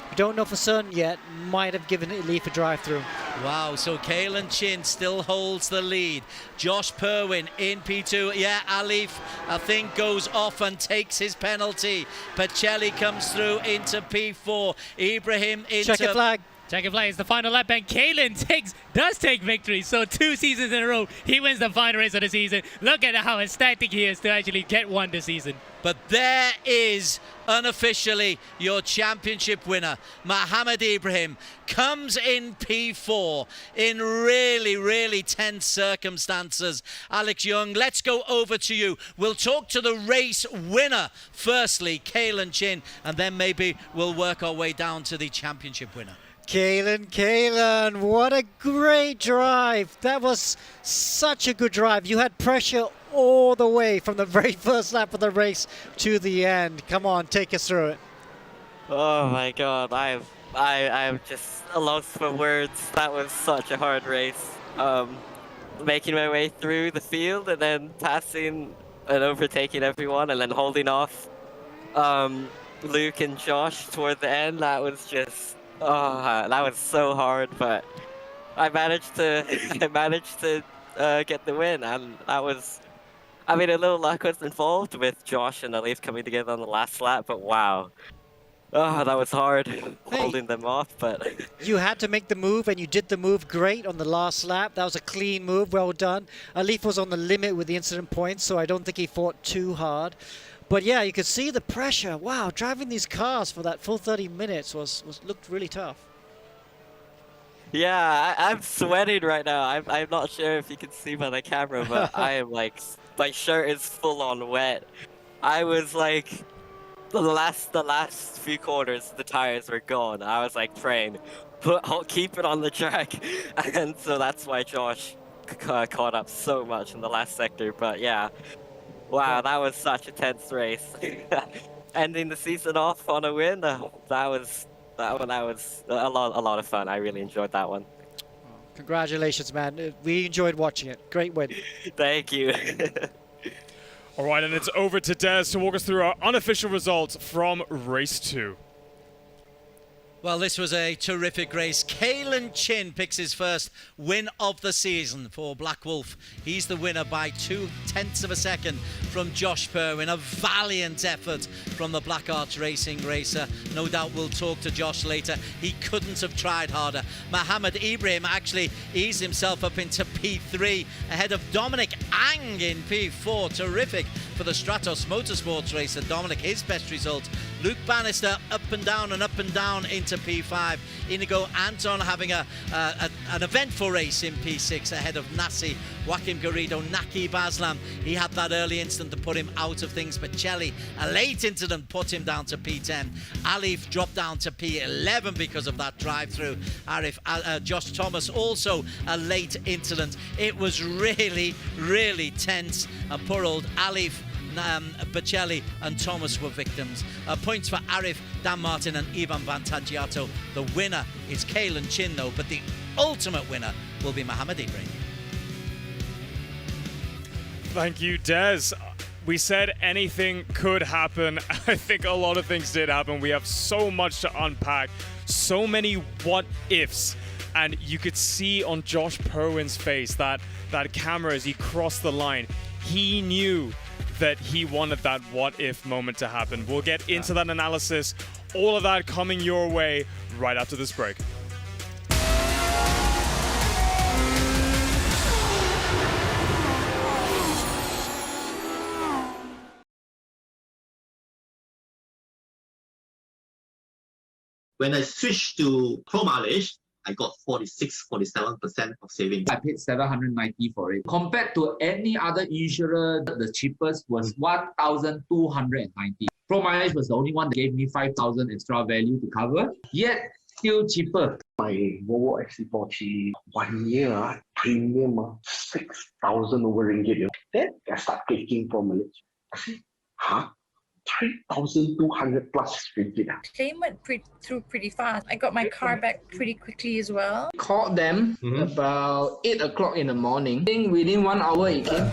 we don't know for certain yet, might have given Alif a drive-through. Wow, so Kalen Chin still holds the lead. Josh Perwin in P2. Yeah, Alif, I think, goes off and takes his penalty. Pacelli comes through into P4. Ibrahim into... Checkered flag. Checkered flag is the final lap, and Kalen does take victory. So 2 seasons in a row, he wins the final race of the season. Look at how ecstatic he is to actually get one this season. But there is unofficially your championship winner. Mohammed Ibrahim comes in P4 in really, really tense circumstances. Alex Young, let's go over to you. We'll talk to the race winner firstly, Kalen Chin, and then maybe we'll work our way down to the championship winner. Kalen, what a great drive. That was such a good drive. You had pressure all the way from the very first lap of the race to the end. Come on, take us through it. Oh my god, I'm just lost for words. That was such a hard race. Making my way through the field and then passing and overtaking everyone and then holding off Luke and Josh toward the end. That was just... oh, that was so hard, but I managed to get the win, and that was, I mean, a little luck was involved with Josh and Alif coming together on the last lap, but wow. Oh, that was hard, holding them off, but... You had to make the move, and you did the move great on the last lap. That was a clean move, well done. Alif was on the limit with the incident points, so I don't think he fought too hard. But yeah, you could see the pressure. Wow, driving these cars for that full 30 minutes looked really tough. Yeah, I'm sweating right now. I'm not sure if you can see by the camera, but I am like, my shirt is full on wet. I was like, the last few quarters, the tires were gone. I was like praying, keep it on the track, and so that's why Josh caught up so much in the last sector. But yeah. Wow, that was such a tense race. Ending the season off on a win, that was a lot of fun. I really enjoyed that one. Congratulations, man. We enjoyed watching it. Great win. Thank you. All right, and it's over to Des to walk us through our unofficial results from race 2. Well, this was a terrific race. Kalen Chin picks his first win of the season for BlackWolf. He's the winner by 0.2 of a second from Josh Perwin. A valiant effort from the BlackArts Racing racer. No doubt we'll talk to Josh later. He couldn't have tried harder. Mohammed Ibrahim actually eased himself up into P3 ahead of Dominic Ang in P4. Terrific for the Stratos Motorsports racer, Dominic, his best result. Luke Bannister up and down into P5. Inigo Anton having an eventful race in P6 ahead of Nasi, Joaquim Garrido, Naki Baslam. He had that early incident to put him out of things, but Chelly, a late incident, put him down to P10. Alif dropped down to P11 because of that drive-through. Josh Thomas also a late incident. It was really, really tense, and poor old Alif, Bocelli and Thomas were victims. Points for Arif, Dan Martin and Ivan Vantagiato. The winner is Kalen Chin though, but the ultimate winner will be Mohammed Ibrahim. Thank you, Des. We said anything could happen. I think a lot of things did happen. We have so much to unpack, so many what ifs. And you could see on Josh Perwin's face that camera as he crossed the line, he knew that he wanted that what if moment to happen. We'll get into that analysis, all of that coming your way right after this break. When I switched to pro mileage, I got 47% of savings. I paid 790 for it. Compared to any other insurer, the cheapest was 1,290. Pro mileage was the only one that gave me 5,000 extra value to cover, yet still cheaper. My Volvo XC40 1 year premium 6,000 over ringgit. Then I start taking pro mileage. I say, huh? 3,200 plus ringgit. Claim went through pretty fast. I got my car back pretty quickly as well. Called them about 8 o'clock in the morning. I think within 1 hour it came.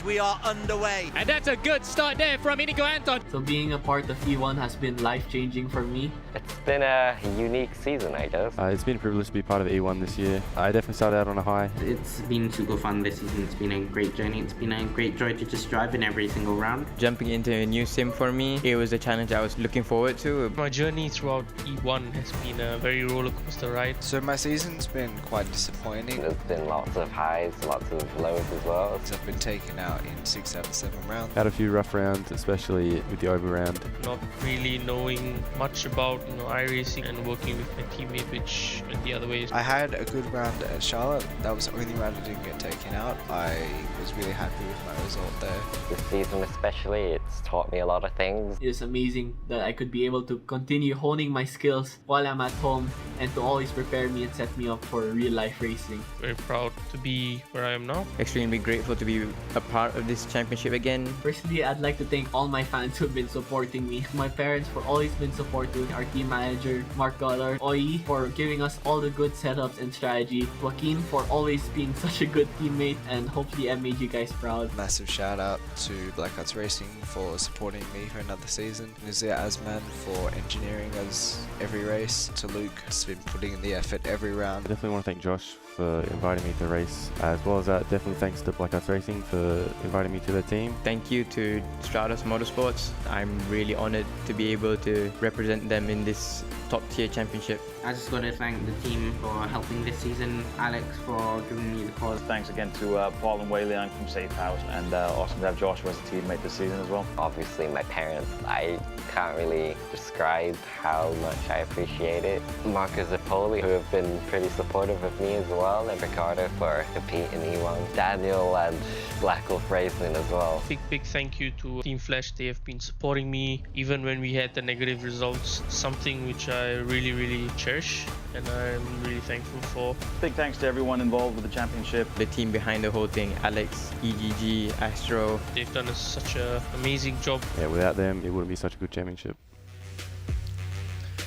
We are underway. And that's a good start there from Inigo Anton. So being a part of E1 has been life-changing for me. It's been a unique season, I guess. It's been a privilege to be part of E1 this year. I definitely started out on a high. It's been super fun this season. It's been a great journey. It's been a great joy to just drive in every single round. Jumping into a new sim for me, it was a challenge I was looking forward to. My journey throughout E1 has been a very roller coaster ride. So my season's been quite disappointing. There's been lots of highs, lots of lows as well. I've been taken out out in 6 out of 7 rounds. Had a few rough rounds, especially with the over round. Not really knowing much about iRacing and working with my teammate, which went the other way. I had a good round at Charlotte. That was the only round I didn't get taken out. I was really happy with my result there. This season especially, it's taught me a lot of things. It's amazing that I could be able to continue honing my skills while I'm at home and to always prepare me and set me up for real life racing. Very proud to be where I am now. Extremely grateful to be a part of this championship again. Personally, I'd like to thank all my fans who have been supporting me. My parents for always been supporting, our team manager, Mark Goddard, Oi for giving us all the good setups and strategy, Joaquin for always being such a good teammate, and hopefully I made you guys proud. Massive shout out to BlackArts Racing for supporting me for another season. Nazir Asman for engineering us every race. To Luke, who's been putting in the effort every round. I definitely want to thank Josh for inviting me to the race, as well as that, definitely thanks to BlackArts Racing for inviting me to their team. Thank you to Stratos Motorsports. I'm really honored to be able to represent them in this top tier championship. I just got to thank the team for helping this season, Alex for giving me the cause. Thanks again to Paul and Wei Liang from Safehouse, and awesome to have Joshua as a teammate this season as well. Obviously my parents, I can't really describe how much I appreciate it. Marcus Zapoli, who have been pretty supportive of me as well, and Ricardo for competing in E1, Daniel and BlackWolf Racing as well. Big thank you to Team Flash. They have been supporting me even when we had the negative results, something which I really cherish and I'm really thankful for. Big thanks to everyone involved with the championship. The team behind the whole thing, Alex, EGG, Astro. They've done such an amazing job. Yeah, without them, it wouldn't be such a good championship.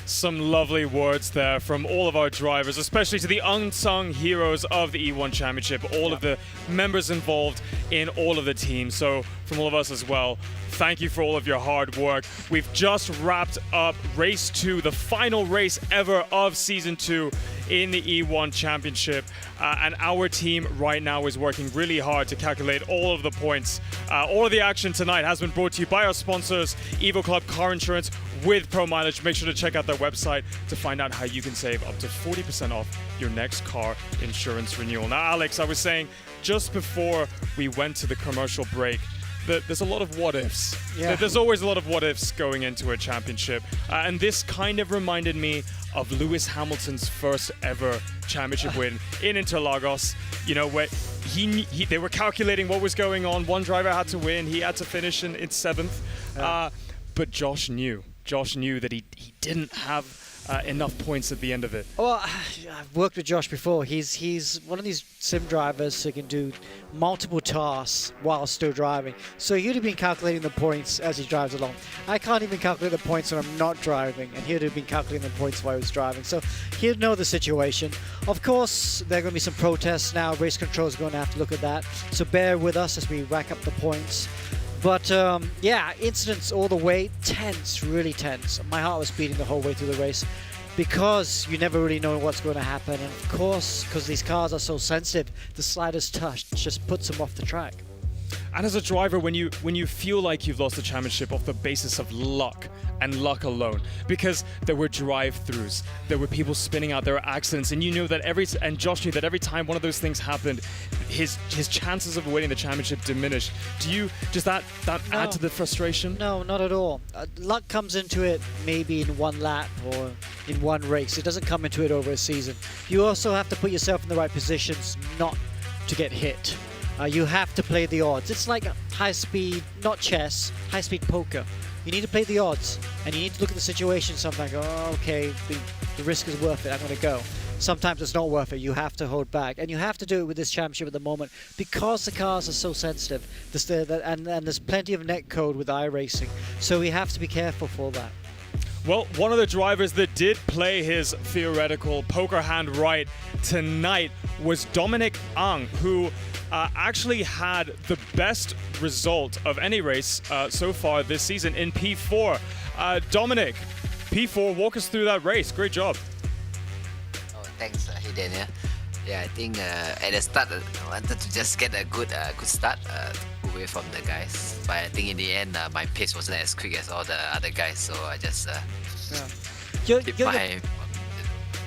Some lovely words there from all of our drivers, especially to the unsung heroes of the E1 Championship, all of the members involved in all of the teams. So from all of us as well, thank you for all of your hard work. We've just wrapped up race 2, the final race ever of season 2 in the E1 Championship. And our team right now is working really hard to calculate all of the points. All of the action tonight has been brought to you by our sponsors, Evo Club Car Insurance with Pro Mileage. Make sure to check out their website to find out how you can save up to 40% off your next car insurance renewal. Now, Alex, I was saying just before we went to the commercial break, there's a lot of what ifs. Yeah. There's always a lot of what ifs going into a championship. And this kind of reminded me of Lewis Hamilton's first ever championship win in Interlagos. You know, where they were calculating what was going on. One driver had to win. He had to finish in 7th. But Josh knew that he didn't have enough points at the end of it. Well, I've worked with Josh before. He's one of these sim drivers who can do multiple tasks while still driving. So he'd have been calculating the points as he drives along. I can't even calculate the points when I'm not driving, and he'd have been calculating the points while I was driving. So he'd know the situation. Of course, there are going to be some protests now. Race control is going to have to look at that. So bear with us as we rack up the points. But yeah, incidents all the way, tense, really tense. My heart was beating the whole way through the race because you never really know what's going to happen. And of course, because these cars are so sensitive, the slightest touch just puts them off the track. And as a driver, when you feel like you've lost the championship off the basis of luck and luck alone, because there were drive-throughs, there were people spinning out, there were accidents, and you knew that and Josh knew that every time one of those things happened, his chances of winning the championship diminished. Does that add to the frustration? No, not at all. Luck comes into it maybe in one lap or in one race. It doesn't come into it over a season. You also have to put yourself in the right positions not to get hit. You have to play the odds. It's like high-speed, not chess, high-speed poker. You need to play the odds, and you need to look at the situation sometimes. Go, oh, okay, the risk is worth it. I'm going to go. Sometimes it's not worth it. You have to hold back, and you have to do it with this championship at the moment because the cars are so sensitive. And there's plenty of netcode with iRacing, so we have to be careful for that. Well, one of the drivers that did play his theoretical poker hand right tonight was Dominic Ang, who actually had the best result of any race so far this season in P4. Dominic, P4, walk us through that race. Great job. Oh, thanks, Hayden. Yeah, I think at the start I wanted to just get a good start away from the guys, but I think in the end my pace wasn't as quick as all the other guys, so I just keep my...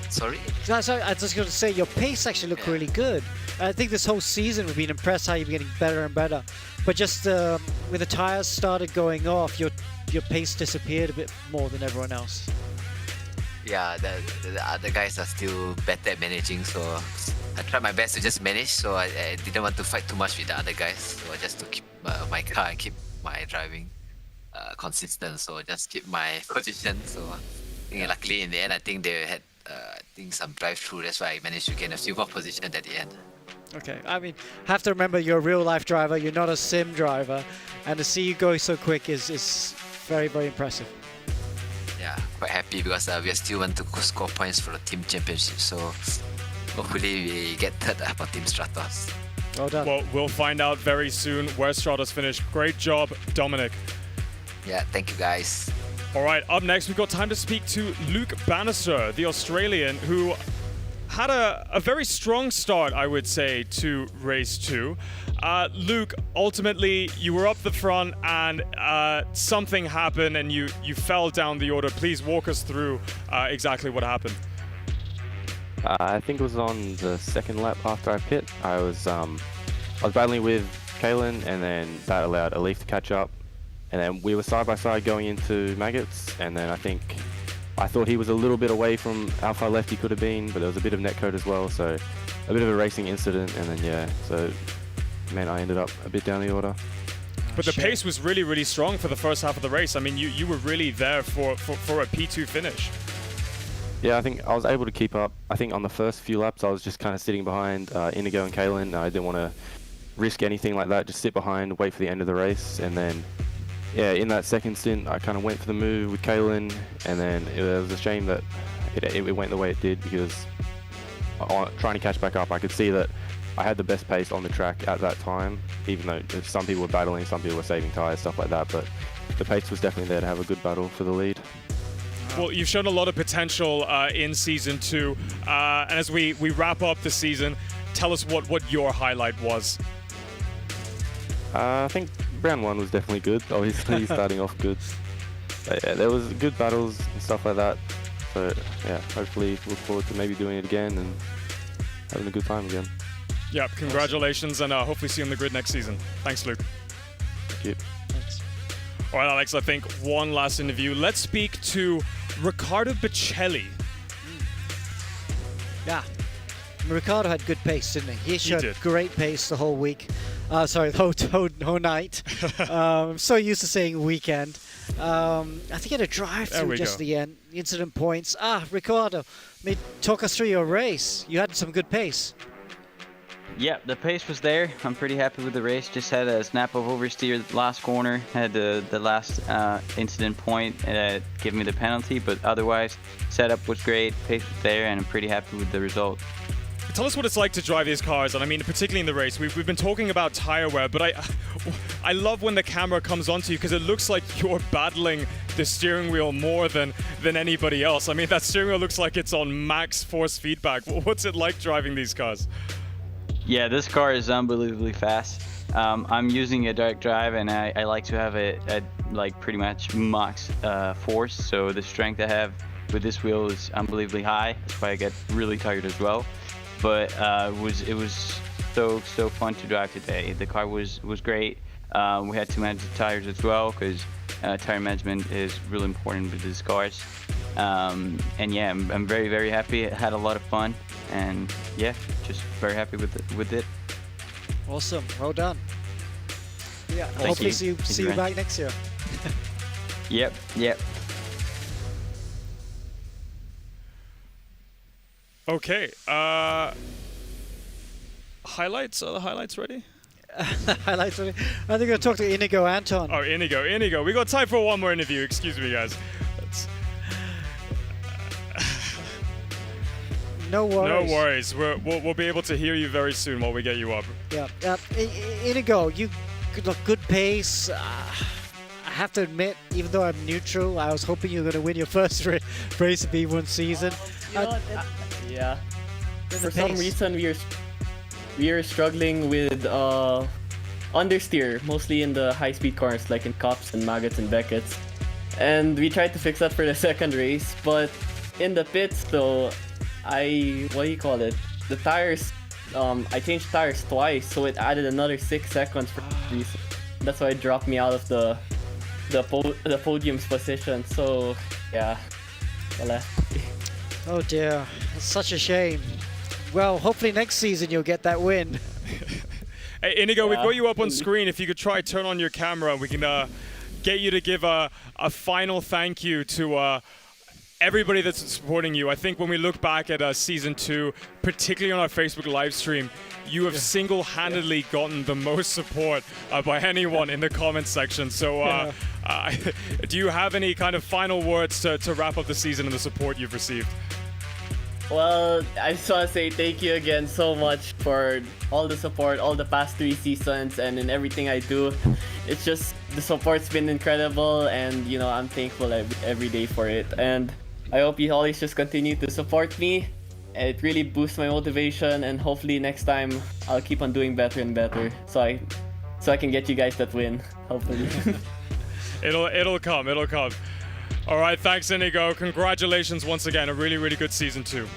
Sorry? I was just going to say your pace actually looked really good. I think this whole season we've been impressed how you've been getting better and better. But just when the tires started going off, your pace disappeared a bit more than everyone else. Yeah, the other guys are still better at managing, so I tried my best to just manage. So I didn't want to fight too much with the other guys. So I just to keep my car and keep my driving consistent. So just keep my position. So luckily in the end, I think they had some drive through. That's why I managed to gain a few more positions at the end. Okay, I mean, have to remember you're a real life driver. You're not a sim driver, and to see you go so quick is very, very impressive. Yeah, quite happy because we still want to score points for the team championship. So hopefully we get third for Team Stratos. Well done. Well, we'll find out very soon where Stratos finished. Great job, Dominic. Yeah, thank you guys. All right, up next, we've got time to speak to Luke Bannister, the Australian, who had a very strong start, I would say, to race 2. Luke, ultimately, you were up the front and something happened and you fell down the order. Please walk us through exactly what happened. I think it was on the second lap after I pit. I was battling with Kalen, and then that allowed Elif to catch up. And then we were side by side going into Maggots, and then I thought he was a little bit away from how far left he could have been, but there was a bit of netcode as well, so a bit of a racing incident, and then yeah, so man, I ended up a bit down the order. But the pace was really, really strong for the first half of the race. I mean, you were really there for a P2 finish. Yeah, I think I was able to keep up. I think on the first few laps, I was just kind of sitting behind Inigo and Kalen. I didn't want to risk anything like that, just sit behind, wait for the end of the race, and then yeah, in that second stint, I kind of went for the move with Kalen, and then it was a shame that it went the way it did, because trying to catch back up, I could see that I had the best pace on the track at that time, even though some people were battling, some people were saving tyres, stuff like that, but the pace was definitely there to have a good battle for the lead. Well, you've shown a lot of potential in Season 2, and as we wrap up the season, tell us what your highlight was. I think round 1 was definitely good, obviously starting off good. But yeah, there was good battles and stuff like that, so yeah, hopefully look forward to maybe doing it again and having a good time again. Yeah, congratulations, and hopefully see you on the grid next season. Thanks, Luke. Thank you. Thanks. All right, Alex, I think one last interview. Let's speak to Riccardo Bocelli. Yeah, Riccardo had good pace, didn't he? He showed great pace the whole week. Sorry, the whole night. I'm so used to saying weekend. I think he had a drive-through just at the end. Incident points. Riccardo, talk us through your race. You had some good pace. Yeah, the pace was there. I'm pretty happy with the race. Just had a snap of oversteer the last corner. Had the last incident point give me the penalty, but otherwise setup was great, pace was there, and I'm pretty happy with the result. Tell us what it's like to drive these cars, and I mean, particularly in the race. We've been talking about tire wear, but I love when the camera comes onto you because it looks like you're battling the steering wheel more than anybody else. I mean, that steering wheel looks like it's on max force feedback. What's it like driving these cars? Yeah, this car is unbelievably fast. I'm using a direct drive, and I like to have a like pretty much max force. So the strength I have with this wheel is unbelievably high. That's why I get really tired as well. But it was so fun to drive today. The car was great. We had to manage the tires as well, because tire management is really important with these cars. And yeah, I'm very, very happy. I had a lot of fun, and yeah, just very happy with it. Awesome, well done. Yeah, Thank hopefully you. see you back next year. Yep. Okay. Highlights? Are the highlights ready? Highlights ready? I think I'll talk to Inigo Anton. Oh, Inigo. We got time for one more interview. Excuse me, guys. No worries. No worries. We'll be able to hear you very soon while we get you up. Yeah. Inigo, you good pace. I have to admit, even though I'm neutral, I was hoping you were going to win your first race of E1 season. Yeah. For some reason, we are struggling with understeer, mostly in the high-speed cars, like in Cups and Maggots and Beckett's. And we tried to fix that for the second race, but in the pits, though, the tires I changed tires twice, so it added another 6 seconds for reason. That's why it dropped me out of the podium's position. So yeah, Oh dear, that's such a shame. Well, hopefully next season you'll get that win. Hey, Inigo, we've got you up on screen. If you could try turn on your camera, we can get you to give a final thank you to everybody that's supporting you. I think when we look back at Season 2, particularly on our Facebook live stream, you have single-handedly gotten the most support by anyone in the comments section. So do you have any kind of final words to wrap up the season and the support you've received? Well, I just want to say thank you again so much for all the support, all the past 3 seasons, and in everything I do. It's just, the support's been incredible, and you know, I'm thankful every day for it. And I hope you always just continue to support me. It really boosts my motivation, and hopefully next time I'll keep on doing better and better, so I can get you guys that win, hopefully. It'll come. All right, thanks, Inigo. Congratulations once again. A really, really good Season 2.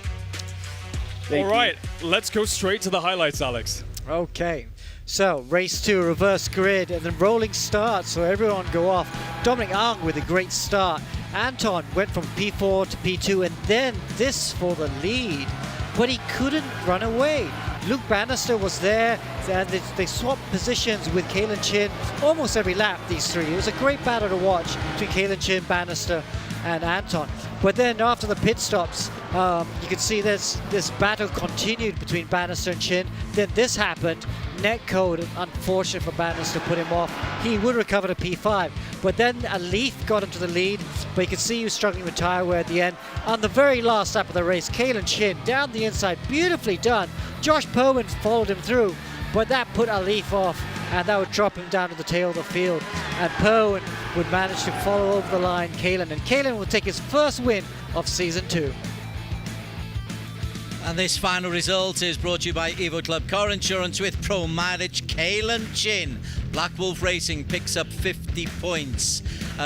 All right, let's go straight to the highlights, Alex. Okay, so race 2, reverse grid, and then rolling start, so everyone go off. Dominic Ang with a great start. Anton went from P4 to P2, and then this for the lead, but he couldn't run away. Luke Bannister was there, and they swapped positions with Kalen Chin almost every lap, these three. It was a great battle to watch between Kalen Chin, Bannister, and Anton. But then after the pit stops, you can see this battle continued between Bannister and Chin. Then this happened. Netcode, unfortunate for Bannister, put him off. He would recover to P5, but then a Leaf got him to the lead, but you can see he was struggling with tire wear at the end. On the very last lap of the race, Kalen Chin down the inside, beautifully done. Josh Perwin followed him through, but that put a Leaf off, and that would drop him down to the tail of the field. And Perwin would manage to follow over the line Kalen, and Kalen will take his first win of Season 2. And this final result is brought to you by Evo Club Car Insurance with Pro Mileage. Kalen Chin, BlackWolf Racing, picks up 50 points.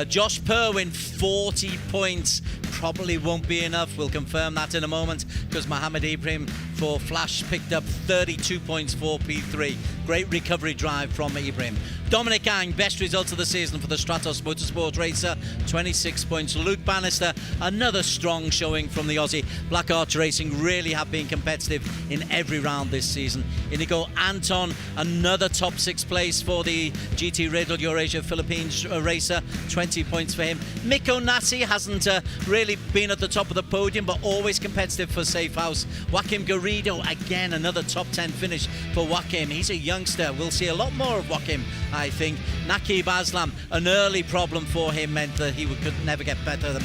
Josh Perwin, 40 points. Probably won't be enough. We'll confirm that in a moment, because Mohammed Ibrahim for Flash picked up 32 points for P3. Great recovery drive from Ibrahim. Dominic Ang, best result of the season for the Stratos Motorsports racer, 26 points. Luke Bannister, another strong showing from the Aussie. BlackArts Racing really have been competitive in every round this season. Inigo Anton, another top 6 place for the GT Radial Eurasia Philippines racer, 20 points for him. Miko Nasi hasn't really been at the top of the podium, but always competitive for Safehouse. Joaquim Garrido, again, another top 10 finish for Joaquim. He's a youngster. We'll see a lot more of Joaquim, I think. Naqib Aslam, an early problem for him meant that he could never get better than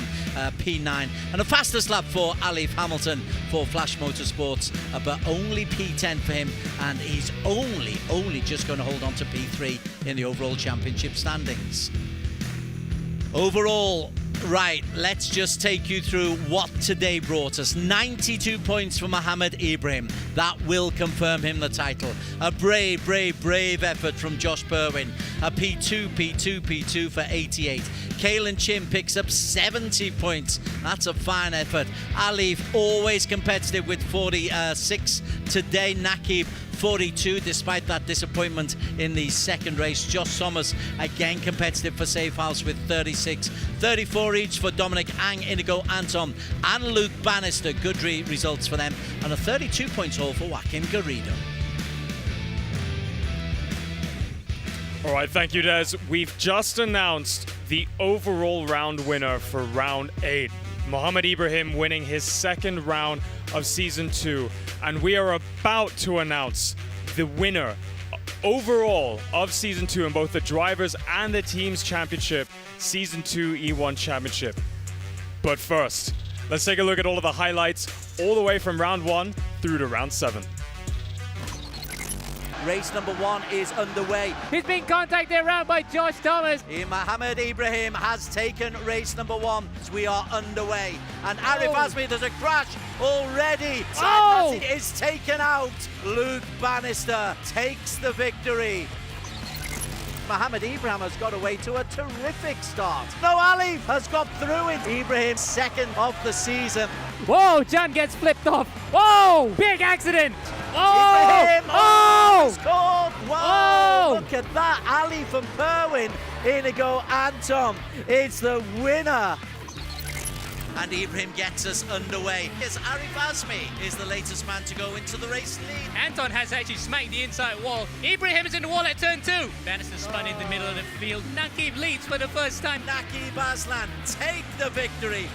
P9. And the fastest lap for Alif Hamilton for Flash Motorsports, but only P10 for him, and he's only just going to hold on to P3 in the overall championship standings. Overall, right, let's just take you through what today brought us. 92 points for Mohammed Ibrahim. That will confirm him the title. A brave effort from Josh Perwin. A P2 for 88. Kalen Chin picks up 70 points. That's a fine effort. Alif, always competitive with 46. Today, Naqib, 42, despite that disappointment in the second race. Josh Sommers, again competitive for Safehouse with 36. 34 each for Dominic Ang, Inigo Anton, and Luke Bannister. Good results for them. And a 32 points haul for Joaquim Garrido. All right, thank you, Des. We've just announced the overall round winner for round 8. Mohammed Ibrahim winning his second round of Season 2. And we are about to announce the winner overall of Season 2 in both the Drivers and the Teams Championship, Season 2 E1 Championship. But first, let's take a look at all of the highlights all the way from round 1 through to round 7. Race number 1 is underway. He's been contacted around by Josh Thomas. Mohammed Ibrahim has taken race number 1. We are underway. And Arif Azmi, there's a crash already. It is taken out. Luke Bannister takes the victory. Mohammed Ibrahim has got away to a terrific start. No, Alif has got through it. Ibrahim's second of the season. Whoa, John gets flipped off. Whoa, big accident. Oh! Ibrahim! Oh! Scored! Wow! Oh! Look at that. Ali from Perwin. Inigo Anton. It's the winner. And Ibrahim gets us underway. Yes, Arif Azmi is the latest man to go into the race lead. Anton has actually smacked the inside wall. Ibrahim is in the wall at turn 2. Bannister spun in the middle of the field. Nakib leads for the first time. Nakib Aslan take the victory.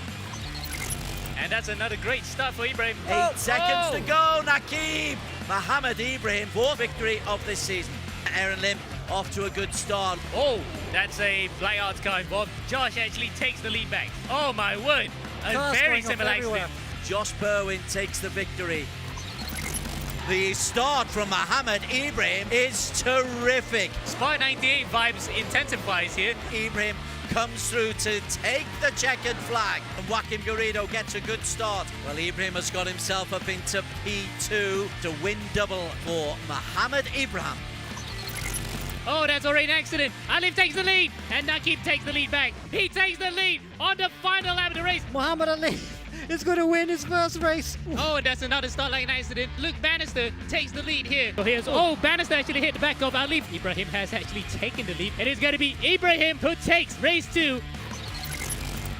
And that's another great start for Ibrahim. 8 seconds to go, Nakib. Mohammed Ibrahim, 4th victory of this season. Aaron Lim off to a good start. Oh, that's a BlackArts car involved. Josh actually takes the lead back. Oh my word. A Cars very going off similar everywhere. accident. Josh Berwin takes the victory. The start from Mohammed Ibrahim is terrific. Spot 98 vibes intensifies here. Ibrahim comes through to take the checkered flag. And Joaquim Garrido gets a good start. Well, Ibrahim has got himself up into P2 to win double for Mohammed Ibrahim. Oh, that's already an accident. Alif takes the lead, and Nakib takes the lead back. He takes the lead on the final lap of the race. Muhammad Ali is going to win his first race. Oh, and that's another start like an accident. Luke Bannister takes the lead here. Oh, Bannister actually hit the back of Alif. Ibrahim has actually taken the lead. It is going to be Ibrahim who takes race 2.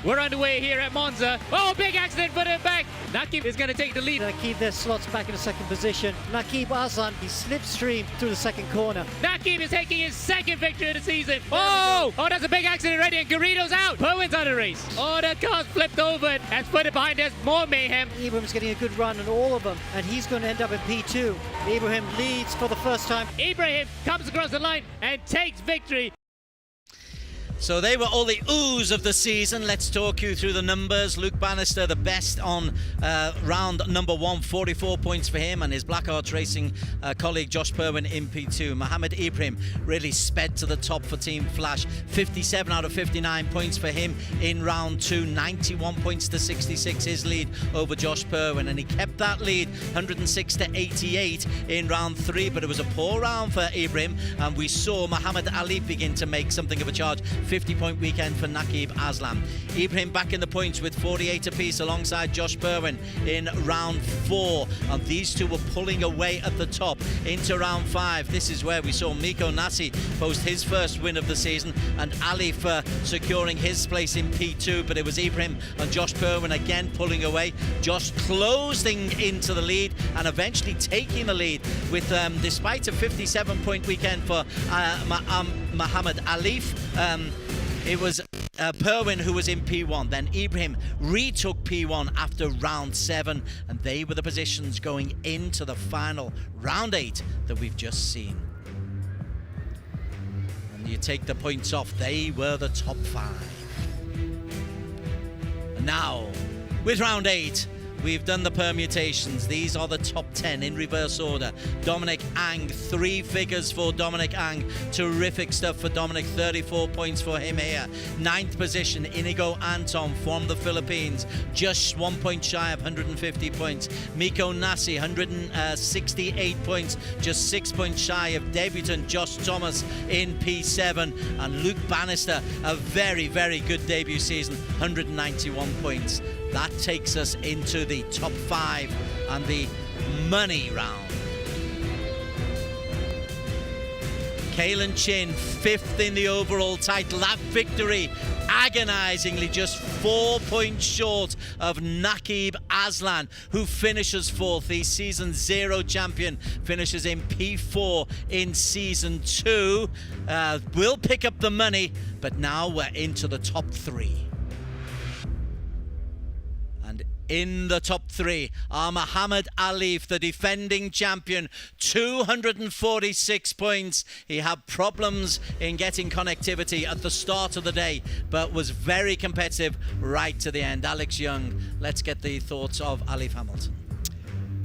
We're underway here at Monza. Oh, big accident for the back. Nakib is going to take the lead. Nakib their slots back in the second position. Nakib Aslan, he slipstreamed through the second corner. Nakib is taking his 2nd victory of the season. Oh, that's a big accident already, and Garrido's out. Perwin's out of the race. Oh, that car's flipped over and put it behind. There's more mayhem. Ibrahim's getting a good run on all of them, and he's going to end up in P2. Ibrahim leads for the first time. Ibrahim comes across the line and takes victory. So they were all the oohs of the season. Let's talk you through the numbers. Luke Bannister, the best on round number 1, 44 points for him, and his BlackArts Racing colleague Josh Perwin in P2. Mohammed Ibrahim really sped to the top for Team Flash. 57 out of 59 points for him in round 2. 91 points to 66, his lead over Josh Perwin, and he kept that lead 106 to 88 in round 3, but it was a poor round for Ibrahim, and we saw Mohammed Ali begin to make something of a charge. 50-point weekend for Nakib Aslan. Ibrahim back in the points with 48 apiece alongside Josh Perwin in round 4. And these two were pulling away at the top into round 5. This is where we saw Miko Nasi post his first win of the season, and Ali for securing his place in P2. But it was Ibrahim and Josh Perwin again pulling away. Josh closing into the lead and eventually taking the lead with, despite a 57-point weekend for Mohammed Alif, it was Perwin who was in P1. Then Ibrahim retook P1 after round 7, and they were the positions going into the final round 8 that we've just seen. And you take the points off, they were the top 5. And now, with round 8, we've done the permutations. These are the top 10 in reverse order. Dominic Ang, 3 figures for Dominic Ang. Terrific stuff for Dominic, 34 points for him here. 9th position, Inigo Anton from the Philippines, just 1 point shy of 150 points. Miko Nasi, 168 points, just 6 points shy of debutant Josh Thomas in P7. And Luke Bannister, a very, very good debut season, 191 points. That takes us into the top 5 and the money round. Kalen Chin, 5th in the overall title. That victory, agonizingly just 4 points short of Nakib Aslan, who finishes 4th. The season 0 champion finishes in P4 in season 2. Will pick up the money, but now we're into the top 3. In the top 3 are Mohammed Alif, the defending champion, 246 points. He had problems in getting connectivity at the start of the day, but was very competitive right to the end. Alex Young, let's get the thoughts of Alif Hamilton.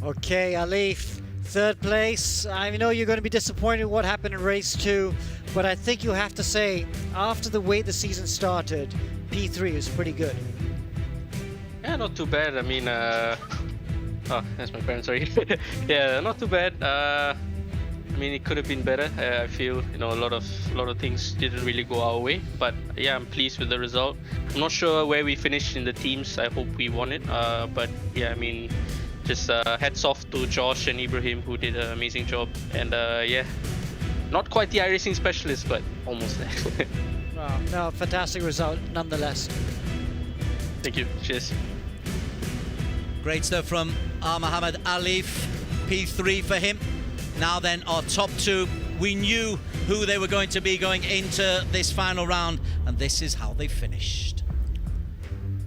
Okay, Alif, 3rd place. I know you're going to be disappointed with what happened in race 2, but I think you have to say, after the way the season started, P3 is pretty good. Yeah, not too bad. I mean, oh, that's my parents, sorry. Yeah, not too bad. I mean, it could have been better. I feel, you know, a lot of things didn't really go our way. But yeah, I'm pleased with the result. I'm not sure where we finished in the teams. I hope we won it. But yeah, I mean, just hats off to Josh and Ibrahim, who did an amazing job. And yeah, not quite the iRacing specialist, but almost there. Wow, no, fantastic result nonetheless. Thank you. Cheers. Great stuff from Mohammed Alif. P3 for him. Now then, our top two, we knew who they were going to be going into this final round, and this is how they finished.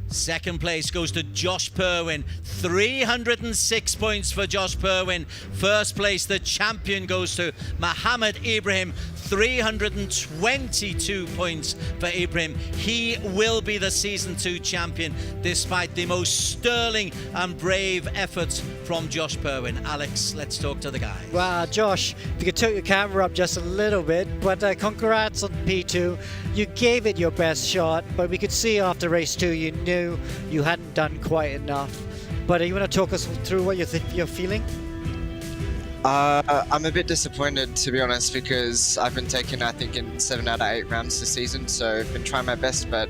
Second place goes to Josh Perwin, 306 points for Josh Perwin. First place, the champion, goes to Mohammed Ibrahim, 322 points for Ibrahim. He will be the Season 2 champion, despite the most sterling and brave efforts from Josh Perwin. Alex, let's talk to the guys. Wow, Josh, if you could tilt your camera up just a little bit, but congrats on P2. You gave it your best shot, but we could see after race 2 you knew you hadn't done quite enough. But you want to talk us through what you're feeling? I'm a bit disappointed, to be honest, because I've been taken, I think, in 7 out of 8 rounds this season, so I've been trying my best, but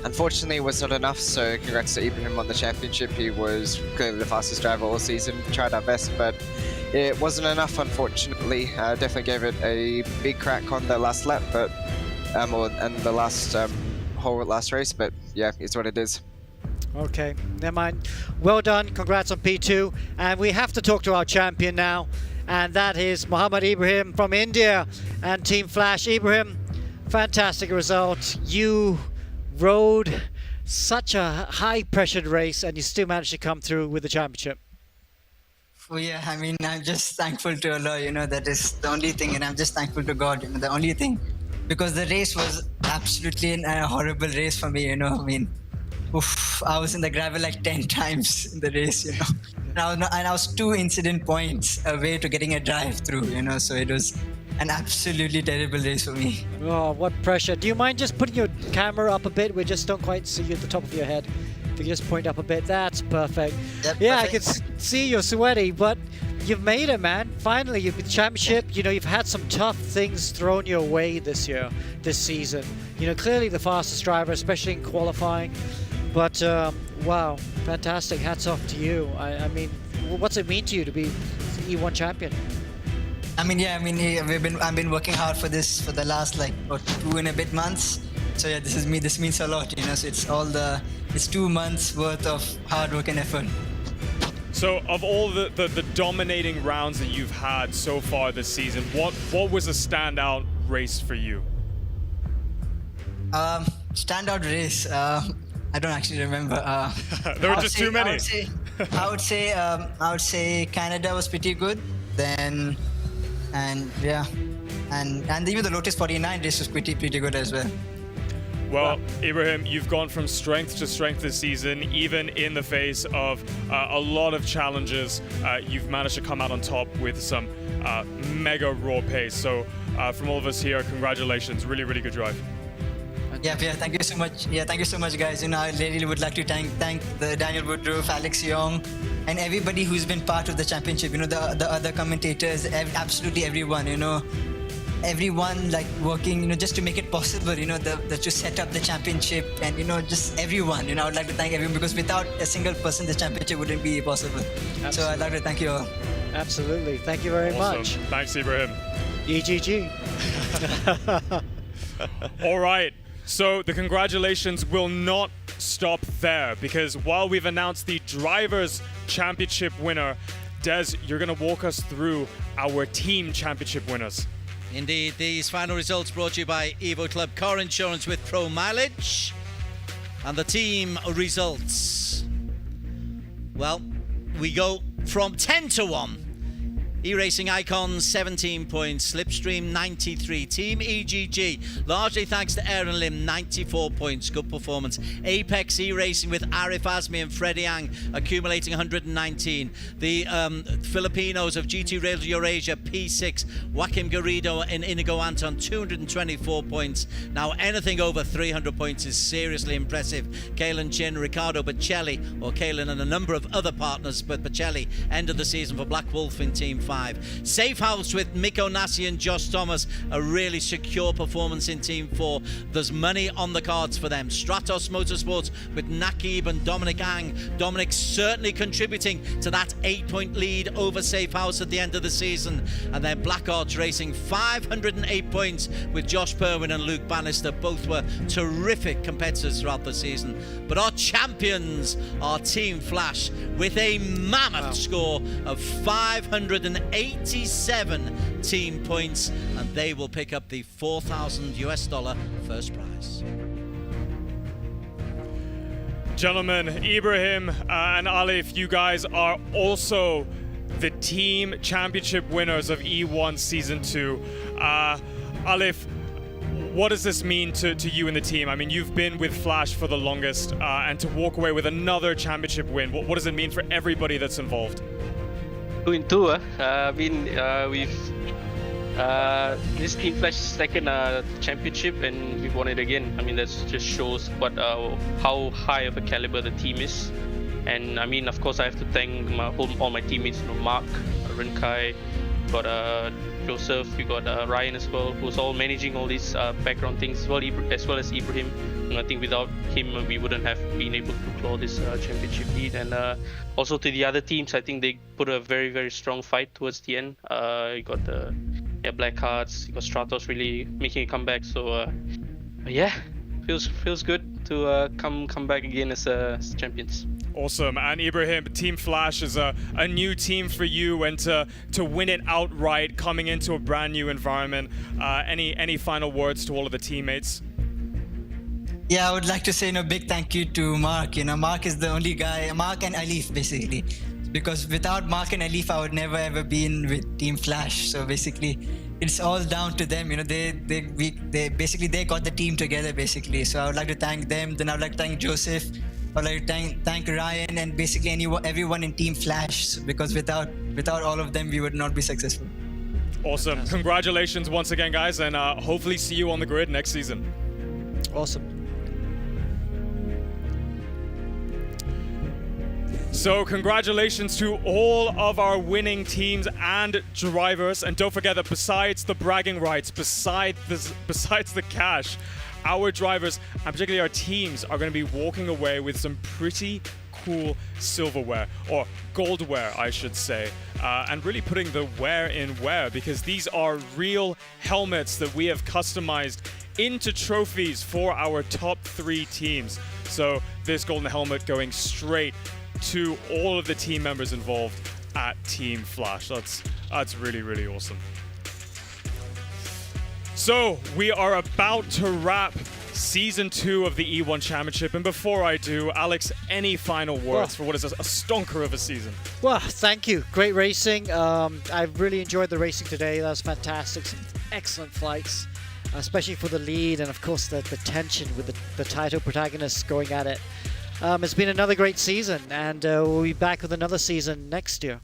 unfortunately it was not enough. So congrats to Ibrahim on the championship. He was clearly the fastest driver all season. Tried our best, but it wasn't enough, unfortunately. Definitely gave it a big crack on the last lap, but and the last whole last race, but yeah, it's what it is. Okay, never mind. Well done, congrats on P2. And we have to talk to our champion now, and that is Mohammed Ibrahim from India and Team Flash. Ibrahim, fantastic result. You rode such a high-pressured race, and you still managed to come through with the championship. Oh yeah, I mean, I'm just thankful to Allah, you know, that is the only thing, and I'm just thankful to God, you know, the only thing. Because the race was absolutely a horrible race for me, you know, I mean, oof, I was in the gravel like 10 times in the race, you know. And I was 2 incident points away to getting a drive through, you know, so it was an absolutely terrible race for me. Oh, what pressure. Do you mind just putting your camera up a bit? We just don't quite see you at the top of your head. If you just point up a bit, that's perfect. Yep, yeah, perfect. I can see you're sweaty, but you've made it, man. Finally, you've been championship. You know, you've had some tough things thrown your way this season. You know, clearly the fastest driver, especially in qualifying. But wow, fantastic! Hats off to you. I mean, what's it mean to you to be E1 champion? I mean, yeah, I mean, I've been working hard for this for the last like 2 and a bit months. So yeah, this means a lot, you know. So it's 2 months worth of hard work and effort. So of all the dominating rounds that you've had so far this season, what was a standout race for you? Standout race. I don't actually remember. There were just too many. I would say Canada was pretty good. Then, and yeah, and even the Lotus 49 race was pretty good as well. Well, Ibrahim, you've gone from strength to strength this season, even in the face of a lot of challenges. You've managed to come out on top with some mega raw pace. So from all of us here, congratulations. Really, really good drive. Yeah, thank you so much. Yeah, thank you so much, guys. You know, I really would like to thank the Daniel Woodruff, Alex Young, and everybody who's been part of the championship. You know, the other commentators, absolutely everyone. You know, everyone like working, you know, just to make it possible. You know, to set up the championship, and you know, just everyone. You know, I would like to thank everyone, because without a single person, the championship wouldn't be possible. Absolutely. So I'd like to thank you all. Absolutely, thank you very much. Thanks, Ibrahim. EGG. All right. So the congratulations will not stop there, because while we've announced the Drivers' Championship winner, Des, you're going to walk us through our Team Championship winners. Indeed, these final results brought to you by Evo Club Car Insurance with Pro Mileage. And the team results. Well, we go from 10 to 1. Eracing Icons 17 points, Slipstream 93, Team EGG largely thanks to Aaron Lim 94 points, good performance. Apex Eracing with Arif Azmi and Freddie Ang accumulating 119. The Filipinos of GT Radial Eurasia P6, Joaquim Garrido and Inigo Anton 224 points. Now anything over 300 points is seriously impressive. Kalen Chin, Ricardo Bocelli, or Kalen and a number of other partners, but Bocelli ended the season for BlackWolf in Team 5. Safehouse with Mikko Nassi and Josh Thomas, a really secure performance in Team 4. There's money on the cards for them. Stratos Motorsports with Nakib and Dominic Ang. Dominic certainly contributing to that 8-point lead over Safehouse at the end of the season. And then BlackArts Racing, 508 points with Josh Perwin and Luke Bannister. Both were terrific competitors throughout the season. But our champions are Team Flash with a mammoth score of 587 team points, and they will pick up the $4,000 first prize. Gentlemen, Ibrahim and Alif, you guys are also the team championship winners of E1 Season 2. Alif, what does this mean to you and the team? I mean, you've been with Flash for the longest, and to walk away with another championship win, what does it mean for everybody that's involved? 2-2, this Team Flash's second championship, and we've won it again. I mean, that just shows what how high of a caliber the team is. And I mean, of course, I have to thank all my teammates, Mark, Renkai, got Joseph, we got Ryan as well, who's all managing all these background things as well as Ibrahim. And I think without him, we wouldn't have been able to claw this championship lead. And also to the other teams, I think they put a very, very strong fight towards the end. You got the BlackArts, you got Stratos really making a comeback. So yeah, feels good to come back again as champions. Awesome. And Ibrahim, Team Flash is a new team for you, and to win it outright coming into a brand new environment. Any final words to all of the teammates? Yeah, I would like to say a big thank you to Mark. Mark is the only guy, Mark and Alif basically. Because without Mark and Alif, I would never ever been with Team Flash. So basically, it's all down to them. They got the team together basically. So I would like to thank them. Then I would like to thank Joseph. I would like to thank Ryan and basically everyone in Team Flash. Because without all of them, we would not be successful. Awesome. Congratulations once again, guys, and hopefully see you on the grid next season. Awesome. So congratulations to all of our winning teams and drivers. And don't forget that besides the bragging rights, besides the cash, our drivers, and particularly our teams, are going to be walking away with some pretty cool silverware, or goldware, I should say, and really putting the wear in wear, because these are real helmets that we have customized into trophies for our top 3 teams. So this golden helmet going straight to all of the team members involved at Team Flash. That's really, really awesome. So we are about to wrap Season 2 of the E1 Championship, and before I do, Alex, any final words for what is a stonker of a season? Well, thank you. Great racing. I've really enjoyed the racing today. That was fantastic. Some excellent flights, especially for the lead, and of course the tension with the title protagonists going at it. It's been another great season, and we'll be back with another season next year.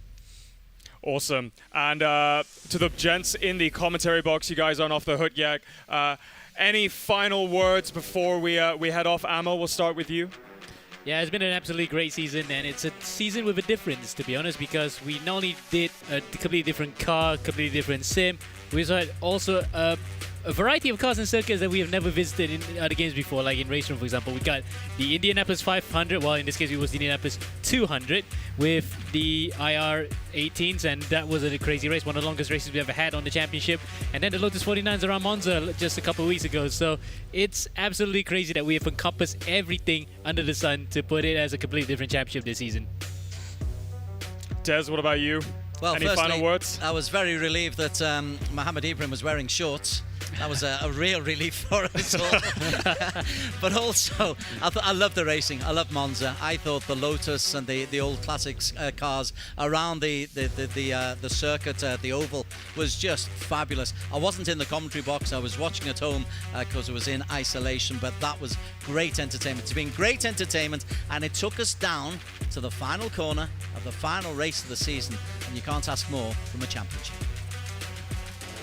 Awesome. And to the gents in the commentary box, you guys aren't off the hook yet. Any final words before we head off? Amo, we'll start with you. Yeah, it's been an absolutely great season, and it's a season with a difference, to be honest, because we not only did a completely different car, completely different sim, we also a variety of cars and circuits that we have never visited in other games before, like in Race Room, for example. We got the Indianapolis 500, well, in this case, it was the Indianapolis 200 with the IR 18s, and that was a crazy race, one of the longest races we ever had on the championship. And then the Lotus 49s around Monza just a couple of weeks ago. So it's absolutely crazy that we have encompassed everything under the sun to put it as a completely different championship this season. Des, what about you? Well, any final words? I was very relieved that Mohammed Ibrahim was wearing shorts. That was a real relief for us all. But also, I love the racing. I love Monza. I thought the Lotus and the old classics cars around the circuit, the oval, was just fabulous. I wasn't in the commentary box. I was watching at home because it was in isolation. But that was great entertainment. It's been great entertainment, and it took us down to the final corner of the final race of the season. And you can't ask more from a championship.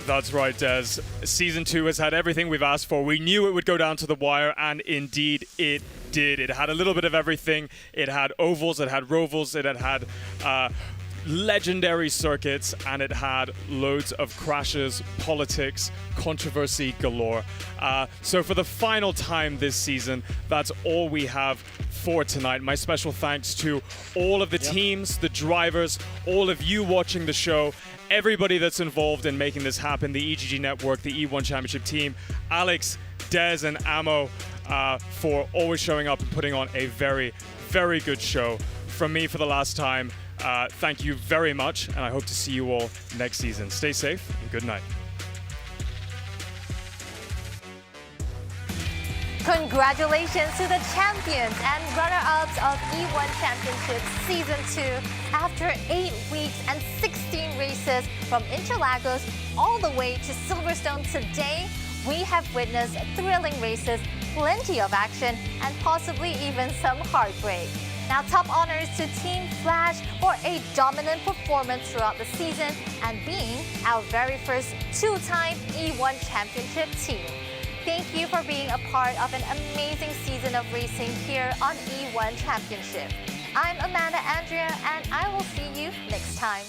That's right, Des. Season 2 has had everything we've asked for. We knew it would go down to the wire, and indeed it did. It had a little bit of everything. It had ovals, it had rovals, it had legendary circuits, and it had loads of crashes, politics, controversy galore. So for the final time this season, that's all we have for tonight. My special thanks to all of the teams, the drivers, all of you watching the show, everybody that's involved in making this happen, the EGG Network, the E1 Championship team, Alex, Des, and Amo, for always showing up and putting on a very, very good show. From me for the last time, thank you very much, and I hope to see you all next season. Stay safe and good night. Congratulations to the champions and runner-ups of E1 Championship Season 2. After 8 weeks and 16 races from Interlagos all the way to Silverstone today, we have witnessed thrilling races, plenty of action, and possibly even some heartbreak. Now, top honors to Team Flash for a dominant performance throughout the season and being our very first two-time E1 Championship team. Thank you for being a part of an amazing season of racing here on E1 Championship. I'm Amanda Andrea, and I will see you next time.